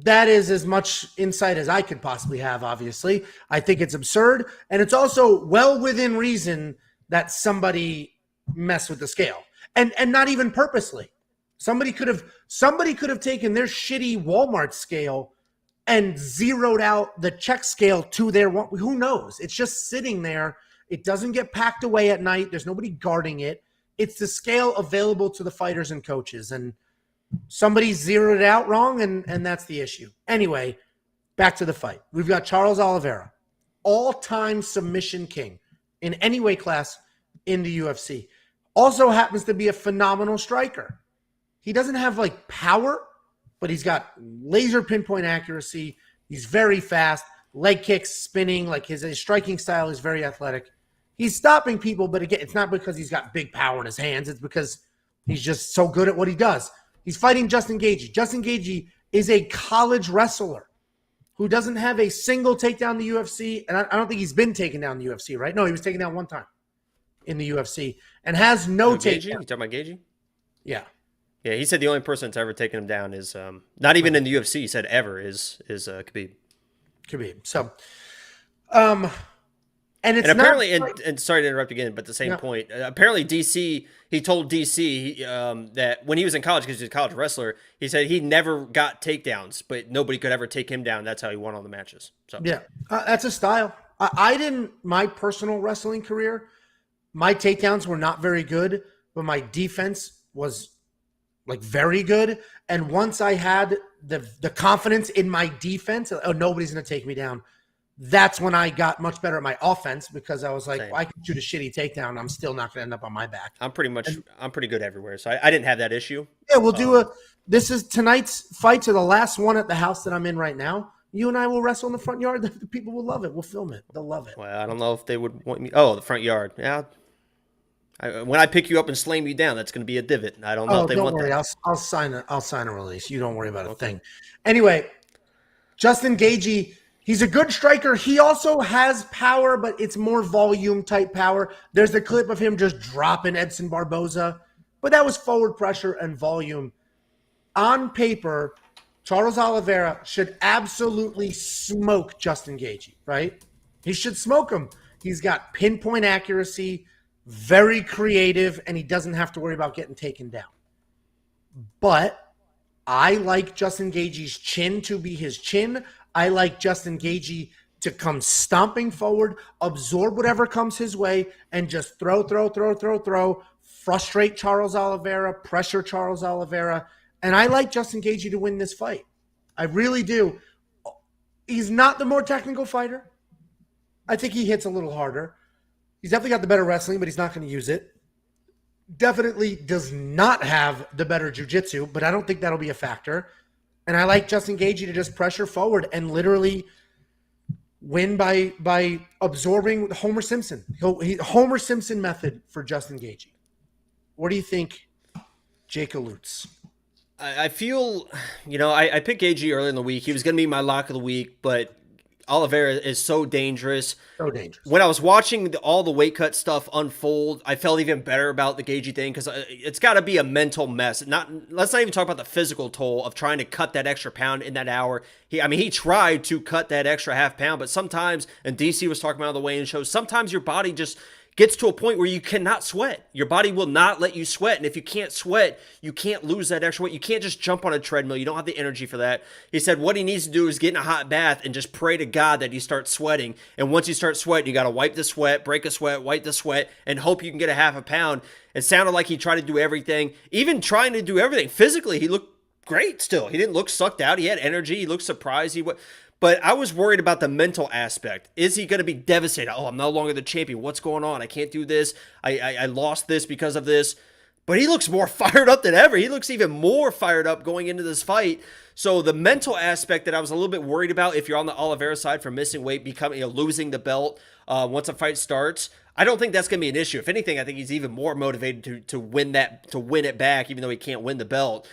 that is as much insight as I could possibly have, obviously. I think it's absurd. And it's also well within reason that somebody mess with the scale. And not even purposely. Somebody could have taken their shitty Walmart scale and zeroed out the check scale to their one. Who knows? It's just sitting there. It doesn't get packed away at night. There's nobody guarding it. It's the scale available to the fighters and coaches. And somebody zeroed it out wrong, and that's the issue. Anyway, back to the fight. We've got Charles Oliveira, all-time submission king in any weight class in the UFC. Also happens to be a phenomenal striker. He doesn't have like power, but he's got laser pinpoint accuracy. He's very fast, leg kicks, spinning. Like his striking style is very athletic. He's stopping people, but again, it's not because he's got big power in his hands. It's because he's just so good at what he does. He's fighting Justin Gaethje. Justin Gaethje is a college wrestler who doesn't have a single takedown in the UFC, and I don't think he's been taken down in the UFC, right? No, he was taken down one time in the UFC and has no takedown. You talking about Gaethje? Yeah. Yeah, he said the only person that's ever taken him down is not even in the UFC. He said ever is Khabib. Khabib. So, and it's and apparently, not and sorry to interrupt again, but at the same point, apparently DC, he told DC that when he was in college, because he's a college wrestler, he said he never got takedowns, but nobody could ever take him down. That's how he won all the matches. So yeah, that's a style. I didn't. My personal wrestling career, my takedowns were not very good, but my defense was like very good. And once I had the confidence in my defense, nobody's going to take me down. That's when I got much better at my offense because I was like, well, I can shoot a shitty takedown. I'm still not going to end up on my back. I'm pretty good everywhere. So I didn't have that issue. Yeah, we'll do this is tonight's fights are the last one at the house that I'm in right now. You and I will wrestle in the front yard. The people will love it. We'll film it. They'll love it. Well, I don't know if they would want me. Oh, the front yard. Yeah. When I pick you up and slam you down, that's going to be a divot. I don't know if they want that. I'll sign a release. You don't worry about a thing. Anyway, Justin Gaethje, he's a good striker. He also has power, but it's more volume type power. There's the clip of him just dropping Edson Barboza, but that was forward pressure and volume. On paper, Charles Oliveira should absolutely smoke Justin Gaethje, right? He should smoke him. He's got pinpoint accuracy, very creative, and he doesn't have to worry about getting taken down. But I like Justin Gaethje's chin to be his chin. I like Justin Gaethje to come stomping forward, absorb whatever comes his way, and just throw, frustrate Charles Oliveira, pressure Charles Oliveira. And I like Justin Gaethje to win this fight. I really do. He's not the more technical fighter. I think he hits a little harder. He's definitely got the better wrestling, but he's not going to use it. Definitely does not have the better jiu-jitsu, but I don't think that'll be a factor. And I like Justin Gaethje to just pressure forward and literally win by absorbing Homer Simpson. Homer Simpson method for Justin Gaethje. What do you think, Jake Lutz? I feel, I picked Gaethje early in the week. He was going to be my lock of the week, but Oliveira is so dangerous. So dangerous. When I was watching all the weight cut stuff unfold, I felt even better about the Gaethje thing because it's got to be a mental mess. Let's not even talk about the physical toll of trying to cut that extra pound in that hour. He tried to cut that extra half pound, but sometimes, and DC was talking about the weigh-in show, sometimes your body just gets to a point where you cannot sweat. Your body will not let you sweat. And if you can't sweat, you can't lose that extra weight. You can't just jump on a treadmill. You don't have the energy for that. He said what he needs to do is get in a hot bath and just pray to God that he starts sweating. And once you start sweating, you got to wipe the sweat, break a sweat, wipe the sweat, and hope you can get a half a pound. It sounded like he tried to do everything. Even trying to do everything. Physically, he looked great still. He didn't look sucked out. He had energy. He looked surprised. But I was worried about the mental aspect. Is he going to be devastated? Oh, I'm no longer the champion. What's going on? I can't do this. I lost this because of this. But he looks more fired up than ever. He looks even more fired up going into this fight. So the mental aspect that I was a little bit worried about if you're on the Oliveira side for missing weight, losing the belt once a fight starts, I don't think that's going to be an issue. If anything, I think he's even more motivated to win it back, even though he can't win the belt.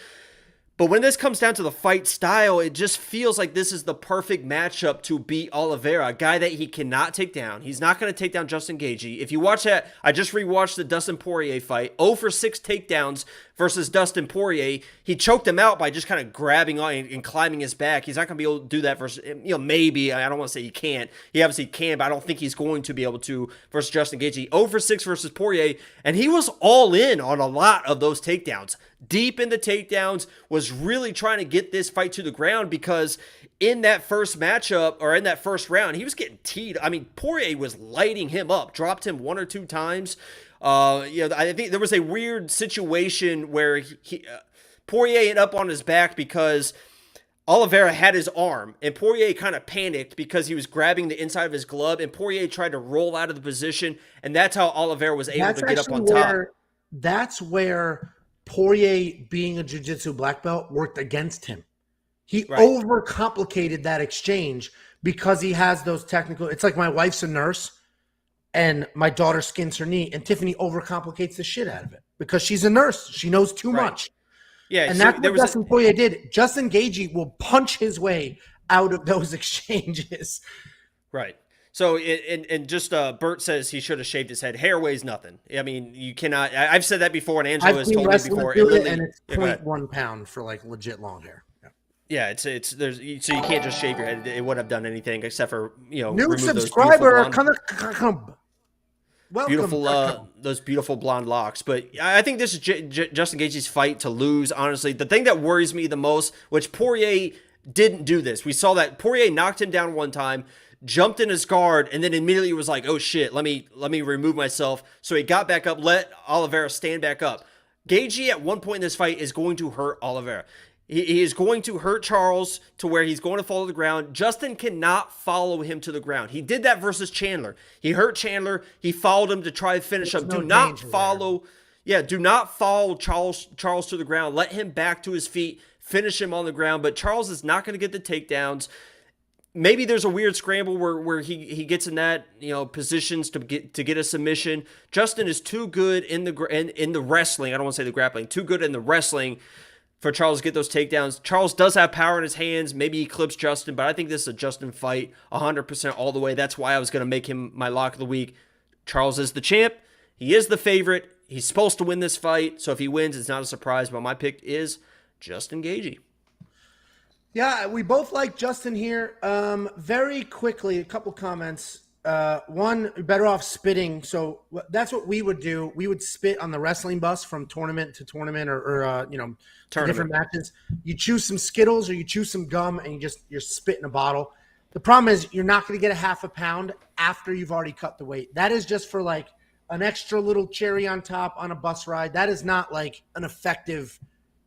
But when this comes down to the fight style, it just feels like this is the perfect matchup to beat Oliveira, a guy that he cannot take down. He's not going to take down Justin Gaethje. If you watch that, I just rewatched the Dustin Poirier fight. 0 for 6 takedowns versus Dustin Poirier. He choked him out by just kind of grabbing on and climbing his back. He's not going to be able to do that versus, maybe. I don't want to say he can't. He obviously can, but I don't think he's going to be able to versus Justin Gaethje. 0 for 6 versus Poirier, and he was all in on a lot of those takedowns. Deep in the takedowns, was really trying to get this fight to the ground because in that first matchup, or in that first round, he was getting teed. I mean, Poirier was lighting him up, dropped him 1 or 2 times. I think there was a weird situation where Poirier ended up on his back because Oliveira had his arm, and Poirier kind of panicked because he was grabbing the inside of his glove, and Poirier tried to roll out of the position, and that's how Oliveira was able to get up on top. That's where Poirier, being a jiu-jitsu black belt, worked against him. He overcomplicated that exchange because he has those technical. It's like my wife's a nurse and my daughter skins her knee, and Tiffany overcomplicates the shit out of it because she's a nurse. She knows too much. Yeah, and that's what Justin Poirier did. Justin Gaethje will punch his way out of those exchanges. Right. So, and just Bert says he should have shaved his head. Hair weighs nothing. I mean, you cannot. I've said that before, and Angelo has told me before. And it's 0.1 pound for like legit long hair. Yeah, so you can't just shave your head. It wouldn't have done anything except for new subscriber. Welcome. Beautiful, those beautiful blonde locks. But I think this is Justin Gaethje's fight to lose. Honestly, the thing that worries me the most, which Poirier didn't do this. We saw that Poirier knocked him down one time, jumped in his guard, and then immediately was like, oh shit, let me remove myself. So he got back up, let Oliveira stand back up. Gaethje at one point in this fight is going to hurt Oliveira. He is going to hurt Charles to where he's going to fall to the ground. Justin cannot follow him to the ground. He did that versus Chandler. He hurt Chandler. He followed him to try to finish him. Do not follow Charles to the ground. Let him back to his feet, finish him on the ground. But Charles is not going to get the takedowns. Maybe there's a weird scramble where he gets in that positions to get a submission. Justin is too good in the wrestling. I don't want to say the grappling. Too good in the wrestling for Charles to get those takedowns. Charles does have power in his hands. Maybe he clips Justin, but I think this is a Justin fight 100% all the way. That's why I was going to make him my lock of the week. Charles is the champ. He is the favorite. He's supposed to win this fight, so if he wins, it's not a surprise, but my pick is Justin Gaethje. Yeah, we both like Justin here. Very quickly, a couple comments. One, better off spitting. So that's what we would do. We would spit on the wrestling bus from tournament to tournament or different matches. You choose some Skittles or you choose some gum and you're spitting a bottle. The problem is you're not going to get a half a pound after you've already cut the weight. That is just for like an extra little cherry on top on a bus ride. That is not like an effective,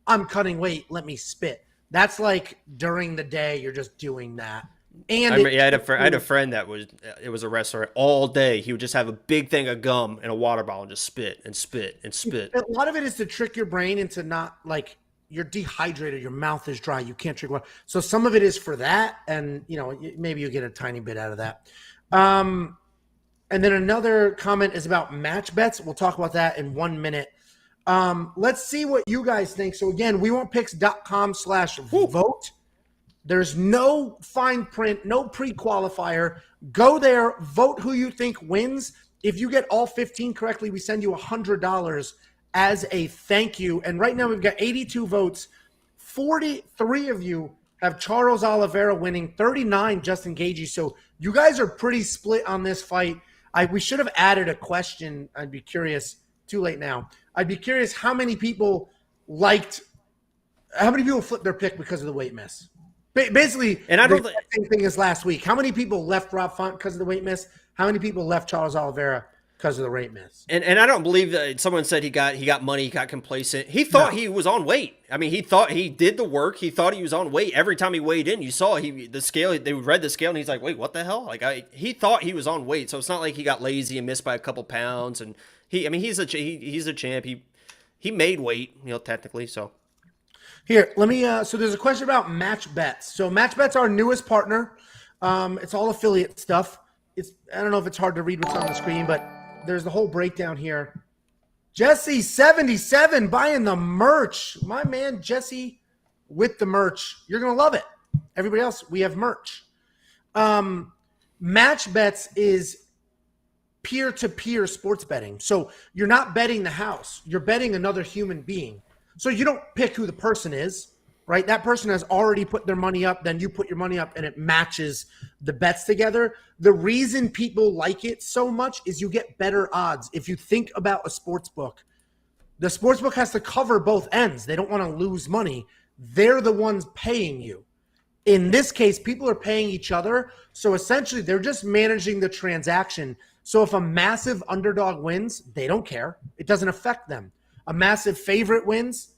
I'm cutting weight, let me spit. That's like during the day, you're just doing that. And I had a friend that was a wrestler all day. He would just have a big thing of gum and a water bottle and just spit and spit and spit. A lot of it is to trick your brain into not like you're dehydrated, your mouth is dry, you can't drink water. So some of it is for that, and maybe you get a tiny bit out of that. And then another comment is about match bets. We'll talk about that in 1 minute. Let's see what you guys think. So again, wewantpicks.com/vote. There's no fine print, no pre-qualifier. Go there, vote who you think wins. If you get all 15 correctly, we send you $100 as a thank you. And right now we've got 82 votes. 43 of you have Charles Oliveira winning, 39 Justin Gaethje. So you guys are pretty split on this fight. We should have added a question. I'd be curious. Too late now. I'd be curious how many people flipped their pick because of the weight miss. Basically, and I don't the same thing as last week. How many people left Rob Font because of the weight miss? How many people left Charles Oliveira because of the weight miss? And I don't believe that someone said he got money, he got complacent. He thought he was on weight. I mean, he thought he did the work. He thought he was on weight every time he weighed in. You saw the scale. They read the scale, and he's like, "Wait, what the hell?" He thought he was on weight. So it's not like he got lazy and missed by a couple pounds. And he's a champ. He made weight, technically. So. Here, let me. So there's a question about Match Bets. So Match Bets, our newest partner. It's all affiliate stuff. I don't know if it's hard to read what's on the screen, but there's the whole breakdown here. Jesse77 buying the merch. My man Jesse with the merch. You're going to love it. Everybody else, we have merch. Match bets is peer-to-peer sports betting. So you're not betting the house. You're betting another human being. So you don't pick who the person is, right? That person has already put their money up. Then you put your money up and it matches the bets together. The reason people like it so much is you get better odds. If you think about a sports book, the sports book has to cover both ends. They don't want to lose money. They're the ones paying you. In this case, people are paying each other. So essentially, they're just managing the transaction. So if a massive underdog wins, they don't care. It doesn't affect them. A massive favorite wins,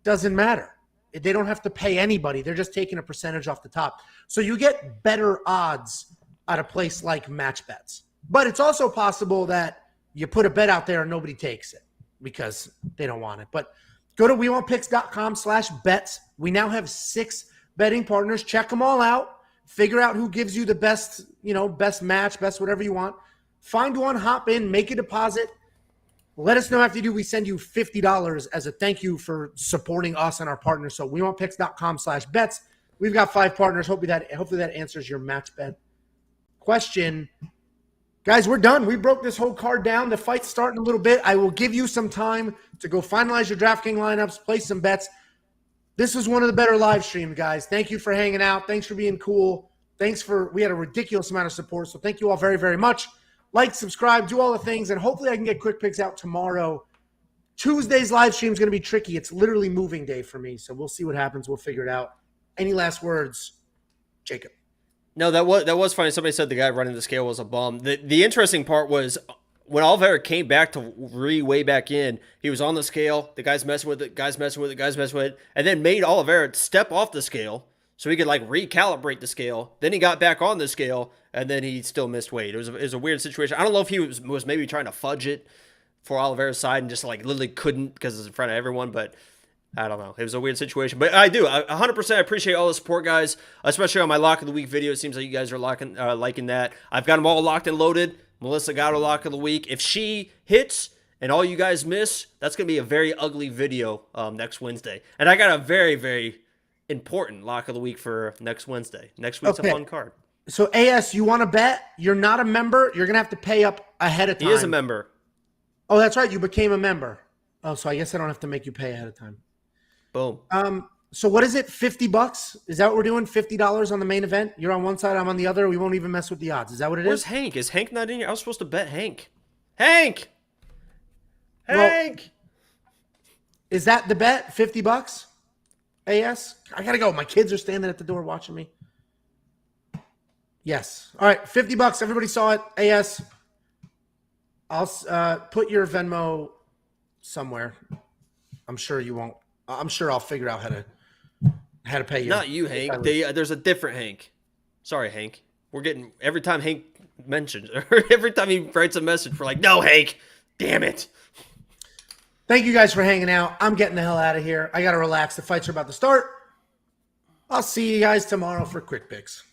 doesn't matter. They don't have to pay anybody. They're just taking a percentage off the top. So you get better odds at a place like Match Bets. But it's also possible that you put a bet out there and nobody takes it because they don't want it. But go to wewantpicks.com/bets. We now have 6 betting partners. Check them all out. Figure out who gives you the best, best match, best whatever you want. Find one, hop in, make a deposit. Let us know after you do. We send you $50 as a thank you for supporting us and our partners. So wewantpicks.com/bets. We've got 5 partners. Hopefully that answers your match bet question. Guys, we're done. We broke this whole card down. The fight's starting a little bit. I will give you some time to go finalize your DraftKings lineups, place some bets. This was one of the better live streams, guys. Thank you for hanging out. Thanks for being cool. We had a ridiculous amount of support. So thank you all very, very much. Like, subscribe, do all the things, and hopefully I can get quick picks out tomorrow. Tuesday's live stream is going to be tricky. It's literally moving day for me, so we'll see what happens. We'll figure it out. Any last words, Jacob? No, that was funny. Somebody said the guy running the scale was a bum. The interesting part was when Oliveira came back to way back in, he was on the scale. The guy's messing with it, guys messing with it, and then made Oliveira step off the scale so he could recalibrate the scale. Then he got back on the scale, and then he still missed weight. It was a weird situation. I don't know if he was maybe trying to fudge it for Oliveira's side and just literally couldn't because it's in front of everyone, but I don't know. It was a weird situation. But I 100% appreciate all the support, guys, especially on my Lock of the Week video. It seems like you guys are liking that. I've got them all locked and loaded. Melissa Gatto Lock of the Week. If she hits and all you guys miss, that's going to be a very ugly video next Wednesday. And I got a very, very important Lock of the Week for next Wednesday. Next week's a fun card. So, AS, you want to bet? You're not a member. You're going to have to pay up ahead of time. He is a member. Oh, that's right. You became a member. Oh, so I guess I don't have to make you pay ahead of time. Boom. So what is it? $50? Is that what we're doing? $50 on the main event? You're on one side, I'm on the other. We won't even mess with the odds. Is that what it Where's is? Hank? Is Hank not in here? I was supposed to bet Hank. Hank! Is that the bet? $50? AS? I gotta go. My kids are standing at the door watching me. Yes. All right, $50. Everybody saw it. AS. I'll put your Venmo somewhere. I'm sure you won't. I'm sure I'll figure out how to pay you. Not you, Hank. There's a different Hank. Sorry, Hank. We're getting every time Hank mentions, or every time he writes a message, we're like, no, Hank. Damn it. Thank you guys for hanging out. I'm getting the hell out of here. I got to relax. The fights are about to start. I'll see you guys tomorrow for quick picks.